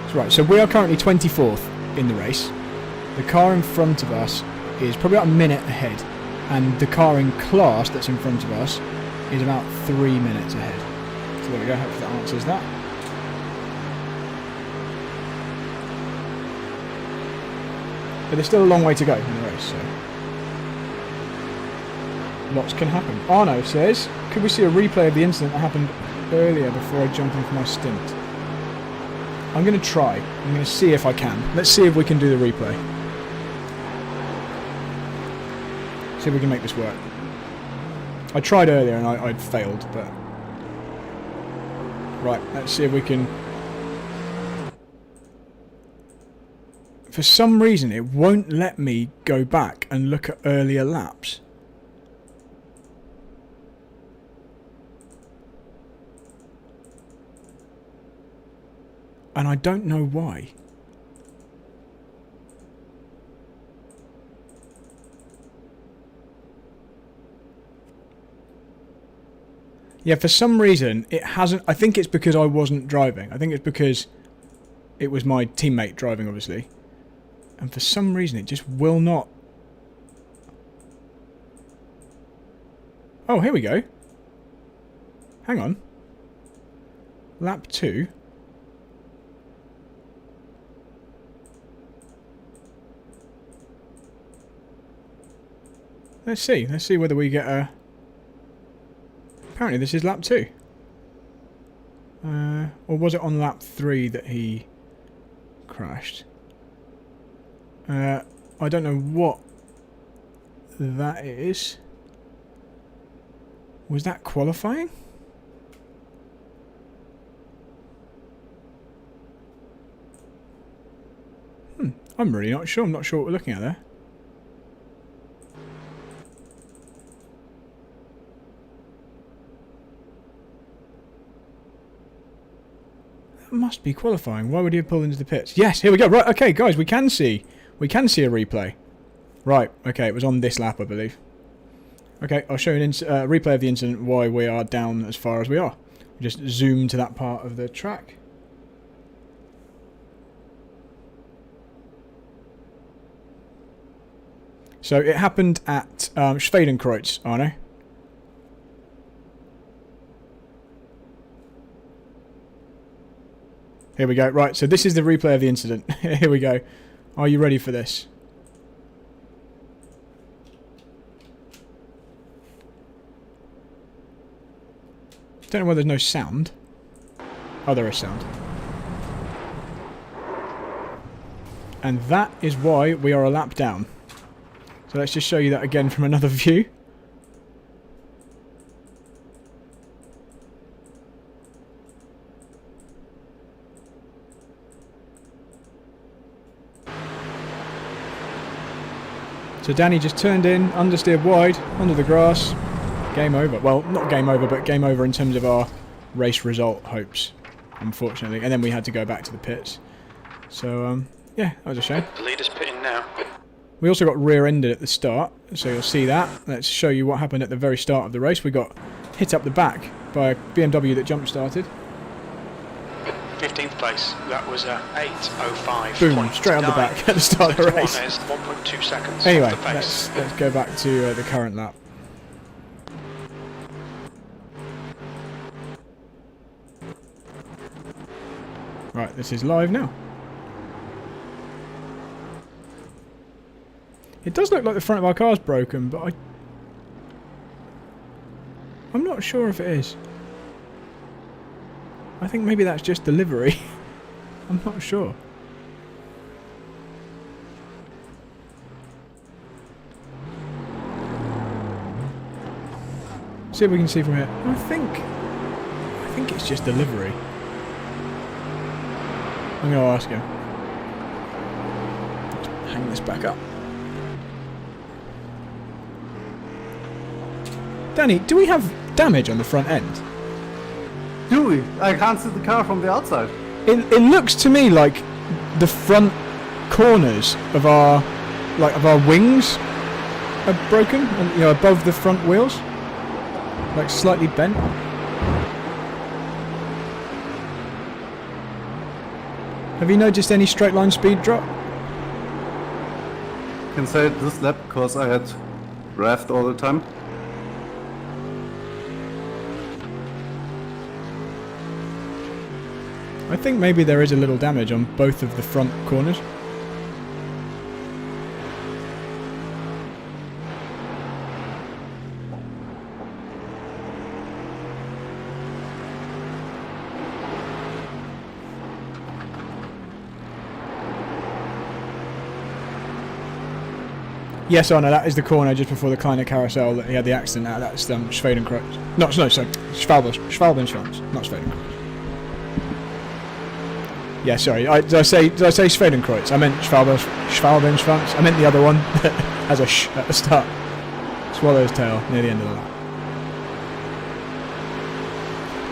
That's right, so we are currently 24th in the race. The car in front of us is probably about a minute ahead, and the car in class that's in front of us is about 3 minutes ahead. So there we go, hopefully that answers that. But there's still a long way to go in the race, so lots can happen. Arno says, could we see a replay of the incident that happened earlier before I jump in for my stint? I'm going to try. I'm going to see if I can. Let's see if we can do the replay. See if we can make this work. I tried earlier and I'd failed, but... Right, let's see if we can... For some reason, it won't let me go back and look at earlier laps. And I don't know why. Yeah, for some reason, it hasn't... I think it's because I wasn't driving. I think it's because it was my teammate driving, obviously. And for some reason, it just will not... Oh, here we go. Hang on. Lap 2. Let's see. Let's see whether we get a... Apparently this is lap 2. Or was it on lap 3 that he crashed? I don't know what that is. Was that qualifying? I'm really not sure. I'm not sure what we're looking at there. That must be qualifying. Why would he have pulled into the pits? Yes, here we go. Right, okay, guys, we can see a replay. Right, okay, it was on this lap, I believe. Okay, I'll show you an replay of the incident, why we are down as far as we are. We just zoom to that part of the track. So it happened at Schwedenkreuz, Arno. Here we go. Right, so this is the replay of the incident. Here we go. Are you ready for this? Don't know why there's no sound. Oh, there is sound. And that is why we are a lap down. So let's just show you that again from another view. So Danny just turned in, understeered wide, onto the grass. Game over. Well, not game over, but game over in terms of our race result hopes, unfortunately. And then we had to go back to the pits. So, yeah, that was a shame. The leader's pitting now. We also got rear-ended at the start, so you'll see that. Let's show you what happened at the very start of the race. We got hit up the back by a BMW that jump-started. 15th place. That was 8:05. Boom, straight on the back at the start of the race. Is 1.2 seconds. Anyway, off the pace. let's go back to the current lap. Right, this is live now. It does look like the front of our car's broken, but I'm not sure if it is. I think maybe that's just delivery. I'm not sure. See if we can see from here. I think it's just delivery. I'm going to ask him. Let's hang this back up. Danny, do we have damage on the front end? Do we? I can't see the car from the outside. It looks to me like the front corners of our wings are broken, and above the front wheels, like slightly bent. Have you noticed any straight line speed drop? I can say this lap because I had revved all the time. I think maybe there is a little damage on both of the front corners. Yes, Anna, that is the corner just before the Kleiner Carousel that he had the accident at. That's Schwedenkreuz. No, sorry, Schwalbenschwanz, not Schwedenkreuz. Yeah, sorry. Did I say Schwedenkreuz? I meant Schwalbenschwanz. I meant the other one that has a sh at the start. Swallow's tail near the end of the lap.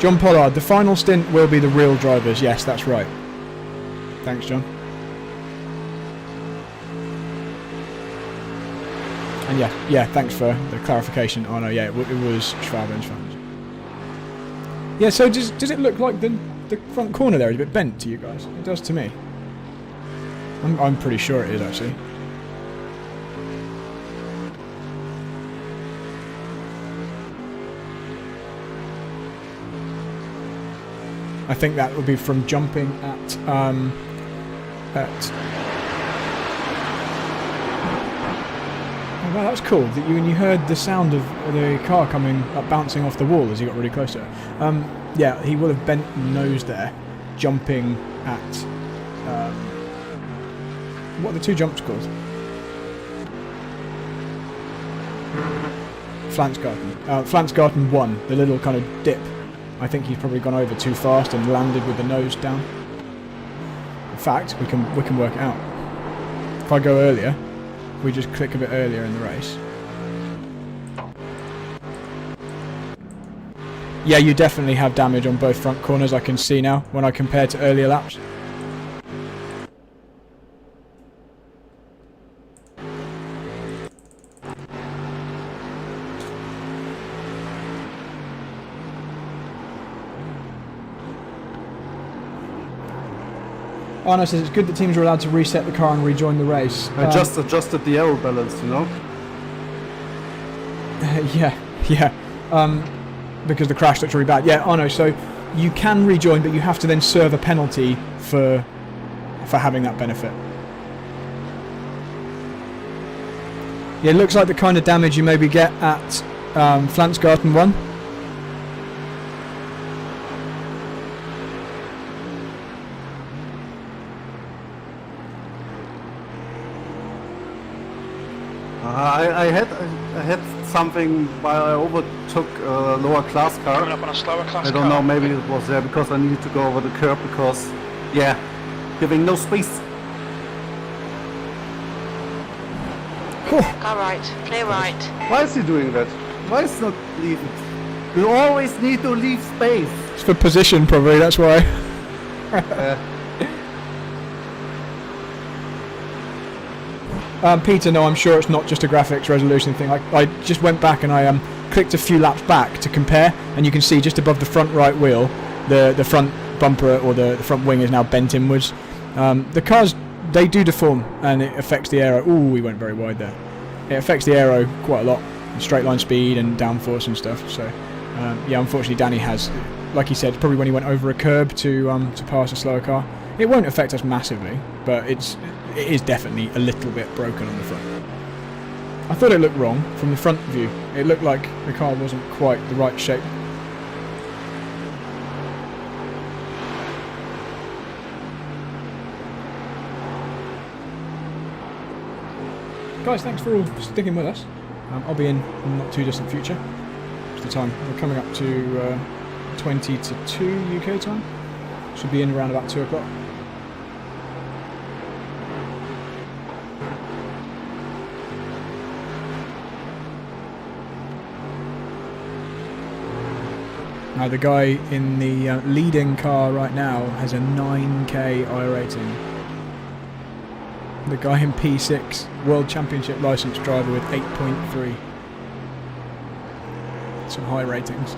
John Pollard, the final stint will be the real drivers. Yes, that's right. Thanks, John. And yeah, thanks for the clarification. Oh no, yeah, it was Schwalbenschwanz. Yeah, so does it look like the front corner there is a bit bent to you guys? It does to me. I'm pretty sure it is actually. I think that would be from jumping at Oh, wow, that's cool. That you heard the sound of the car coming up, bouncing off the wall as he got really close to it. Yeah, he would have bent the nose there, jumping at what are the two jumps called? Flanzgarten. Flanzgarten 1, the little kind of dip. I think he's probably gone over too fast and landed with the nose down. In fact, we can work it out. If I go earlier, if we just click a bit earlier in the race. Yeah, you definitely have damage on both front corners, I can see now, when I compare to earlier laps. Arno says it's good that teams are allowed to reset the car and rejoin the race. I just adjusted the aero balance, you know? Yeah. Because the crash looked really bad. Yeah, Arno, so you can rejoin, but you have to then serve a penalty for having that benefit. Yeah, it looks like the kind of damage you maybe get at Flanzgarten 1. I had something while I overtook a lower class car. Coming up on a slower class I don't know, maybe it was there because I needed to go over the curb because, yeah, giving no space. Car right, clear right. Why is he doing that? Why is he not leaving? You always need to leave space. It's for position, probably, that's why. Peter, no, I'm sure it's not just a graphics resolution thing. I just went back and I clicked a few laps back to compare, and you can see just above the front right wheel, the front bumper or the front wing is now bent inwards. The cars, they do deform, and it affects the aero. Ooh, we went very wide there. It affects the aero quite a lot, straight line speed and downforce and stuff. So yeah, unfortunately Danny has, like he said, probably when he went over a curb to pass a slower car. It won't affect us massively, but it is definitely a little bit broken on the front. I thought it looked wrong from the front view. It looked like the car wasn't quite the right shape. Guys, thanks for all sticking with us. I'll be in the not too distant future. What's the time? We're coming up to 20 to 2 UK time. Should be in around about 2 o'clock. Now the guy in the leading car right now has a 9k iRating. The guy in P6, World Championship licensed driver with 8.3. Some high ratings.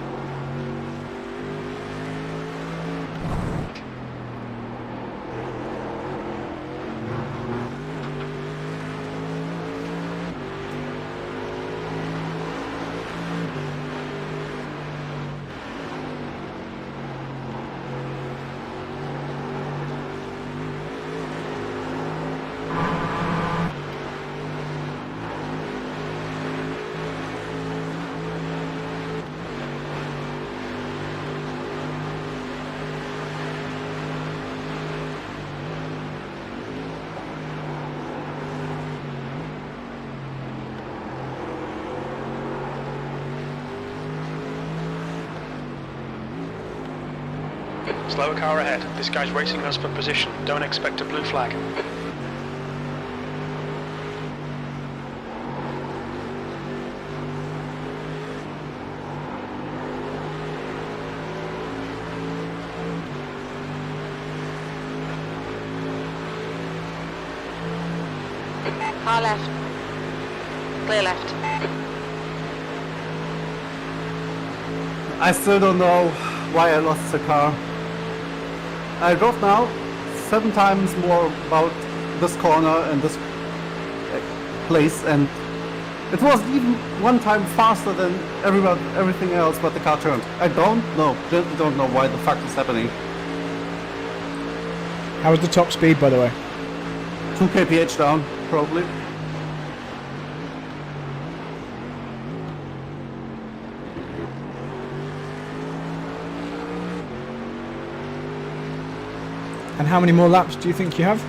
Slower car ahead. This guy's racing us for position. Don't expect a blue flag. Car left. Clear left. I still don't know why I lost the car. I drove now 7 times more about this corner and this place, and it was even 1 time faster than everything else, but the car turned. I don't know why the fuck is happening. How was the top speed, by the way? 2 kph down, probably. And how many more laps do you think you have?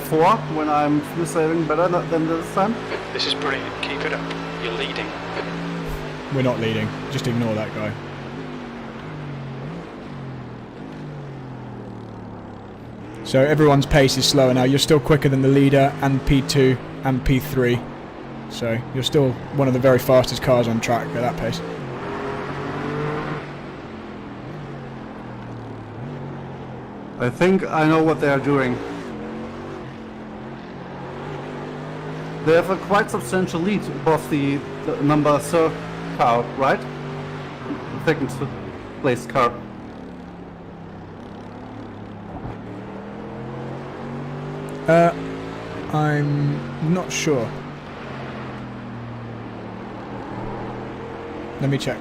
4 when I'm freestyling better than this time. This is brilliant. Keep it up. You're leading. We're not leading. Just ignore that guy. So everyone's pace is slower now. You're still quicker than the leader and P2 and P3. So you're still one of the very fastest cars on track at that pace. I think I know what they are doing. They have a quite substantial lead above the number 3 car, right? The 2nd place car. I'm not sure. Let me check.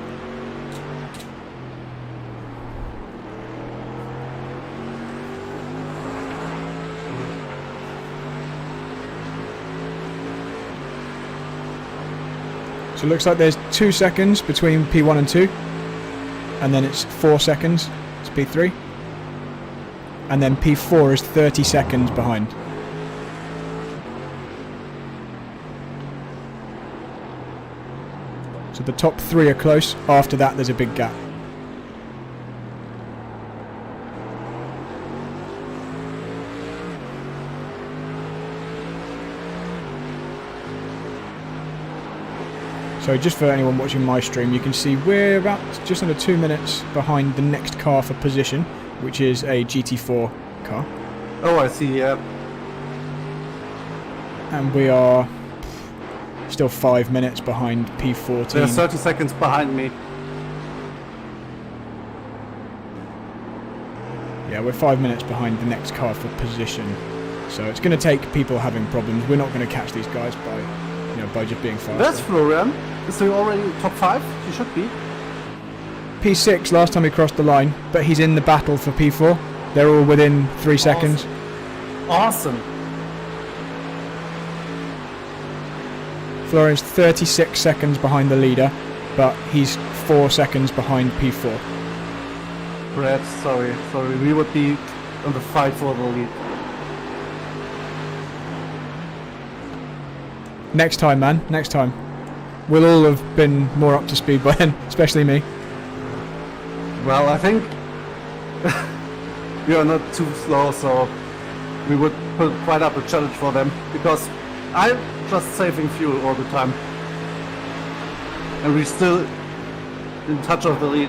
So it looks like there's 2 seconds between P1 and 2, and then it's 4 seconds, it's P3, and then P4 is 30 seconds behind. So the top 3 are close, after that there's a big gap. So just for anyone watching my stream, you can see we're about just under 2 minutes behind the next car for position, which is a GT4 car. Oh, I see, yeah. and we are still 5 minutes behind P14. They're 30 seconds behind me. Yeah, we're 5 minutes behind the next car for position. So it's going to take people having problems. We're not going to catch these guys by just being faster. That's Florian. Is he already top 5? He should be. P6 last time he crossed the line, but he's in the battle for P4. They're all within 3 seconds. Awesome. Florian's 36 seconds behind the leader, but he's 4 seconds behind P4. Brad, sorry. We would be on the fight for the lead. Next time, man. Next time. We'll all have been more up to speed by then, especially me. Well, I think we are not too slow, so we would put quite up a challenge for them, because I'm just saving fuel all the time. And we're still in touch of the lead.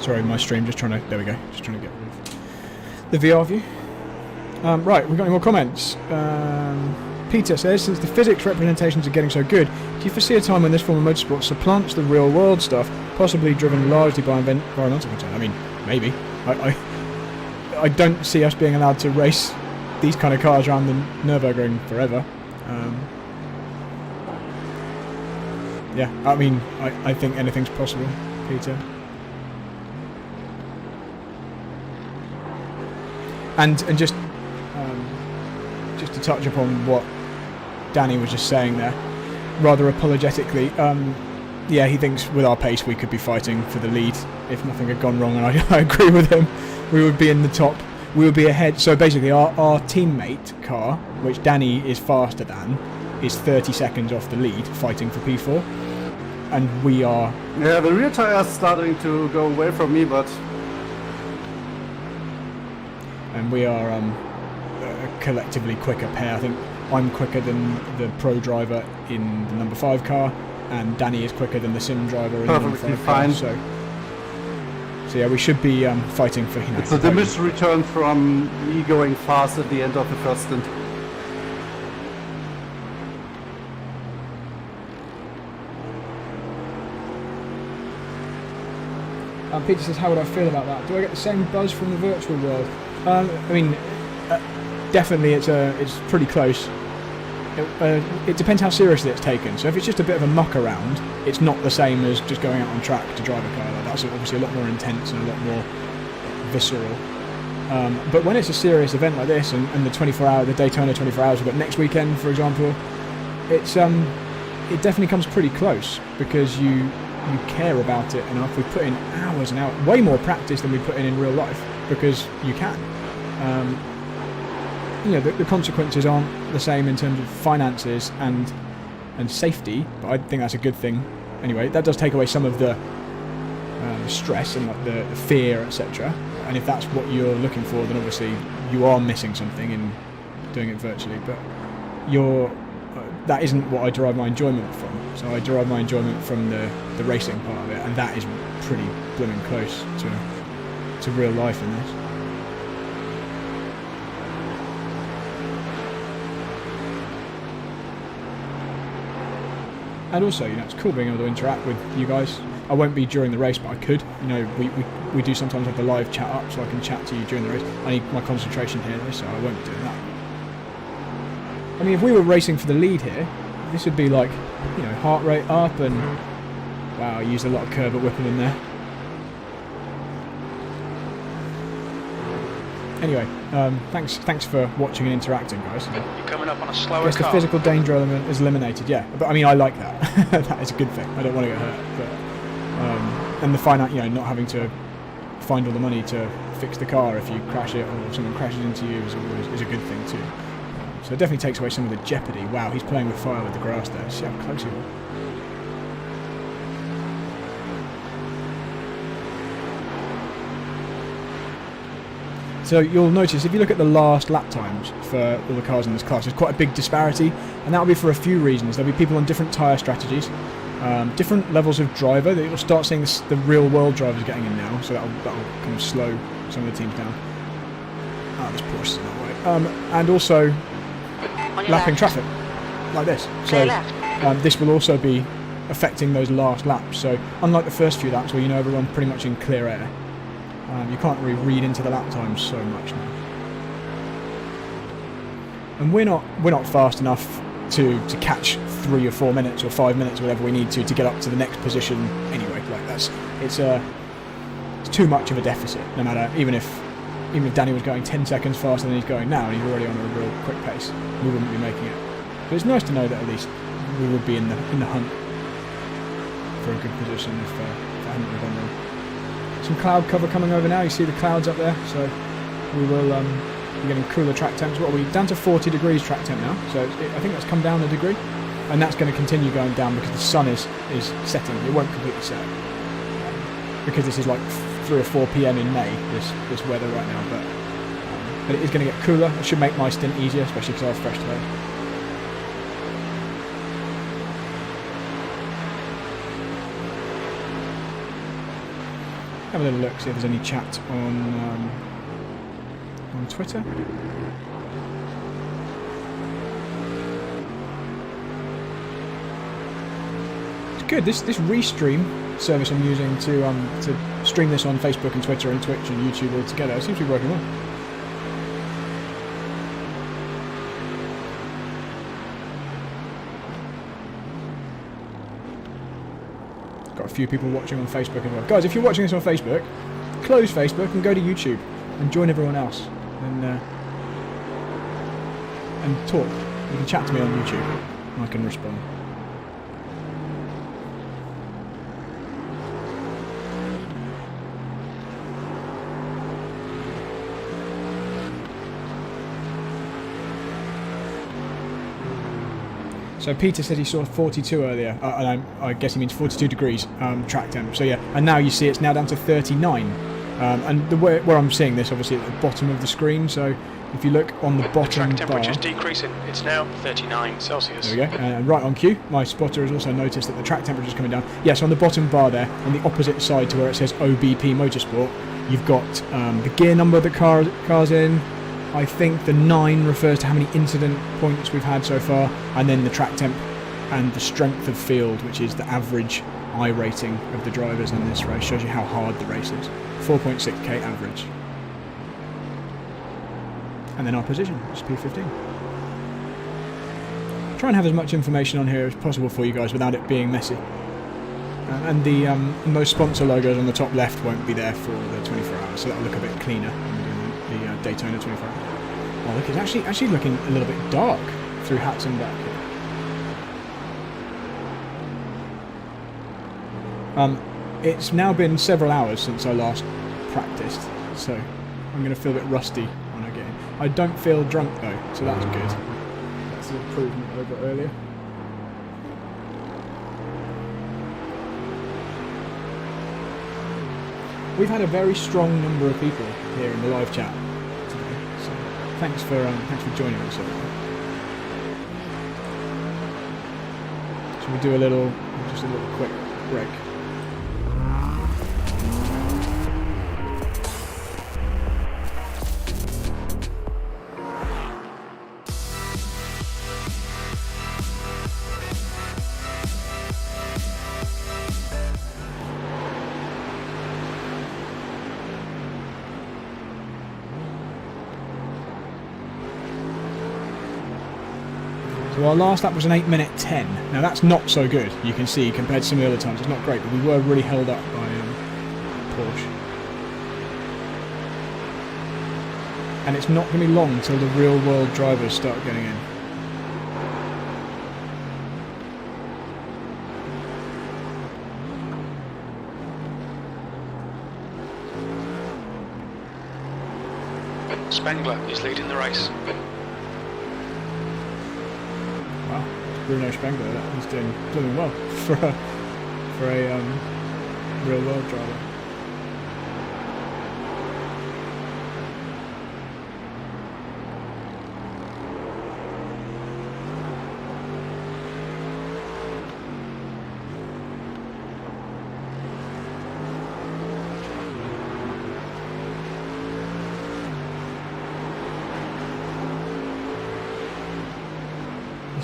Sorry, my stream, just trying to... There we go. Just trying to get rid of the VR view. Right, we've got any more comments? Peter says, since the physics representations are getting so good, do you foresee a time when this form of motorsport supplants the real world stuff, possibly driven largely by environmental concern? I mean, maybe. I don't see us being allowed to race these kind of cars around the Nürburgring forever. Yeah, I mean, I think anything's possible, Peter. And just to touch upon what Danny was just saying there, rather apologetically, yeah, he thinks with our pace we could be fighting for the lead if nothing had gone wrong, and I agree with him. We would be in the top, we would be ahead. So basically our teammate car, which Danny is faster than, is 30 seconds off the lead, fighting for P4, and we are... Yeah, the rear tire is starting to go away from me, but... And we are a collectively quicker pair. I think I'm quicker than the pro driver in the number 5 car, and Danny is quicker than the sim driver in the number 5 car. So yeah, we should be fighting for... It's a diminished return from me going fast at the end of the first stint. Peter says, how would I feel about that? Do I get the same buzz from the virtual world? I mean, definitely it's pretty close. It depends how seriously it's taken. So if it's just a bit of a muck around, it's not the same as just going out on track to drive a car. Like, that's obviously a lot more intense and a lot more visceral. But when it's a serious event like this, and the Daytona 24 hours we've got next weekend, for example, it definitely comes pretty close, because you care about it enough. We put in hours and hours, way more practice than we put in real life, because you can. The consequences aren't the same in terms of finances and safety, but I think that's a good thing. Anyway, that does take away some of the stress and like the fear, etc. And if that's what you're looking for, then obviously you are missing something in doing it virtually. But that isn't what I derive my enjoyment from. So I derive my enjoyment from the racing part of it, and that is pretty blooming close to real life in this. And also, it's cool being able to interact with you guys. I won't be during the race, but I could. We do sometimes have the live chat up, so I can chat to you during the race. I need my concentration here, though, so I won't be doing that. I mean, if we were racing for the lead here, this would be like, heart rate up, and wow, I used a lot of curb at whipping in there. Anyway, thanks for watching and interacting, guys. You're coming up on a slower Guess the car. physical danger element is eliminated, yeah. But I mean, I like that. That is a good thing. I don't want to get hurt. But and the not having to find all the money to fix the car if you crash it, or if someone crashes into you is a good thing too. So it definitely takes away some of the jeopardy. Wow, he's playing with fire with the grass there. See how close he was. So you'll notice, if you look at the last lap times for all the cars in this class, there's quite a big disparity, and that'll be for a few reasons. There'll be people on different tyre strategies, different levels of driver. You'll start seeing the real world drivers getting in now, so that'll kind of slow some of the teams down. Ah, this Porsche is in our way. and also On your lapping left. traffic, like this. Clear So left. this will also be affecting those last laps. So unlike the first few laps where you know everyone pretty much in clear air, you can't really read into the lap times so much now. And we're not fast enough to catch 3 or 4 minutes or 5 minutes, whatever we need to get up to the next position anyway. Like it's too much of a deficit. No matter even if Danny was going 10 seconds faster than he's going now, and he's already on a real quick pace, we wouldn't be making it. But it's nice to know that at least we would be in the hunt for a good position if I hadn't gone wrong. Some cloud cover coming over now. You see the clouds up there, so we will be getting cooler track temps. What are we down to 40 degrees track temp now? So I think that's come down a degree, and that's going to continue going down because the sun is setting. It won't completely set because this is like 3 or 4 p.m. in May. This weather right now, but it is going to get cooler. It should make my stint easier, especially because I was fresh today. Have a little look, see if there's any chat on Twitter. It's good. This restream service I'm using to stream this on Facebook and Twitter and Twitch and YouTube all together, it seems to be working well. Got a few people watching on Facebook as well. Guys, if you're watching this on Facebook, close Facebook and go to YouTube and join everyone else and talk. You can chat to me on YouTube and I can respond. So Peter said he saw 42 earlier, and I guess he means 42 degrees track temp. So yeah, and now you see it's now down to 39. And the way where I'm seeing this, obviously at the bottom of the screen. So if you look on the bottom Track temperature's bar, decreasing. It's now 39 Celsius. there we go. And right on cue, my spotter has also noticed that the track temperature is coming down. Yeah, so on the bottom bar there, on the opposite side to where it says OBP Motorsport, you've got the gear number the car's in. I think the 9 refers to how many incident points we've had so far, and then the track temp and the strength of field, which is the average I rating of the drivers in this race, shows you how hard the race is. 4.6k average. And then our position, which is P15. Try and have as much information on here as possible for you guys without it being messy. And those sponsor logos on the top left won't be there for the 24 hours, so that'll look a bit cleaner. The Daytona 24 hours. Oh look, it's actually looking a little bit dark through Hatton back here. It's now been several hours since I last practiced, so I'm going to feel a bit rusty when I get in. I don't feel drunk though, so that's good. That's an improvement over earlier. We've had a very strong number of people here in the live chat today, so thanks for joining us. Shall we do just a little quick break? So our last lap was an 8:10. Now that's not so good, you can see, compared to some of the other times. It's not great, but we were really held up by Porsche. And it's not going to be long until the real world drivers start getting in. Spengler is leading the race. Wow, Bruno Spengler, he's doing well for a real world driver.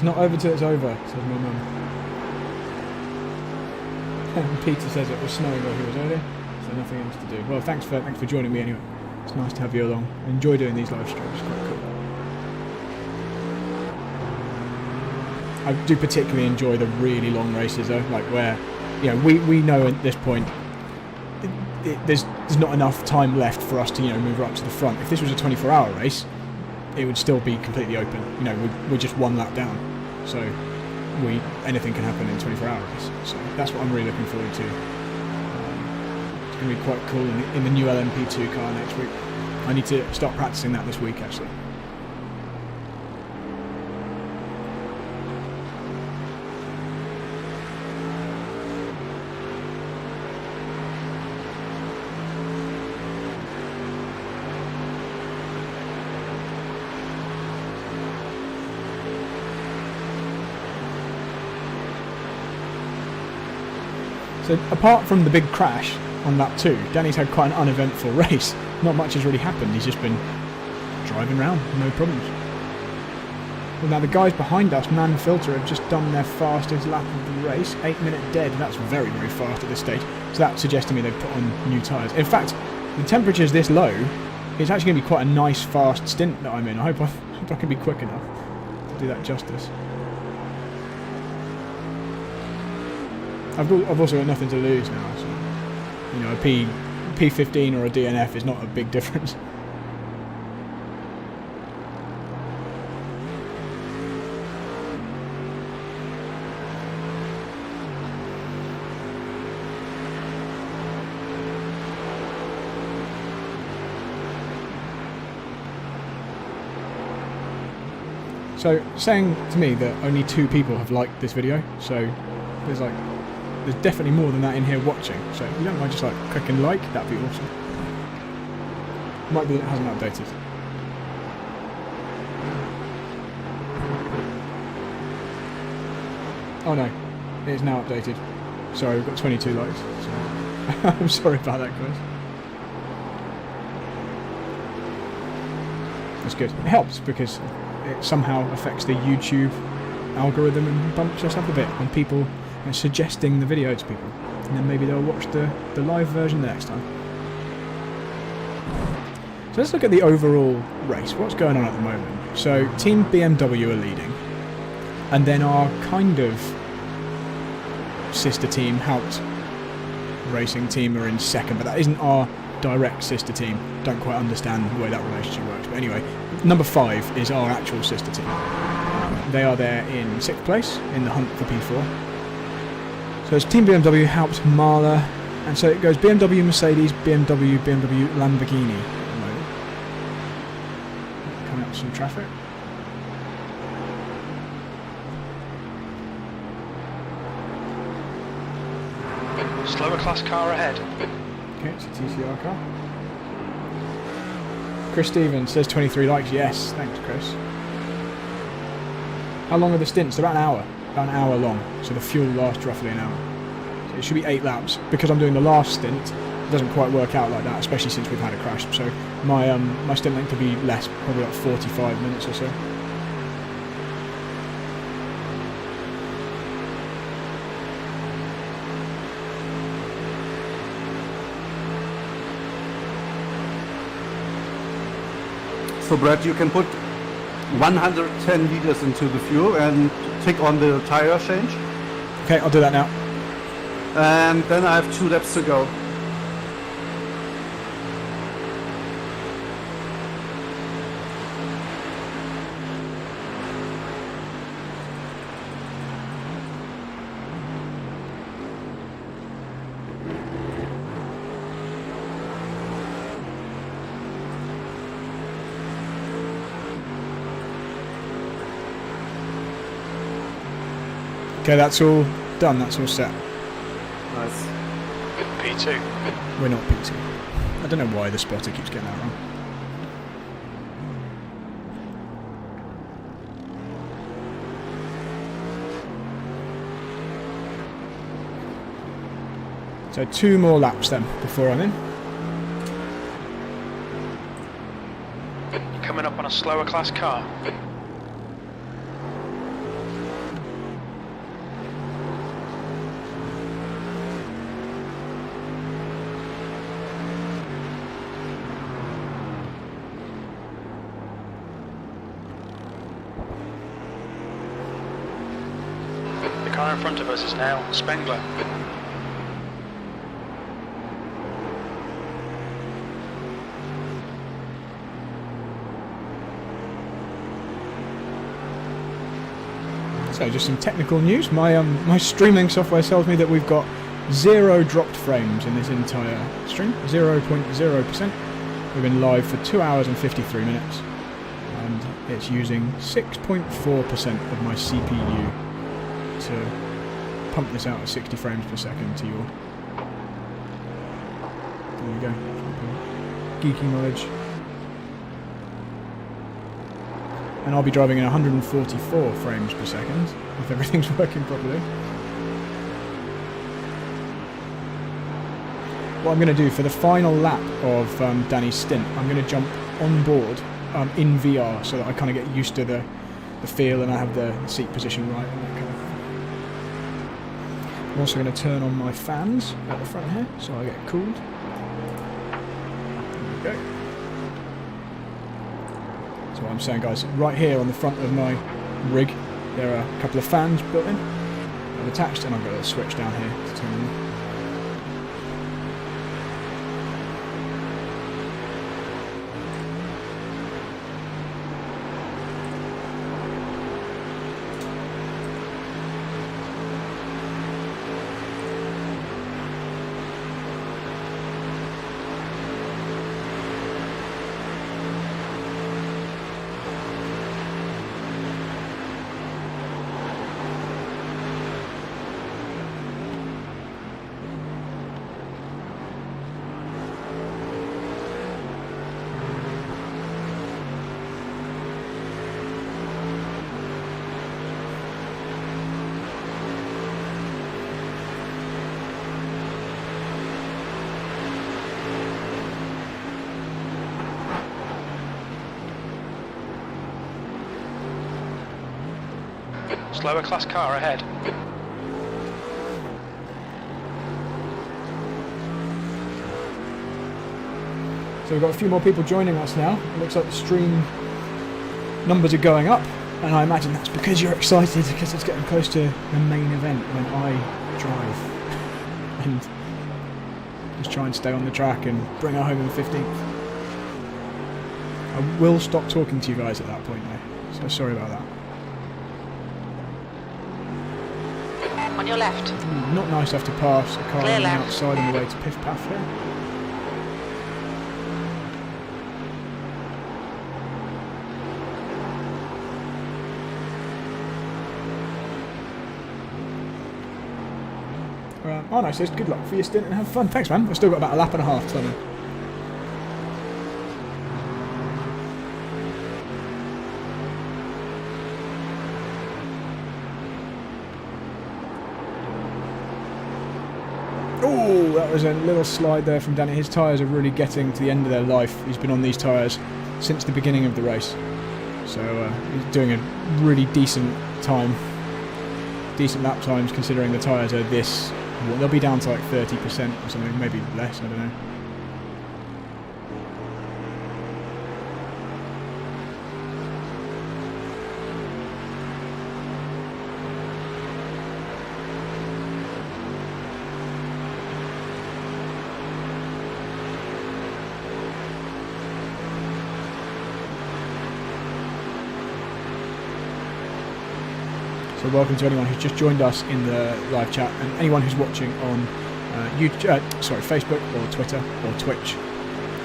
not over till it's over, says my mum. Peter says it was snowing where he was earlier, so nothing else to do. Well, thanks for joining me anyway. It's nice to have you along. I enjoy doing these live streams, it's quite cool. I do particularly enjoy the really long races though, like where, you know, we know at this point there's not enough time left for us to, you know, move right up to the front. If this was a 24-hour race, it would still be completely open. You know, we're just one lap down, so anything can happen in 24 hours. So that's what I'm really looking forward to. It's going to be quite cool in the new LMP2 car next week. I need to start practicing that this week actually. So apart from the big crash on lap 2, Danny's had quite an uneventful race. Not much has really happened. He's just been driving around, no problems. Well, now the guys behind us, Man Filter, have just done their fastest lap of the race, 8 minute dead. That's very, very fast at this stage. So that suggests to me they've put on new tyres. In fact, the temperature's this low, it's actually going to be quite a nice fast stint that I'm in. I hope I can be quick enough to do that justice. I've also got nothing to lose now, so, you know, a P15 or a DNF is not a big difference. So, saying to me that only 2 people have liked this video, so there's definitely more than that in here watching, so if you don't mind just like clicking like, that'd be awesome. Might be that it hasn't updated. Oh no, it is now updated. Sorry, we've got 22 likes. So I'm sorry about that, guys. That's good. It helps because it somehow affects the YouTube algorithm and bumps us up a bit when people are suggesting the video to people, and then maybe they'll watch the live version the next time. So let's look at the overall race. What's going on at the moment? So Team BMW are leading, and then our kind of sister team, Haupt Racing team, are in second, but that isn't our direct sister team. Don't quite understand the way that relationship works, but anyway, number 5 is our actual sister team. They are there in 6th place in the hunt for P4. So it's Team BMW, Haupt, Mahler, and so it goes BMW, Mercedes, BMW, Lamborghini at the moment. Coming up with some traffic. Slower class car ahead. Okay, it's a TCR car. Chris Stevens says 23 likes. Yes, thanks, Chris. How long are the stints? They're about an hour long. So the fuel lasts roughly an hour. So it should be 8 laps. Because I'm doing the last stint, it doesn't quite work out like that, especially since we've had a crash. So my stint length will be less, probably like 45 minutes or so. So Brad, you can put 110 liters into the fuel and tick on the tire change. Okay, I'll do that now. And then I have 2 laps to go. Okay, that's all done, that's all set. Nice. P2. We're not P2. I don't know why the spotter keeps getting that wrong. So 2 more laps then, before I'm in. You're coming up on a slower class car. in front of us is now Spengler. So just some technical news. My streaming software tells me that we've got 0 dropped frames in this entire stream, 0.0%. We've been live for 2 hours and 53 minutes, and it's using 6.4% of my CPU to pump this out at 60 frames per second to your... There we go. Geeky knowledge. And I'll be driving in 144 frames per second if everything's working properly. What I'm going to do for the final lap of Danny's stint, I'm going to jump on board in VR so that I kind of get used to the feel and I have the seat position right and that kind of thing. I'm also going to turn on my fans at the front here so I get cooled. There we go. So what I'm saying, guys, right here on the front of my rig, there are a couple of fans built in. They're attached, and I've got a switch down here to turn them on. Slower class car ahead. So we've got a few more people joining us now. It looks like the stream numbers are going up, and I imagine that's because you're excited because it's getting close to the main event when I drive and just try and stay on the track and bring her home in 15th. I will stop talking to you guys at that point though, so sorry about that. On your left. Not nice to have to pass a car Clear on the left. outside on the way to Piff Paff here. Oh no, says good luck for your stint and have fun. Thanks man, we've still got about a lap and a half to run. Oh, that was a little slide there from Danny. His tyres are really getting to the end of their life. He's been on these tyres since the beginning of the race. So he's doing a really decent time. Decent lap times considering the tyres are this... Well, they'll be down to like 30% or something, maybe less, I don't know. So welcome to anyone who's just joined us in the live chat, and anyone who's watching on Facebook or Twitter or Twitch.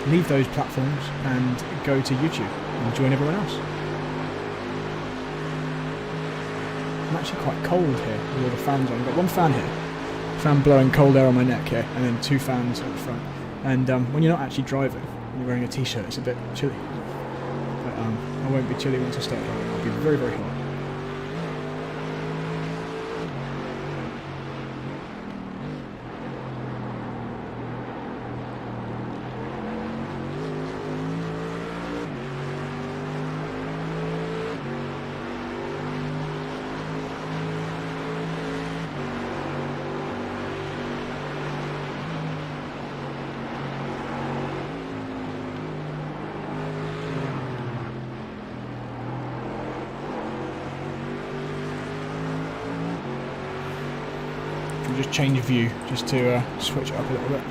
Leave those platforms and go to YouTube and join everyone else. I'm actually quite cold here with all the fans on. I've got one fan here, fan blowing cold air on my neck here, and then two fans at the front. And when you're not actually driving, and you're wearing a t-shirt, it's a bit chilly. But I won't be chilly once I start driving. I'll be very, very hot. just change view, just to switch it up a little bit.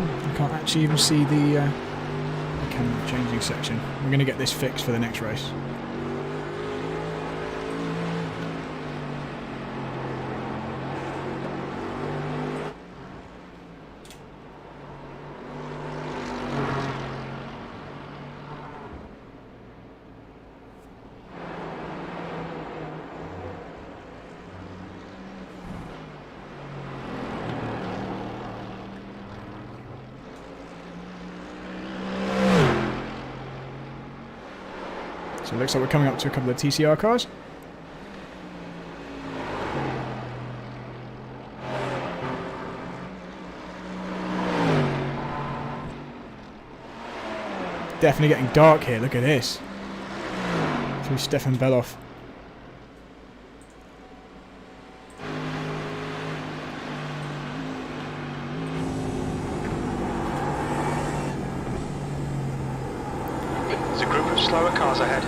I can't actually even see the camera changing section. We're going to get this fixed for the next race. So it looks like we're coming up to a couple of TCR cars. Definitely getting dark here, look at this. Through Stefan Beloff. There's a group of slower cars ahead.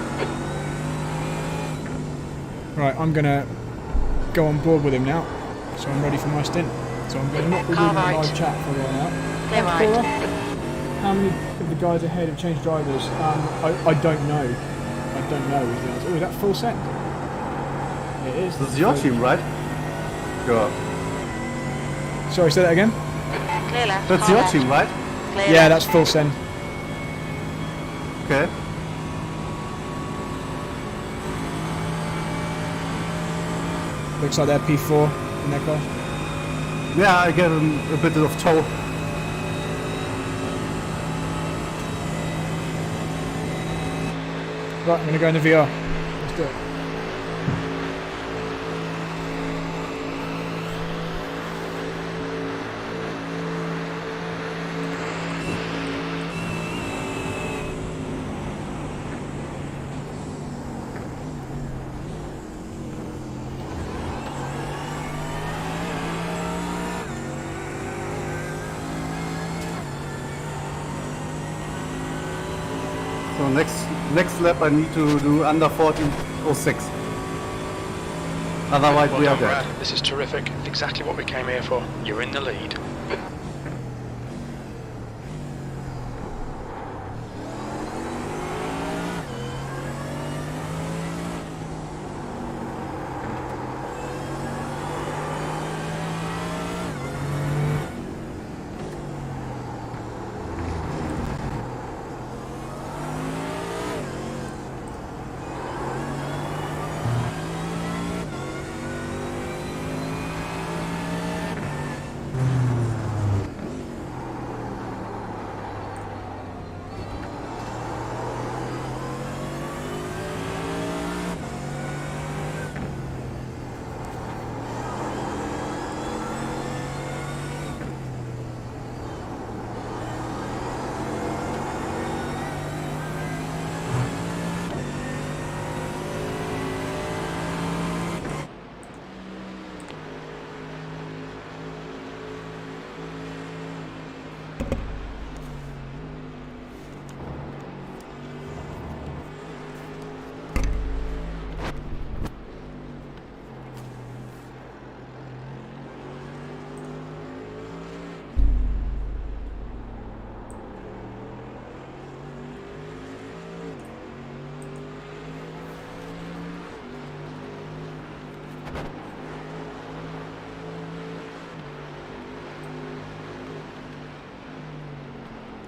Right, I'm going to go on board with him now. So I'm ready for my stint. So I'm going to not be doing a live chat for a while now. Clear right. How many of the guys ahead have changed drivers? I don't know. I don't know is the answer. Oh, is that full send? It is. This is your team, right? Yeah. Sorry, say that again? Clear left. That's car your left. team, right? Clear Yeah, left. that's full send. Okay. Looks like they're P4 in their car. Yeah, I get a bit of tow. Right, I'm going to go in the VR. Let's do it. So next lap I need to do under 14.06. Otherwise Well we are done, dead. Brad. This is terrific. Exactly what we came here for. You're in the lead.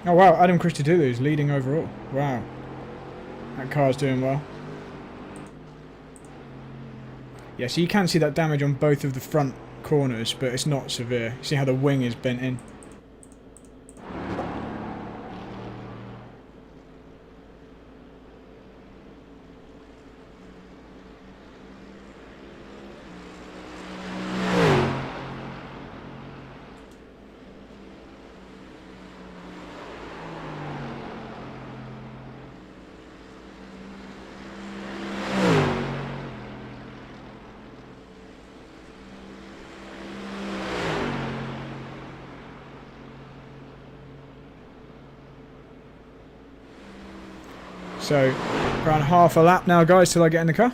Oh wow, Adam Christodoulou is leading overall. Wow. That car's doing well. Yeah, so you can see that damage on both of the front corners, but it's not severe. See how the wing is bent in? So, around half a lap now, guys, till I get in the car.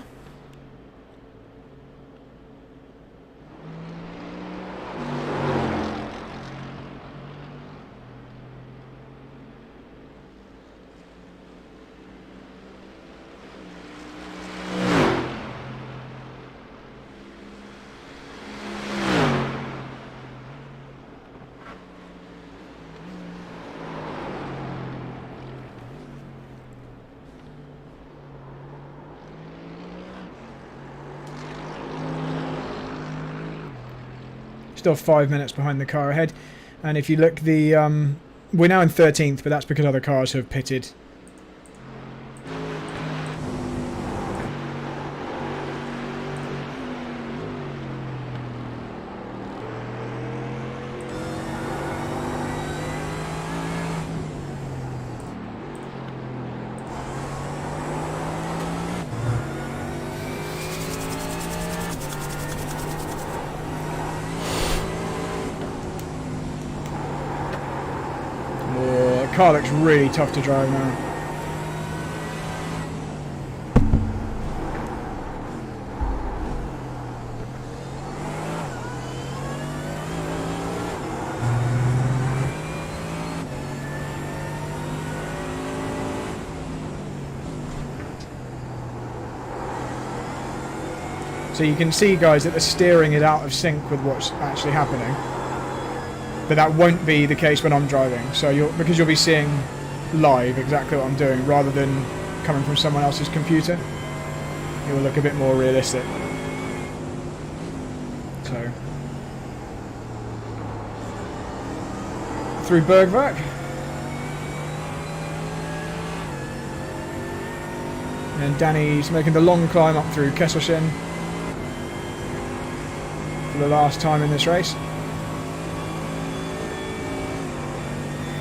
Still 5 minutes behind the car ahead. And if you look, the we're now in 13th, but that's because other cars have pitted. The car looks really tough to drive now. So you can see, guys, that the steering is out of sync with what's actually happening. But that won't be the case when I'm driving. So because you'll be seeing live exactly what I'm doing rather than coming from someone else's computer. It will look a bit more realistic. So through Bergwerk. And Danny's making the long climb up through Kesselchen for the last time in this race.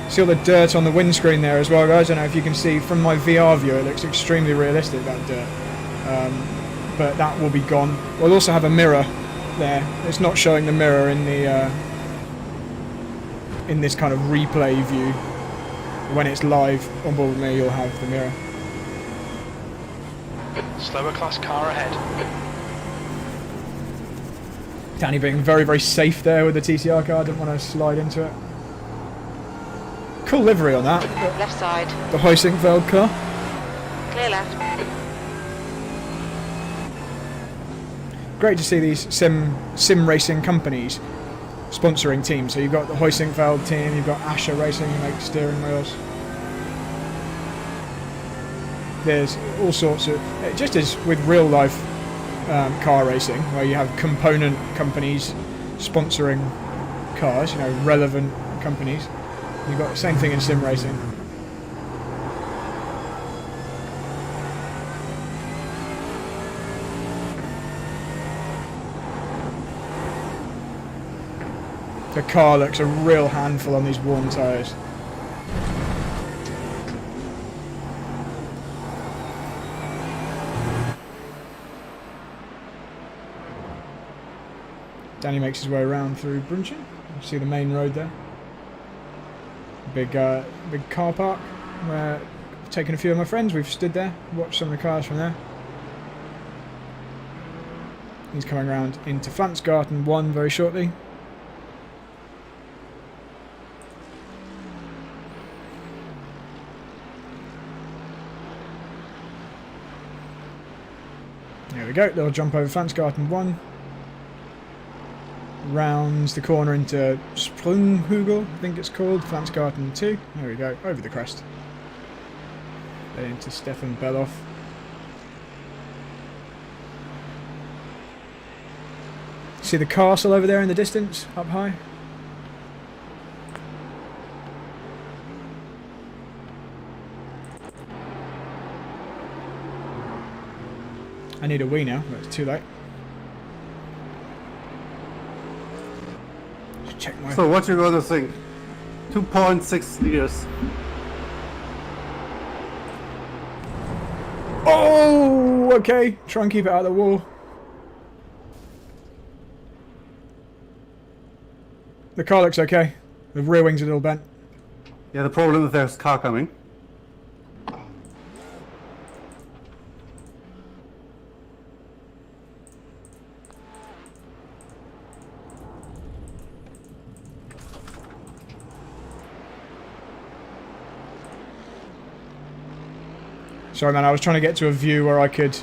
See all the dirt on the windscreen there as well, guys. I don't know if you can see from my VR view, it looks extremely realistic, that dirt. But that will be gone. We'll also have a mirror there. It's not showing the mirror in the in this kind of replay view. When it's live on board with me, you'll have the mirror. Slower class car ahead. Danny being very, very safe there with the TCR car. Didn't want to slide into it. Cool livery on that. Left side. The Heusingfeld car. Clear left. Great to see these sim racing companies sponsoring teams. So you've got the Heusingfeld team, you've got Asher Racing who make steering wheels. There's all sorts of, just as with real life car racing, where you have component companies sponsoring cars, you know, relevant companies. You've got the same thing in sim racing. The car looks a real handful on these worn tyres. Danny makes his way around through Brunchen. You see the main road there. Big car park where I've taken a few of my friends. We've stood there, watched some of the cars from there. He's coming around into Flanzgarten 1 very shortly. There we go, little jump over Flanzgarten 1. Rounds the corner into Sprunghügel, I think it's called, Flanzgarten 2. There we go, over the crest. Then into Stefan Beloff. See the castle over there in the distance, up high? I need a wee now, but it's too late. Check my... So what you gonna think? 2.6 liters. Oh, okay. Try and keep it out of the wall. The car looks okay. The rear wing's a little bent. Yeah, the problem is there's a car coming. Sorry, man. I was trying to get to a view where I could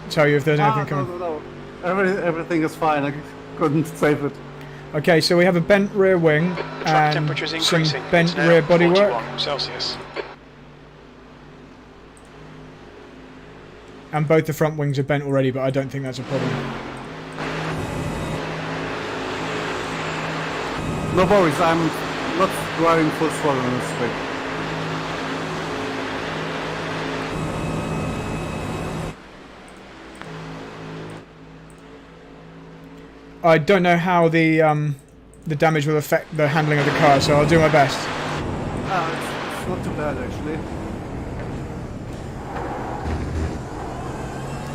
tell you if there's anything coming. No. Everything is fine. I couldn't save it. Okay, so we have a bent rear wing Track and temperature's some increasing. bent It's now rear bodywork. 41 Celsius. And both the front wings are bent already, but I don't think that's a problem. No worries, I'm not driving full throttle in this straight. I don't know how the damage will affect the handling of the car, so I'll do my best. It's not too bad actually.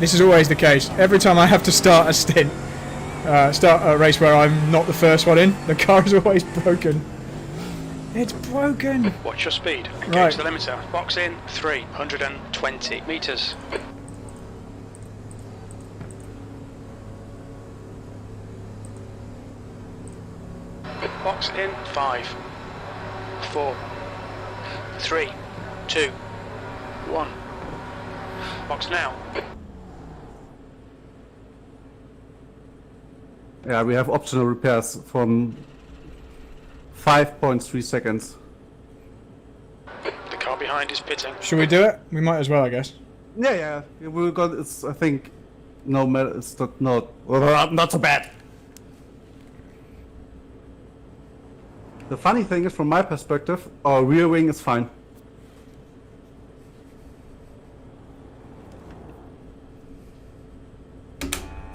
This is always the case. Every time I have to start a stint, start a race where I'm not the first one in, the car is always broken. It's broken! Watch your speed. Engage Right. the limiter. Box in 320 meters. Box in 5, 4, 3, 2, 1. Box now. Yeah, we have optional repairs from 5.3 seconds. The car behind is pitting. Should we do it? We might as well, I guess. Yeah, we got. It's I think no matter. It's not so bad. The funny thing is, from my perspective, our rear wing is fine.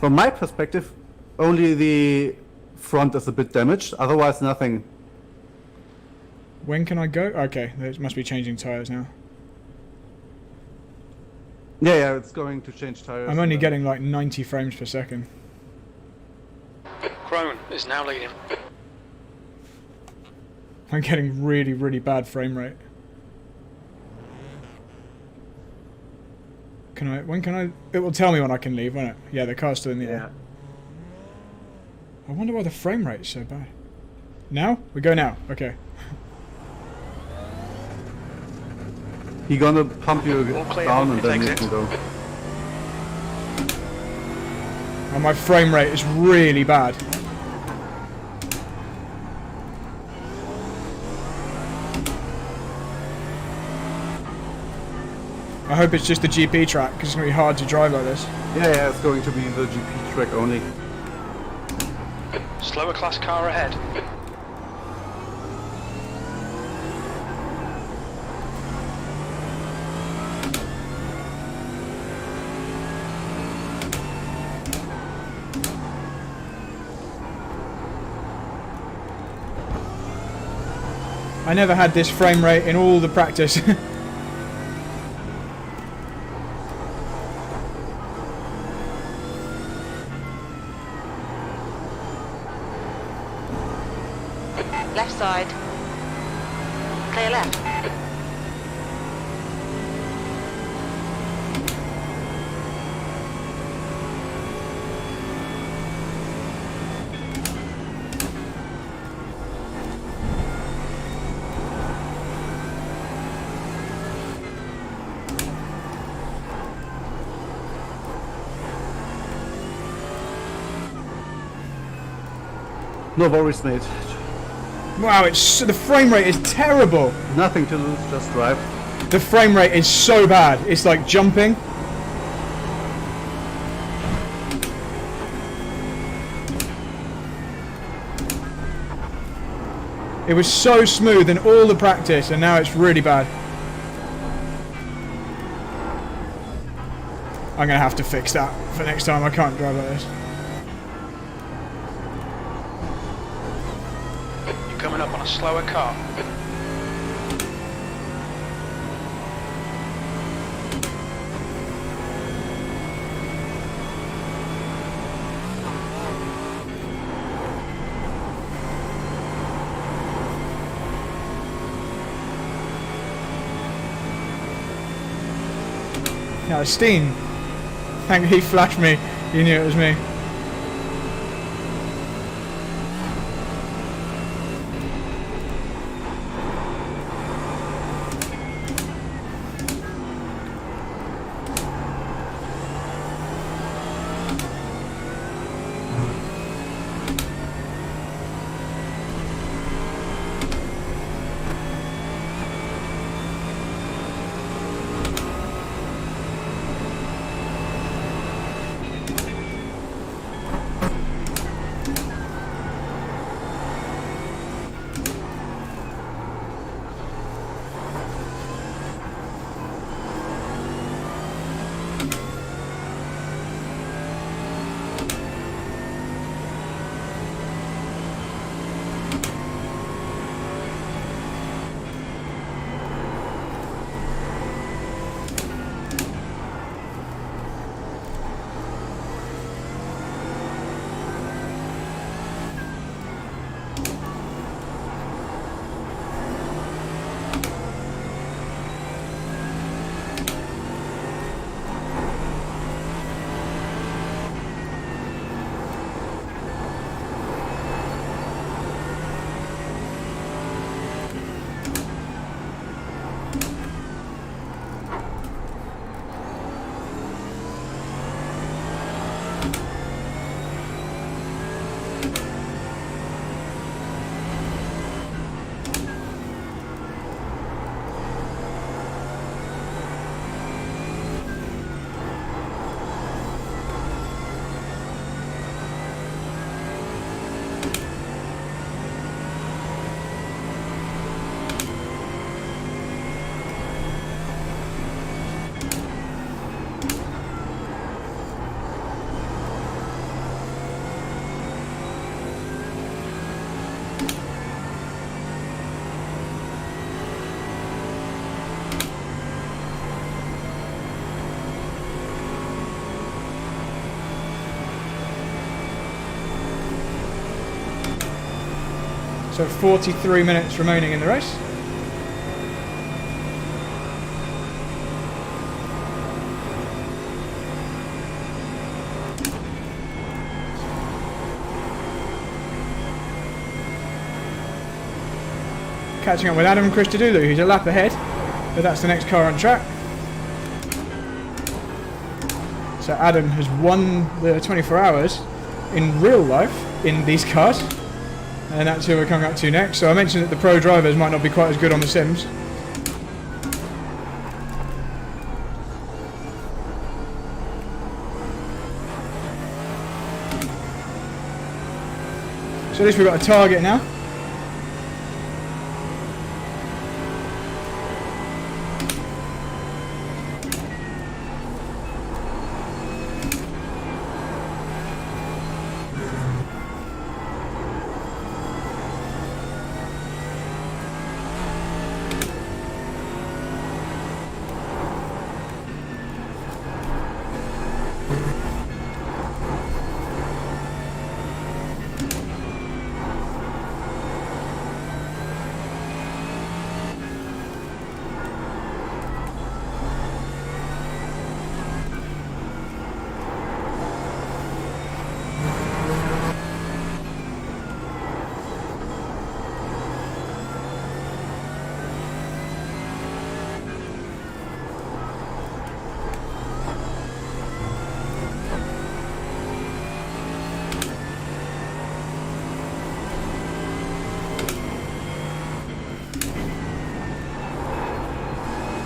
From my perspective, only the front is a bit damaged. Otherwise, nothing. When can I go? Okay, it must be changing tyres now. Yeah, it's going to change tires. I'm only getting like 90 frames per second. Crone is now leading. I'm getting really, really bad frame rate. Can I? When can I? It will tell me when I can leave, won't it? Yeah, the car's still in the air. I wonder why the frame rate is so bad. Now? We go now. Okay. He's gonna pump you All clear, down and then you exit. can go. And my frame rate is really bad. I hope it's just the GP track, because it's going to be hard to drive like this. Yeah, it's going to be the GP track only. Slower class car ahead. I never had this frame rate in all the practice. Left side. Clear left. No worries, mate. Wow, the frame rate is terrible. Nothing to lose, just drive. The frame rate is so bad. It's like jumping. It was so smooth in all the practice, and now it's really bad. I'm gonna have to fix that for next time. I can't drive like this. You're coming up on a slower car. Now, Steen. Thank he flashed me. He knew it was me. So 43 minutes remaining in the race. Catching up with Adam Christodoulou, who's a lap ahead, but that's the next car on track. So Adam has won the 24 hours in real life in these cars, and that's who we're coming up to next. So I mentioned that the pro drivers might not be quite as good on the sims. So at least we've got a target now.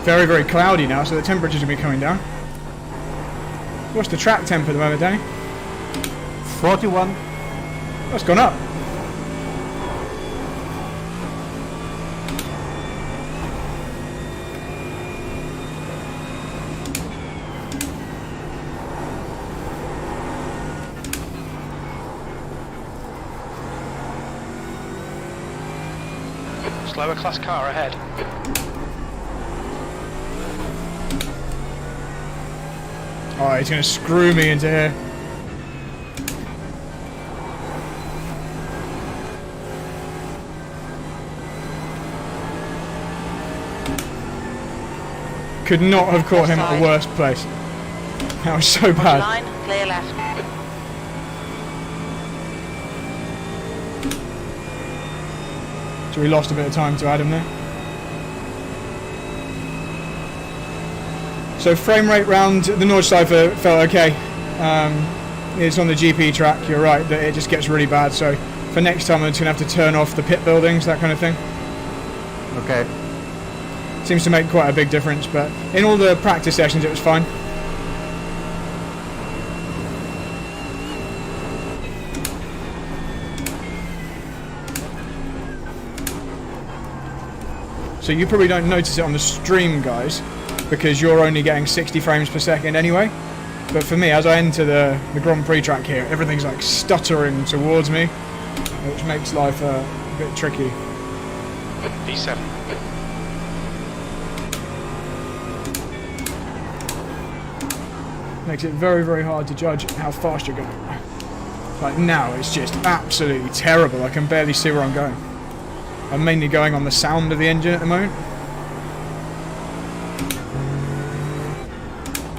Very, very cloudy now, so the temperature's going to be coming down. What's the track temp at the moment, Danny? 41. Oh, it's gone up. Slower class car ahead. Oh, he's going to screw me into here. Could not have caught him at the worst place. That was so bad. Line, clear left. So we lost a bit of time to Adam there. So frame rate round the north side felt okay. It's on the GP track, you're right, that it just gets really bad. So for next time I'm just going to have to turn off the pit buildings, that kind of thing. Okay. Seems to make quite a big difference, but in all the practice sessions it was fine. So you probably don't notice it on the stream, guys, because you're only getting 60 frames per second anyway. But for me, as I enter the Grand Prix track here, everything's like stuttering towards me, which makes life a bit tricky. V7. Makes it very, very hard to judge how fast you're going. Like now, it's just absolutely terrible. I can barely see where I'm going. I'm mainly going on the sound of the engine at the moment.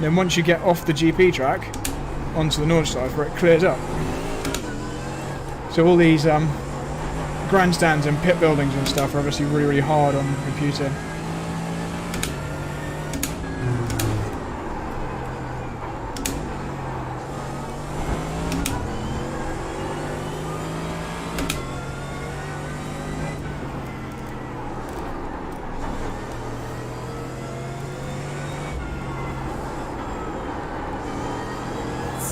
Then once you get off the GP track onto the north side where it clears up. So all these grandstands and pit buildings and stuff are obviously really, really hard on the computer.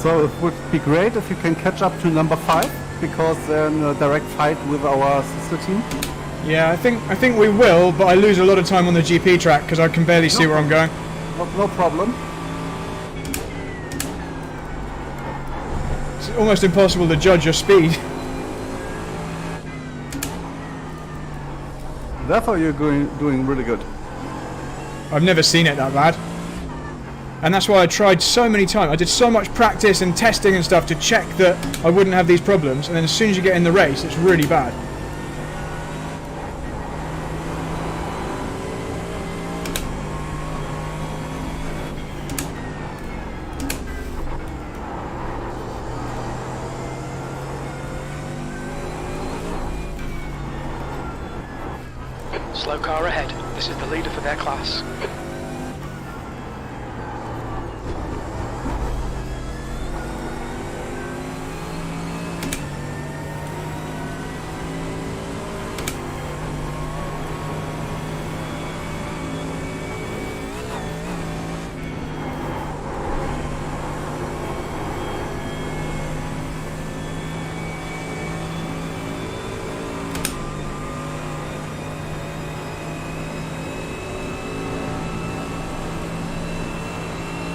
So it would be great if you can catch up to number 5, because they're in a direct fight with our sister team. Yeah, I think we will, but I lose a lot of time on the GP track because I can barely see where I'm going. No problem. It's almost impossible to judge your speed. Therefore you're doing really good. I've never seen it that bad. And that's why I tried so many times. I did so much practice and testing and stuff to check that I wouldn't have these problems, and then as soon as you get in the race, it's really bad. Slow car ahead. This is the leader for their class.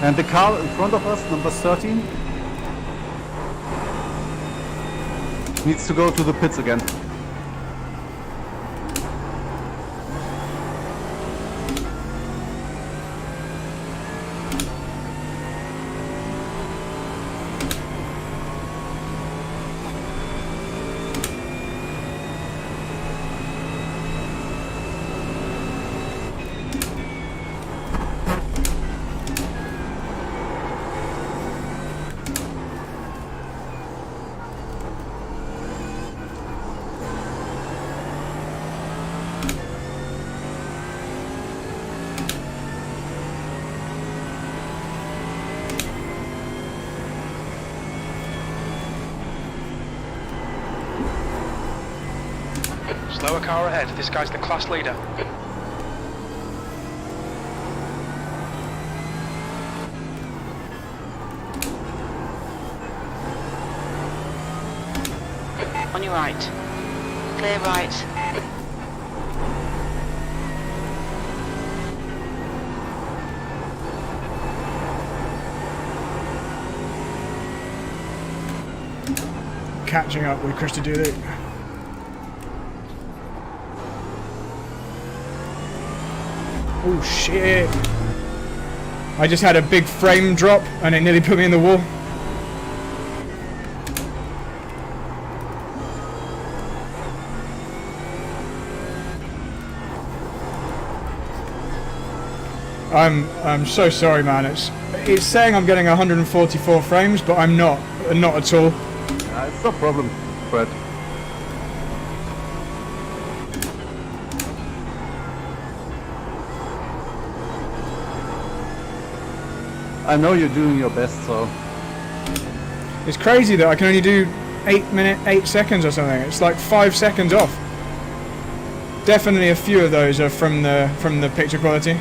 And the car in front of us, number 13, needs to go to the pits again. Slower car ahead. This guy's the class leader. On your right. Clear right. Catching up with Chris to do that. Oh shit! I just had a big frame drop and it nearly put me in the wall. I'm so sorry, man. It's saying I'm getting 144 frames, but I'm not at all. It's no problem, Fred. I know you're doing your best, so... It's crazy that I can only do 8 seconds or something. It's like 5 seconds off. Definitely a few of those are from the picture quality.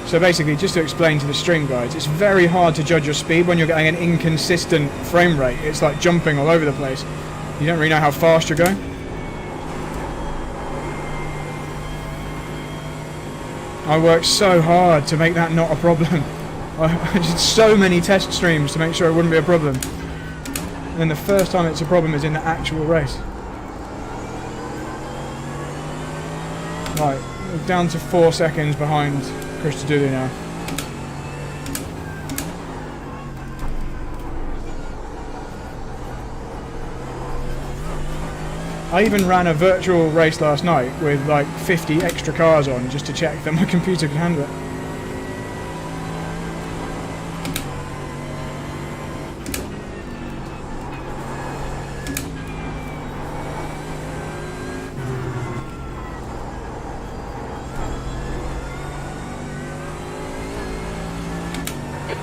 So basically, just to explain to the stream guys, it's very hard to judge your speed when you're getting an inconsistent frame rate. It's like jumping all over the place. You don't really know how fast you're going. I worked so hard to make that not a problem. I did so many test streams to make sure it wouldn't be a problem. And then the first time it's a problem is in the actual race. Right, we're down to 4 seconds behind Chris to do it now. I even ran a virtual race last night with like 50 extra cars on just to check that my computer could handle it.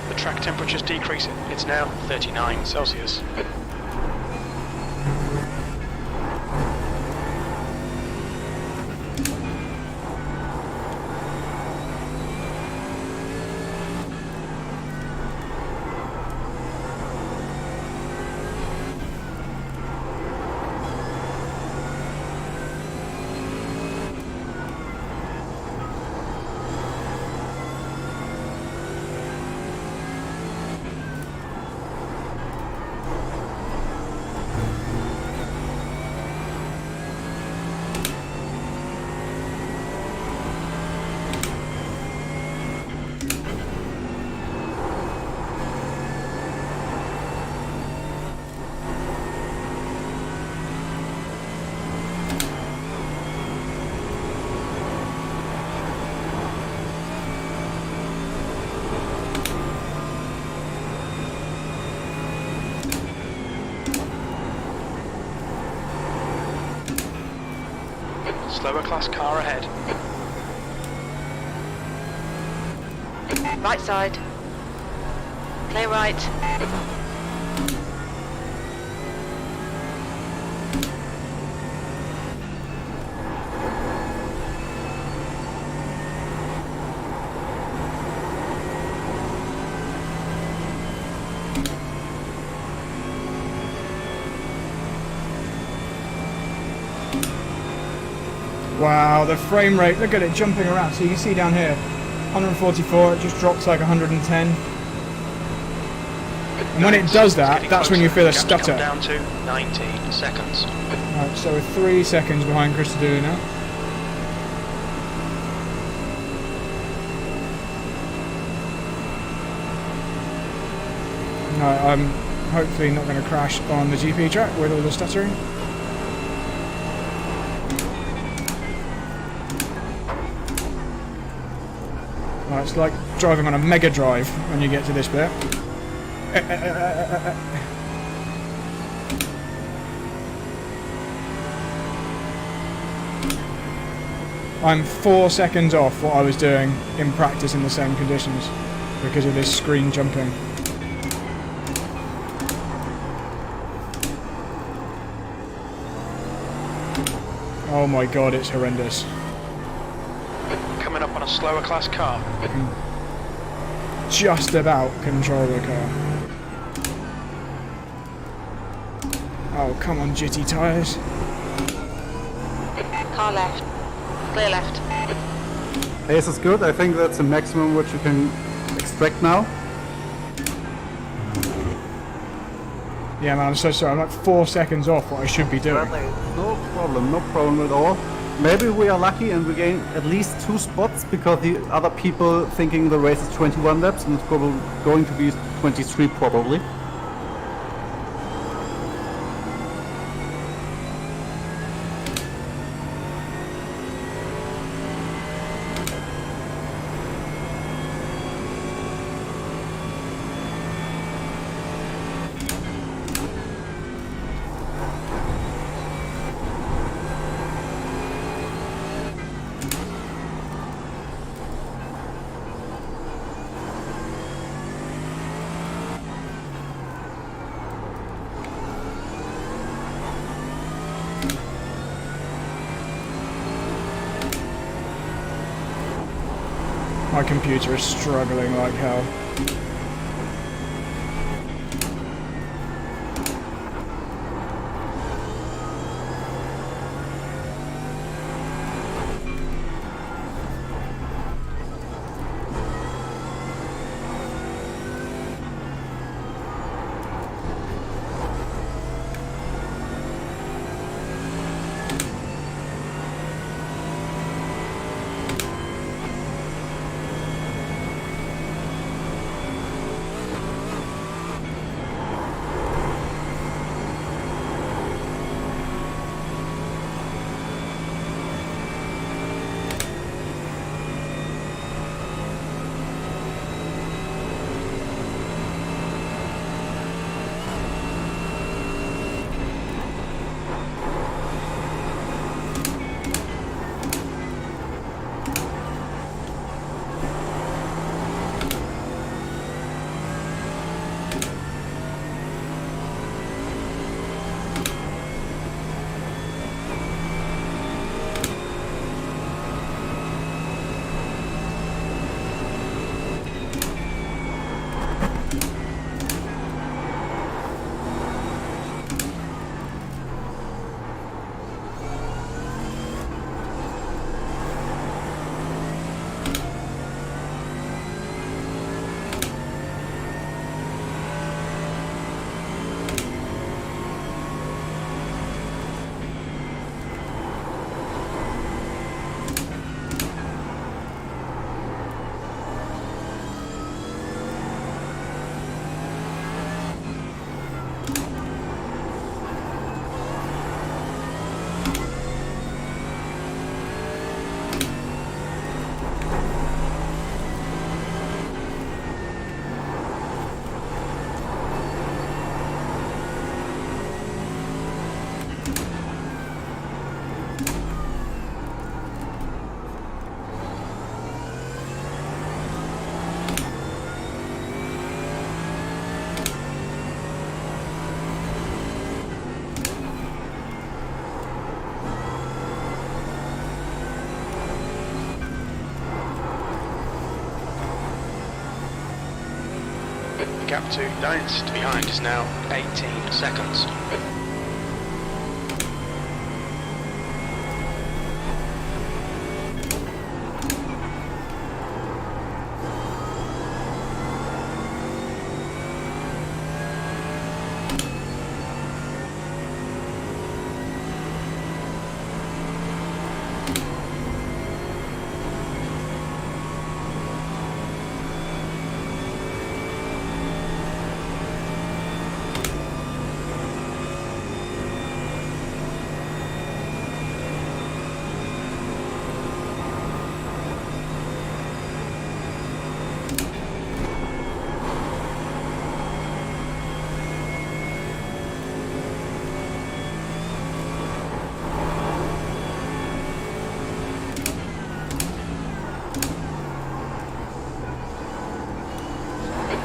The track temperature's decreasing. It's now 39 Celsius. slower class car ahead. Right side. Clear right. Wow, the frame rate, look at it jumping around. So you can see down here, 144, it just drops like 110. And when it does that, that's when you feel a stutter. Down to 19 seconds. Right, so we're 3 seconds behind Christodoulou now. No, I'm hopefully not going to crash on the GP track with all the stuttering. Right, it's like driving on a Mega Drive when you get to this bit. I'm 4 seconds off what I was doing in practice in the same conditions because of this screen jumping. Oh my god, it's horrendous. Coming up on a slower class car. Just about control the car. Oh, come on, jitty tyres. Car left. Clear left. Pace is good. I think that's the maximum which you can extract now. Yeah, man, I'm so sorry. I'm like 4 seconds off what I should be doing. No problem at all. Maybe we are lucky and we gain at least 2 spots because the other people thinking the race is 21 laps and it's probably going to be 23 probably. My computer is struggling like hell. The gap to ninth behind is now 18 seconds.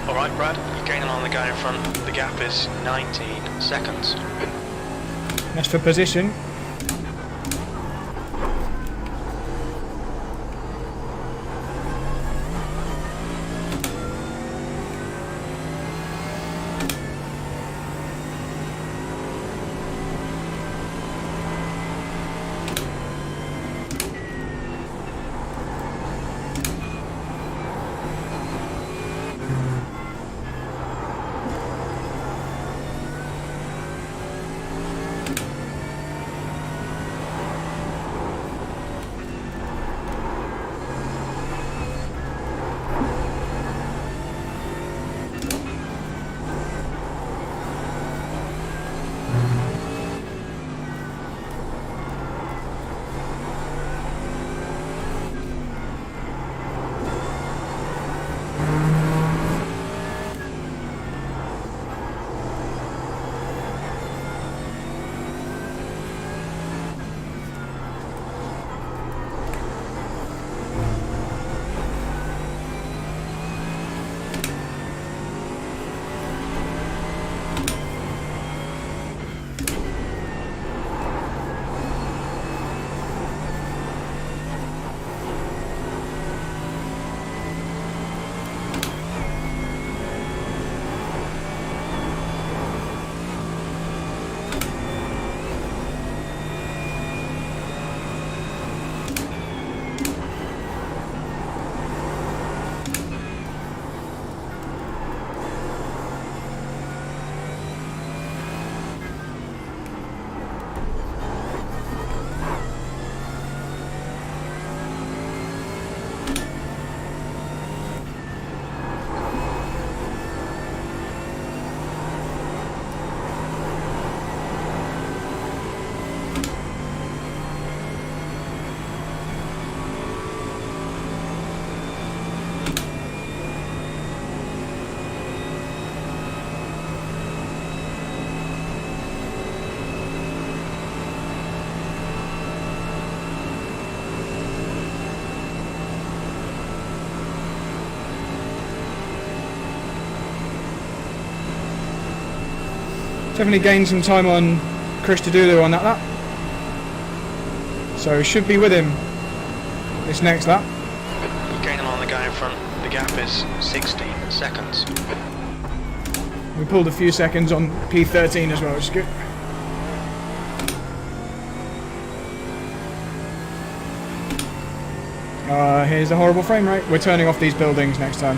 Alright Brad, you're gaining on the guy in front. The gap is 19 seconds. That's for position. Definitely gained some time on Chris Dudulu on that lap. So should be with him this next lap. You're gaining on the guy in front. The gap is 16 seconds. We pulled a few seconds on P13 as well, which is good. Here's the horrible frame rate. We're turning off these buildings next time.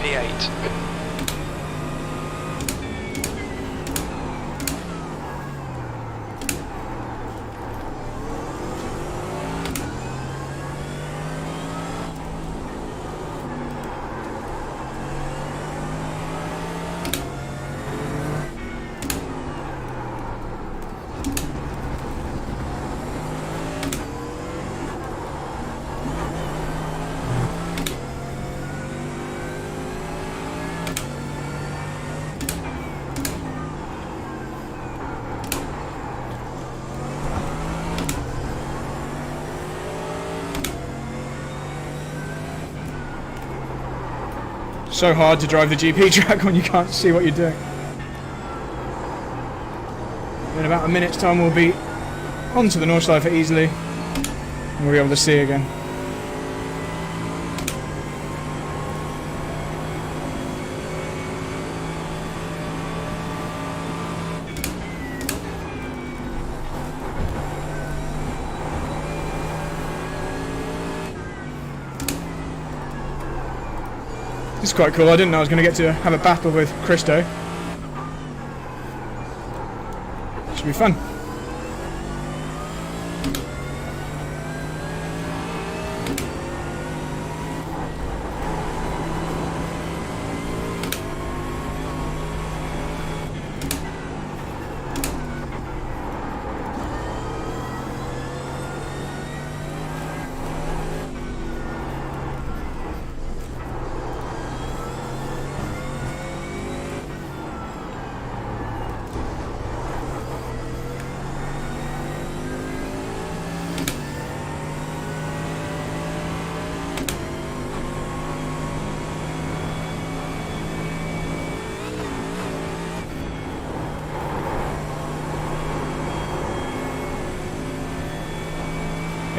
P8. So hard to drive the GP track when you can't see what you're doing. In about a minute's time we'll be onto the North Side for easily and we'll be able to see again. This is quite cool. I didn't know I was going to get to have a battle with Christo. Should be fun.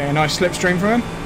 Okay, a nice slipstream from him.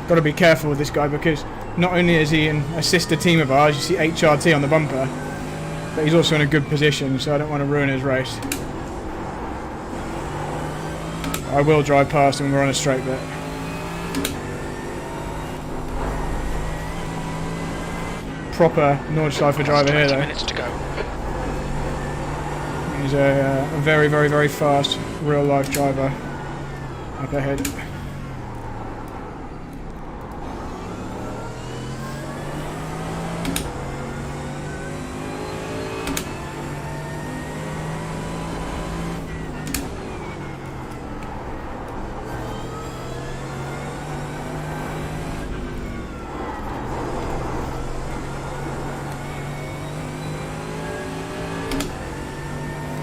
Got to be careful with this guy because not only is he in a sister team of ours, you see HRT on the bumper, but he's also in a good position, so I don't want to ruin his race. I will drive past him when we're on a straight bit. Proper Nordschleifer driver here, 20 though. minutes to go. He's a very, very, very fast real-life driver up ahead.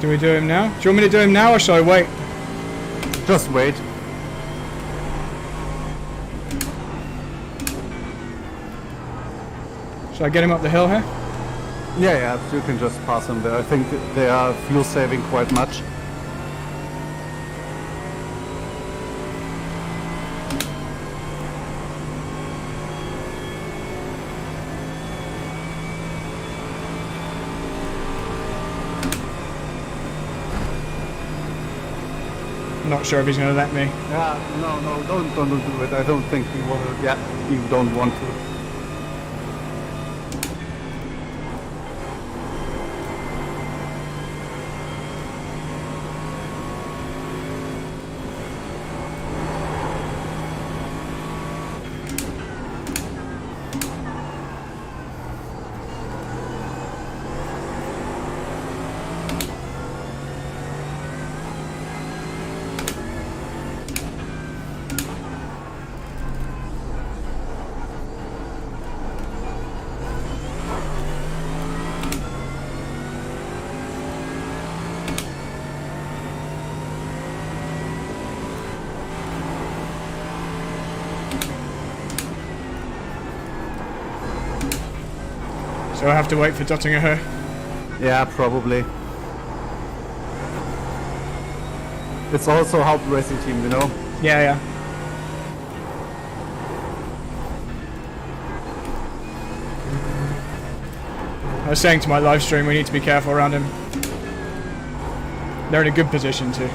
Do we do him now? Do you want me to do him now or shall I wait? Just wait. Shall I get him up the hill here? Yeah, you can just pass them there. I think they are fuel saving quite much. Not sure if he's going to let me. Yeah, no, don't do it. I don't think you want to. Yeah, you don't want to. So I have to wait for Dottinger here. Yeah, probably. It's also help racing team, you know. Yeah. I was saying to my live stream we need to be careful around him. They're in a good position too.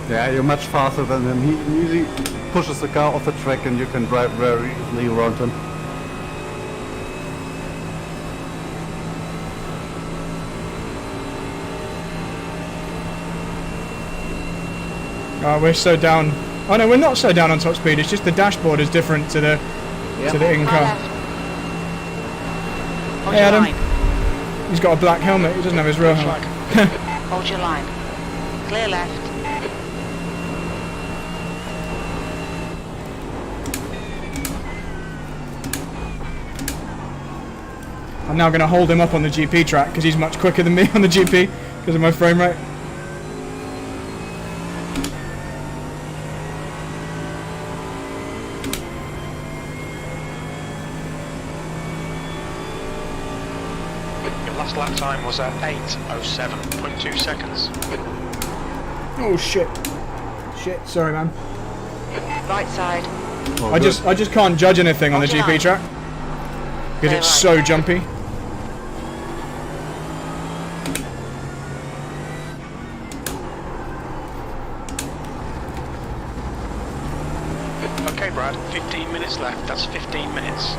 Yeah, you're much faster than him. He usually pushes the car off the track and you can drive very easily around him. We're so down. Oh no, we're not so down on top speed. It's just the dashboard is different to the in Car car. left. Hold Hey your Adam. line. He's got a black helmet. He doesn't have his real helmet. Hold your line. Clear left. I'm now going to hold him up on the GP track because he's much quicker than me on the GP because of my frame rate. Your last lap time was at 8:07.2 seconds. Oh shit. Shit, sorry man. Right side. Oh, I good. just can't judge anything on the Hold your GP line. track because Clear it's right. so jumpy. Okay, Brad, 15 minutes left. That's 15 minutes.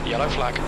Yellow flag.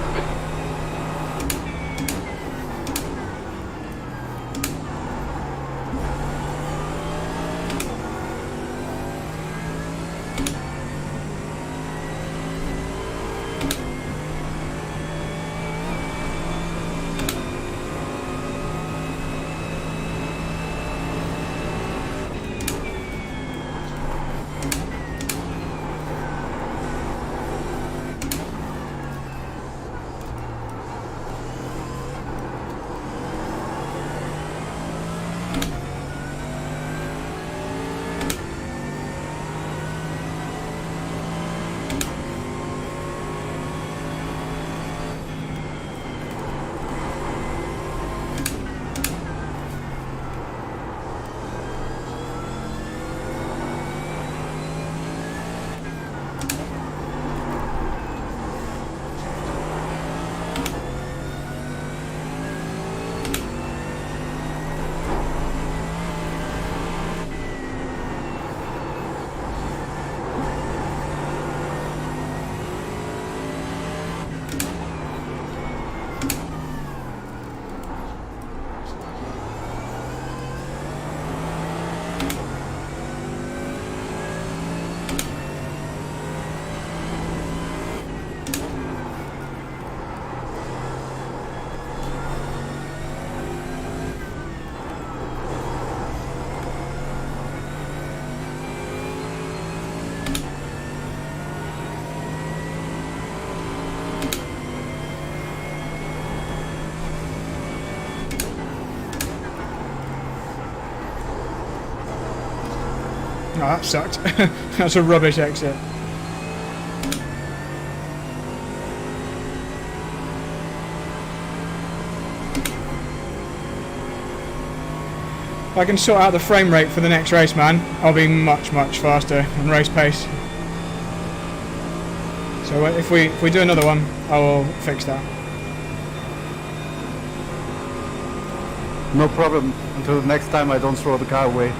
Oh, that sucked. That's a rubbish exit. If I can sort out the frame rate for the next race, man, I'll be much, much faster on race pace. So if we do another one, I will fix that. No problem. Until next time I don't throw the car away.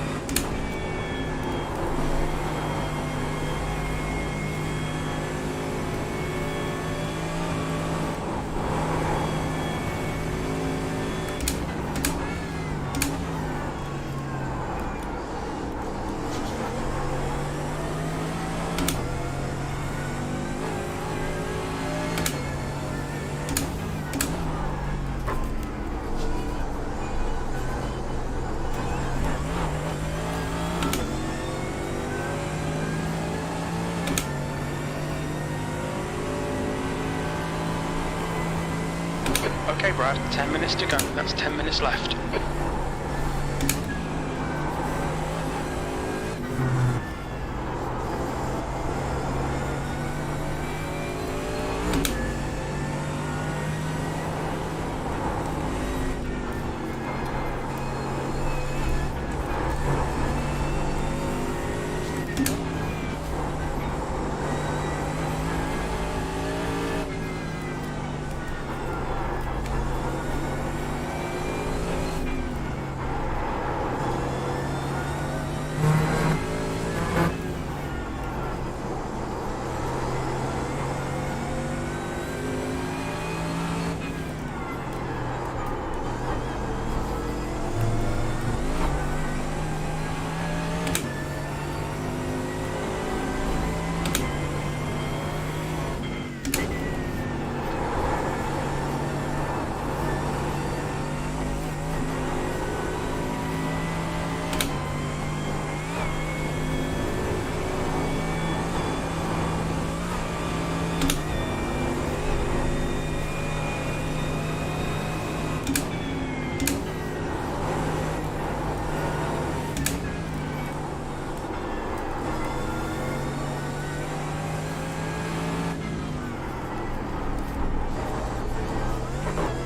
Okay, Brad, 10 minutes to go. That's 10 minutes left.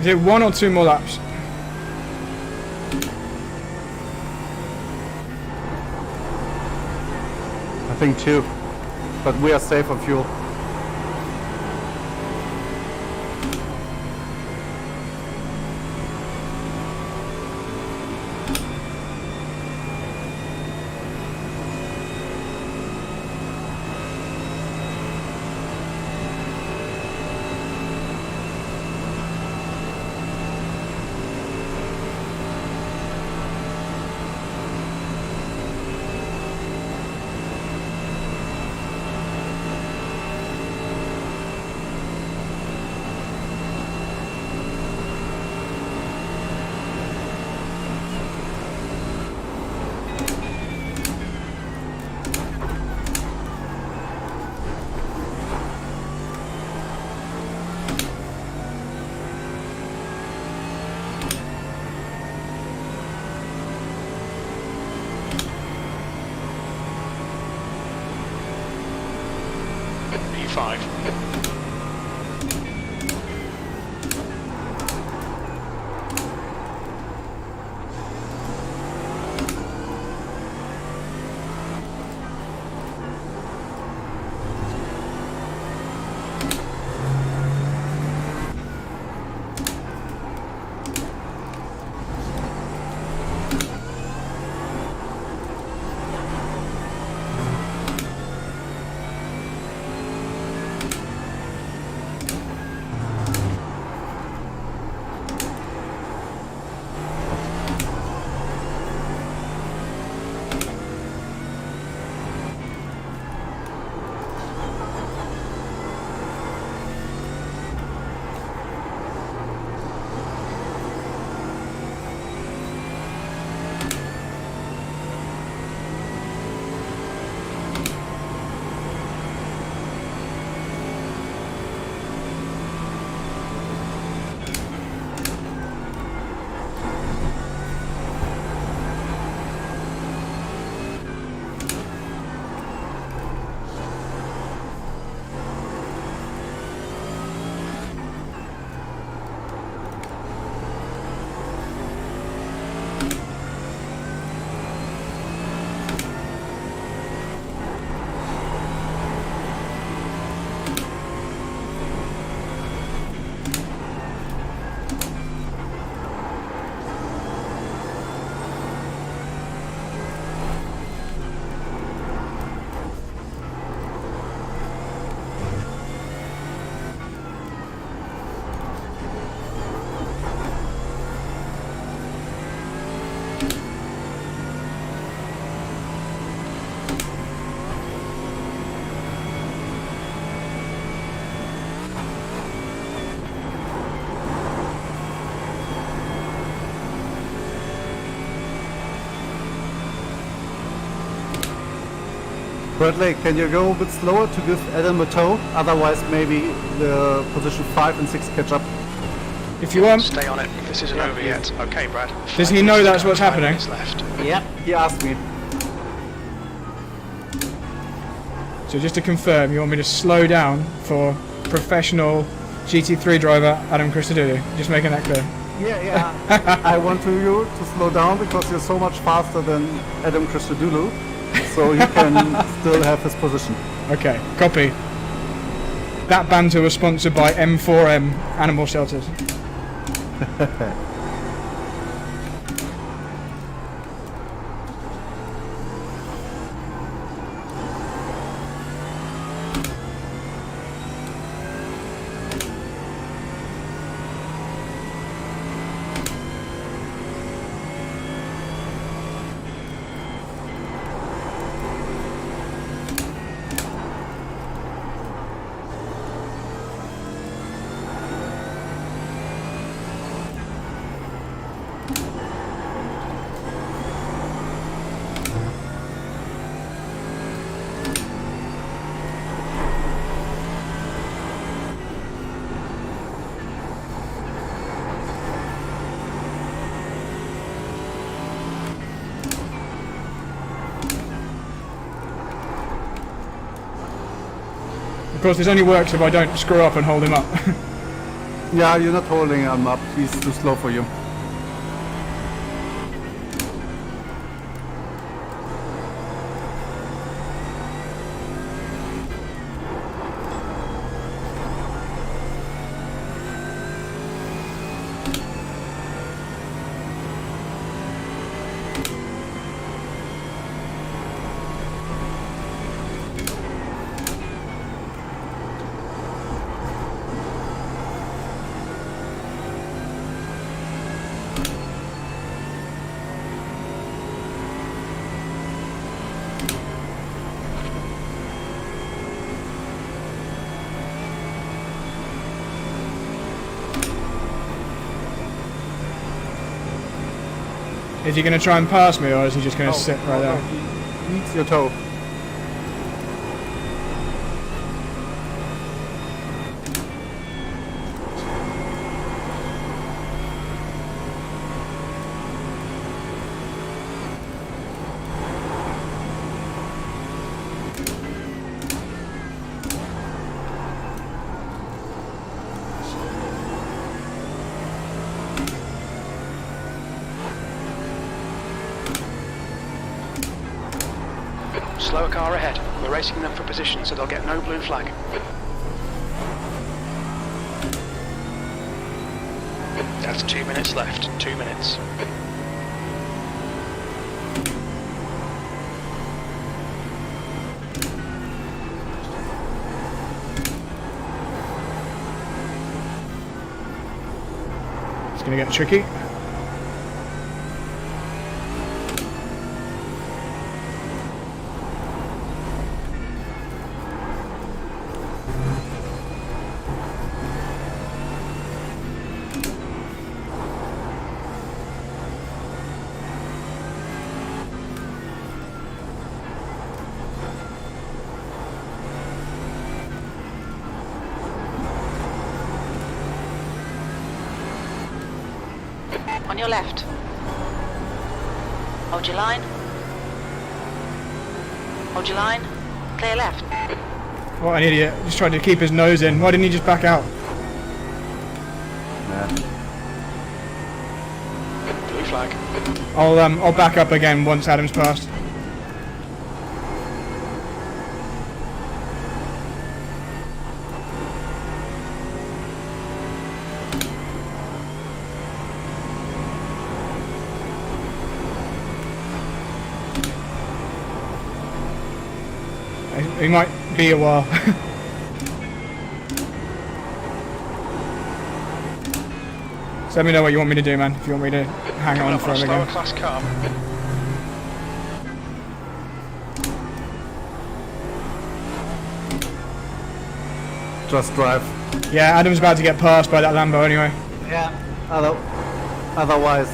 Is it 1 or 2 more laps? I think 2. But we are safe on fuel. Bradley, can you go a bit slower to give Adam a tow? Otherwise, maybe the position 5 and 6 catch up. If you want. Stay on it. This isn't over yet. Okay, Brad. Does he know that's what's happening? Left. Yep. He asked me. So just to confirm, you want me to slow down for professional GT3 driver Adam Christodoulou? Just making that clear. Yeah. I want you to slow down because you're so much faster than Adam Christodoulou, so he can still have his position. Okay, copy. That banter was sponsored by M4M Animal Shelters. Of course, this only works if I don't screw up and hold him up. Yeah, you're not holding him up. He's too slow for you. Is he going to try and pass me, or is he just going to sit right there? He needs your toe. Slower car ahead. We're racing them for position, so they'll get no blue flag. That's 2 minutes left. 2 minutes. It's going to get tricky. On your left. Hold your line. Hold your line. Clear left. What an idiot. Just tried to keep his nose in. Why didn't he just back out? Blue flag. I'll back up again once Adam's passed. He might be a while. So let me know what you want me to do, man. If you want me to hang Coming on up for on a him slower again. class car. Just drive. Yeah, Adam's about to get passed by that Lambo anyway. Yeah. Otherwise,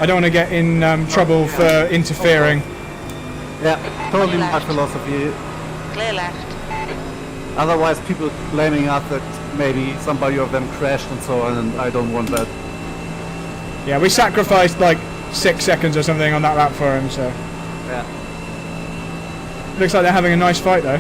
I don't want to get in trouble for interfering. Yeah, totally my Left. philosophy. Clear left. Otherwise, people blaming us that maybe somebody of them crashed and so on, and I don't want that. Yeah, we sacrificed like 6 seconds or something on that lap for him, so. Yeah. Looks like they're having a nice fight though.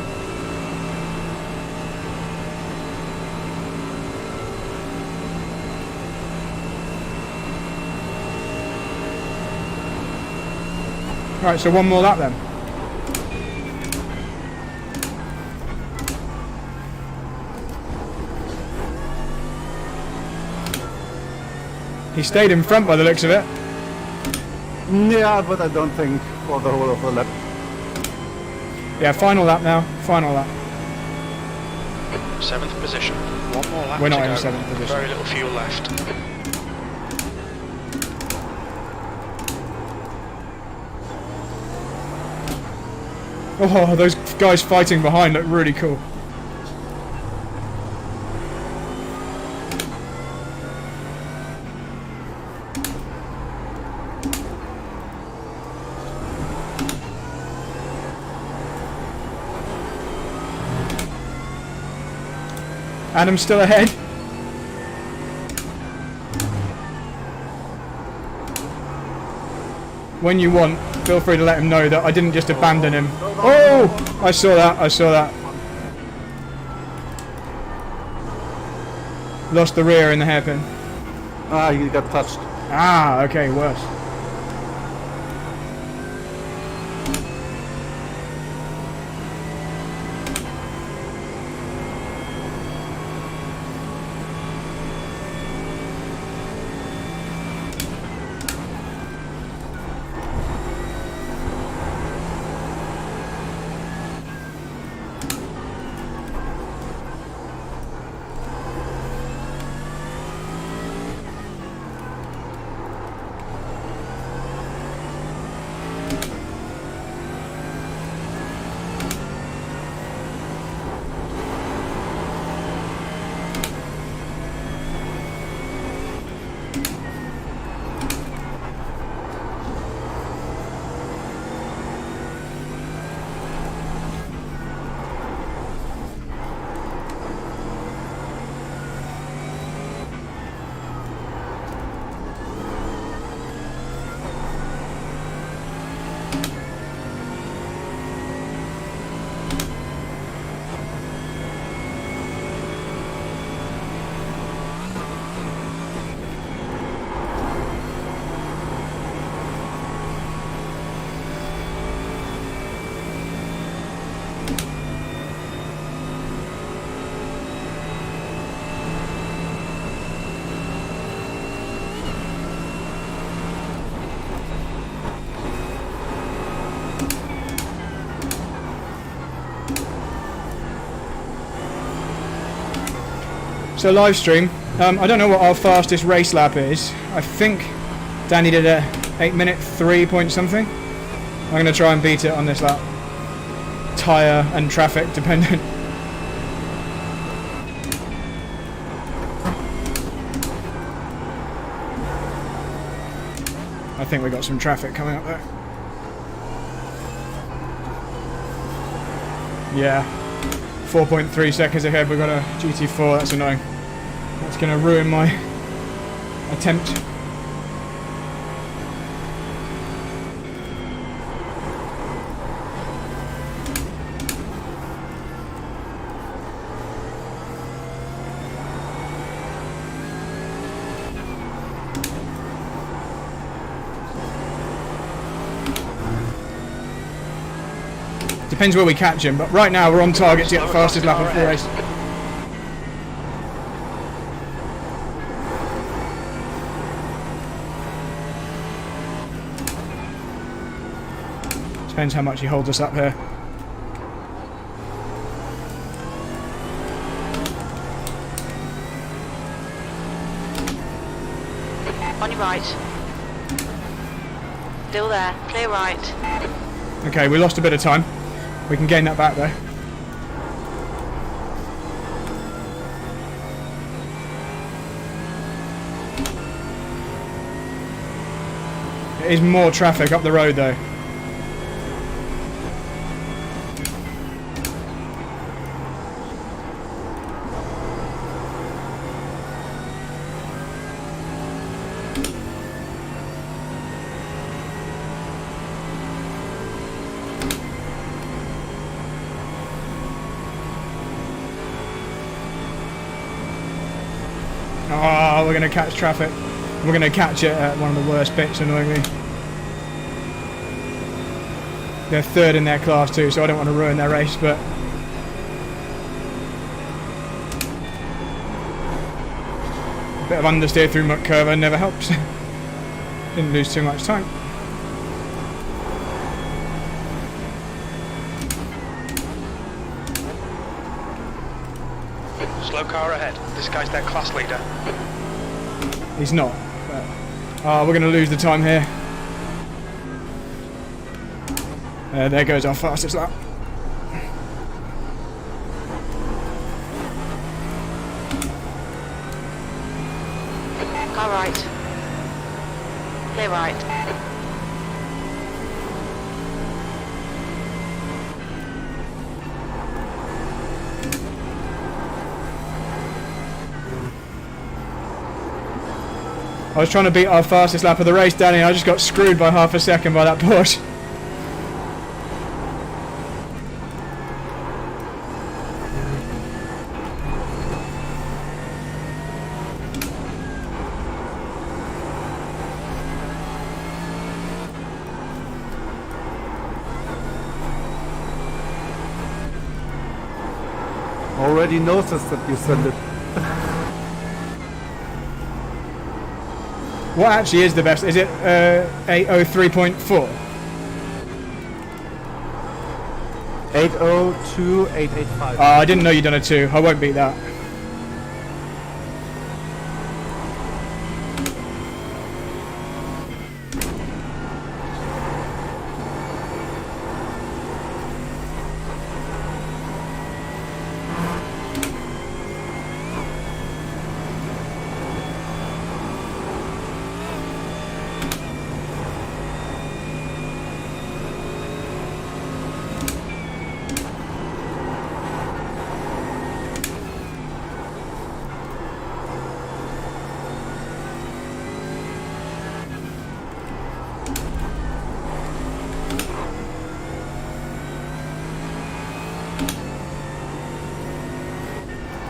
Right, so one more lap then. He stayed in front by the looks of it. Yeah, but I don't think for the whole of the lap. Yeah, final lap now. Final lap. 7th position. One more lap We're not to in go. 7th position. Very little fuel left. Oh, those guys fighting behind look really cool. Adam's still ahead. When you want, feel free to let him know that I didn't just abandon him. Oh! I saw that, I saw that. Lost the rear in the hairpin. Ah, you got touched. Ah, okay, worse. So live stream, I don't know what our fastest race lap is. I think Danny did a 8-minute 3 point something. I'm going to try and beat it on this lap. Tyre and traffic dependent. I think we got some traffic coming up there. Yeah. 4.3 seconds ahead, we've got a GT4, that's annoying. That's going to ruin my attempt. Depends where we catch him, but right now we're on target to get the fastest lap of the race. Depends how much he holds us up here. On your right. Still there. Clear right. Okay, we lost a bit of time. We can gain that back though. It is more traffic up the road though. Oh, we're going to catch traffic. We're going to catch it at one of the worst bits, annoyingly. They're third in their class too, so I don't want to ruin their race, but... a bit of understeer through muck curve never helps. Didn't lose too much time. Slow car ahead. This guy's their class leader. He's not. But, we're going to lose the time here. There goes our fastest lap. Car right. Clear right. I was trying to beat our fastest lap of the race, Danny. I just got screwed by half a second by that Porsche. Already noticed that you sent it. What actually is the best? Is it 803.4? 802, 885. I didn't know you'd done a 2. I won't beat that.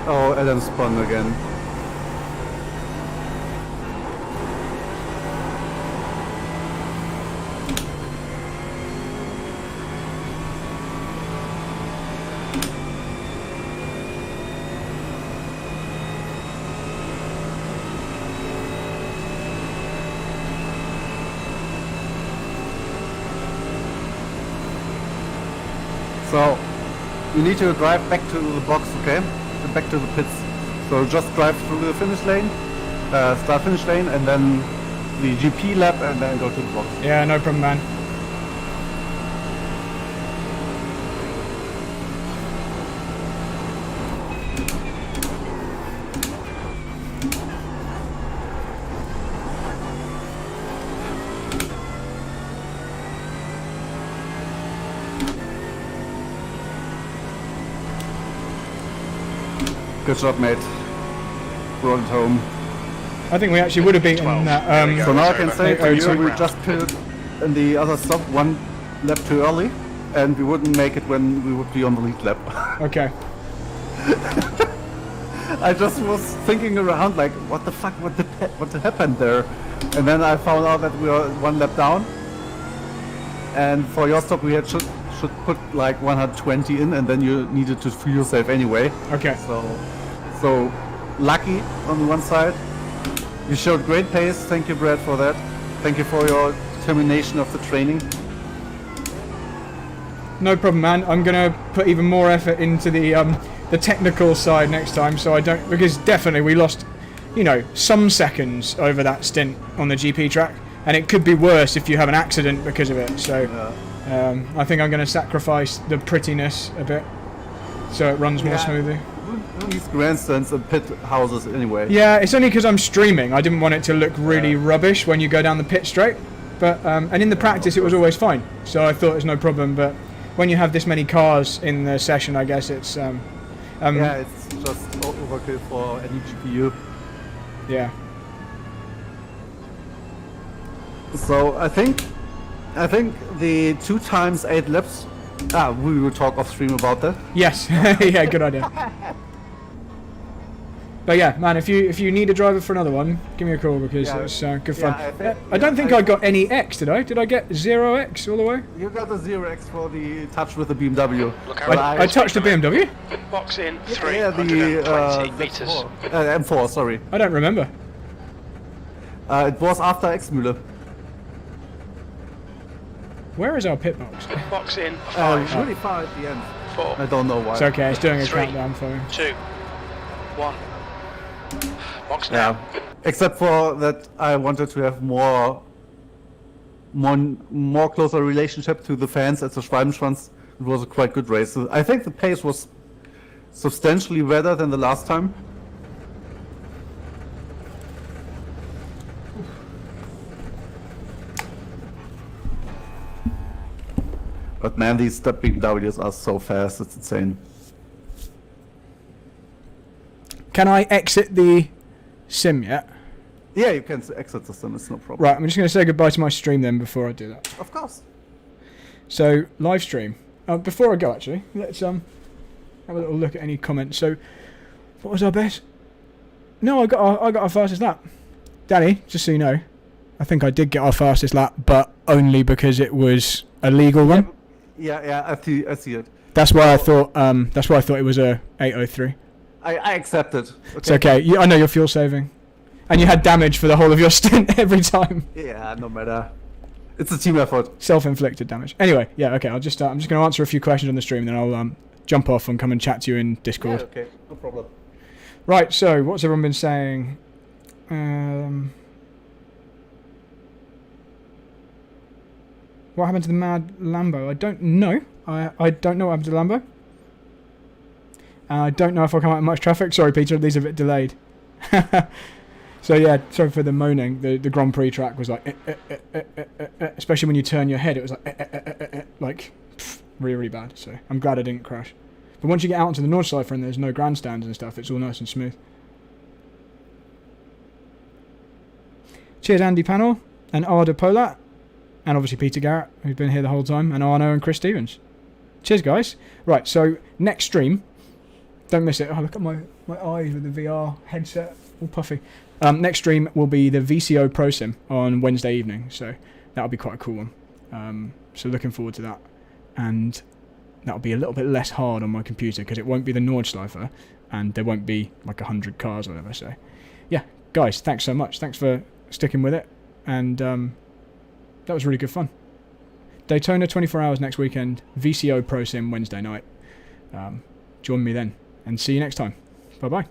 Oh, Adam spun again. So, you need to drive back to the box, okay? Back to the pits. So just drive through the finish lane, start finish lane, and then the GP lap, and then go to the box. Yeah, no problem, man. Good job, mate. Brought it home. I think we actually would have beaten 12. that. There we go. So now I can say to you, 802. we just pitted in the other stop one lap too early, and we wouldn't make it when we would be on the lead lap. Okay. I just was thinking around like, what the fuck, what happened there? And then I found out that we were one lap down, and for your stop we should put like 120 in, and then you needed to fuel save anyway. Okay. So lucky on the one side. You showed great pace. Thank you, Brad, for that. Thank you for your determination of the training. No problem, man. I'm gonna put even more effort into the technical side next time, so I don't, because definitely we lost, you know, some seconds over that stint on the GP track, and it could be worse if you have an accident because of it. So I think I'm going to sacrifice the prettiness a bit, so it runs more smoothly. Who needs grandstands and pit houses anyway? Yeah, it's only because I'm streaming. I didn't want it to look really rubbish when you go down the pit straight. But and in the practice it was always fine, so I thought it was no problem. But when you have this many cars in the session, I guess it's yeah, it's just overkill for any GPU. yeah. So I think the 2 times 8 laps. We will talk off stream about that. Yes, yeah, good idea. But yeah, man, if you need a driver for another one, give me a call because it's good fun. I don't think I got any X, did I? Did I get 0X all the way? You got the 0X for the touch with the BMW. Look out. I touched the BMW? Box in Yeah, the 320 metres. M4, sorry. I don't remember. It was after Exmühle. Where is our pit box? Box in 5, Really far at the end. 4, I don't know why. It's okay, it's doing a 3, countdown for me. 2, 1. Box now. Yeah. Except for that, I wanted to have more closer relationship to the fans at the Schwalbenschwanz. It was a quite good race. So I think the pace was substantially better than the last time. But man, these BMWs are so fast, it's insane. Can I exit the sim yet? Yeah, you can exit the sim, it's no problem. Right, I'm just going to say goodbye to my stream then before I do that. Of course. So, live stream. Before I go, actually, let's have a little look at any comments. So, what was our best? No, I got our fastest lap. Danny, just so you know, I think I did get our fastest lap, but only because it was a legal one. Yeah, I see it. That's why I thought. That's why I thought it was a 8:03. I accept it. Okay. It's okay. I know you're fuel saving, and you had damage for the whole of your stint every time. Yeah, no matter. It's a team effort. Self-inflicted damage. Anyway, yeah, okay. I'm just going to answer a few questions on the stream, then I'll jump off and come and chat to you in Discord. Yeah, okay, no problem. Right. So, what's everyone been saying? What happened to the mad Lambo? I don't know. I don't know what happened to the Lambo. I don't know if I'll come out in much traffic. Sorry, Peter, these are a bit delayed. So yeah, sorry for the moaning. The Grand Prix track was like, especially when you turn your head, it was like really, really bad. So I'm glad I didn't crash. But once you get out into the Nordschleife and there's no grandstands and stuff, it's all nice and smooth. Cheers, Andy Panel and Arda Polat. And obviously Peter Garrett, who's been here the whole time, and Arno and Chris Stevens. Cheers, guys. Right, so next stream, don't miss it. Oh, look at my eyes with the VR headset, all puffy. Next stream will be the VCO Pro Sim on Wednesday evening, so that'll be quite a cool one. So looking forward to that. And that'll be a little bit less hard on my computer, because it won't be the Nordschleife, and there won't be like 100 cars or whatever. So, yeah, guys, thanks so much. Thanks for sticking with it, and that was really good fun. Daytona 24 hours next weekend. VCO Pro Sim Wednesday night. Join me then. And see you next time. Bye-bye.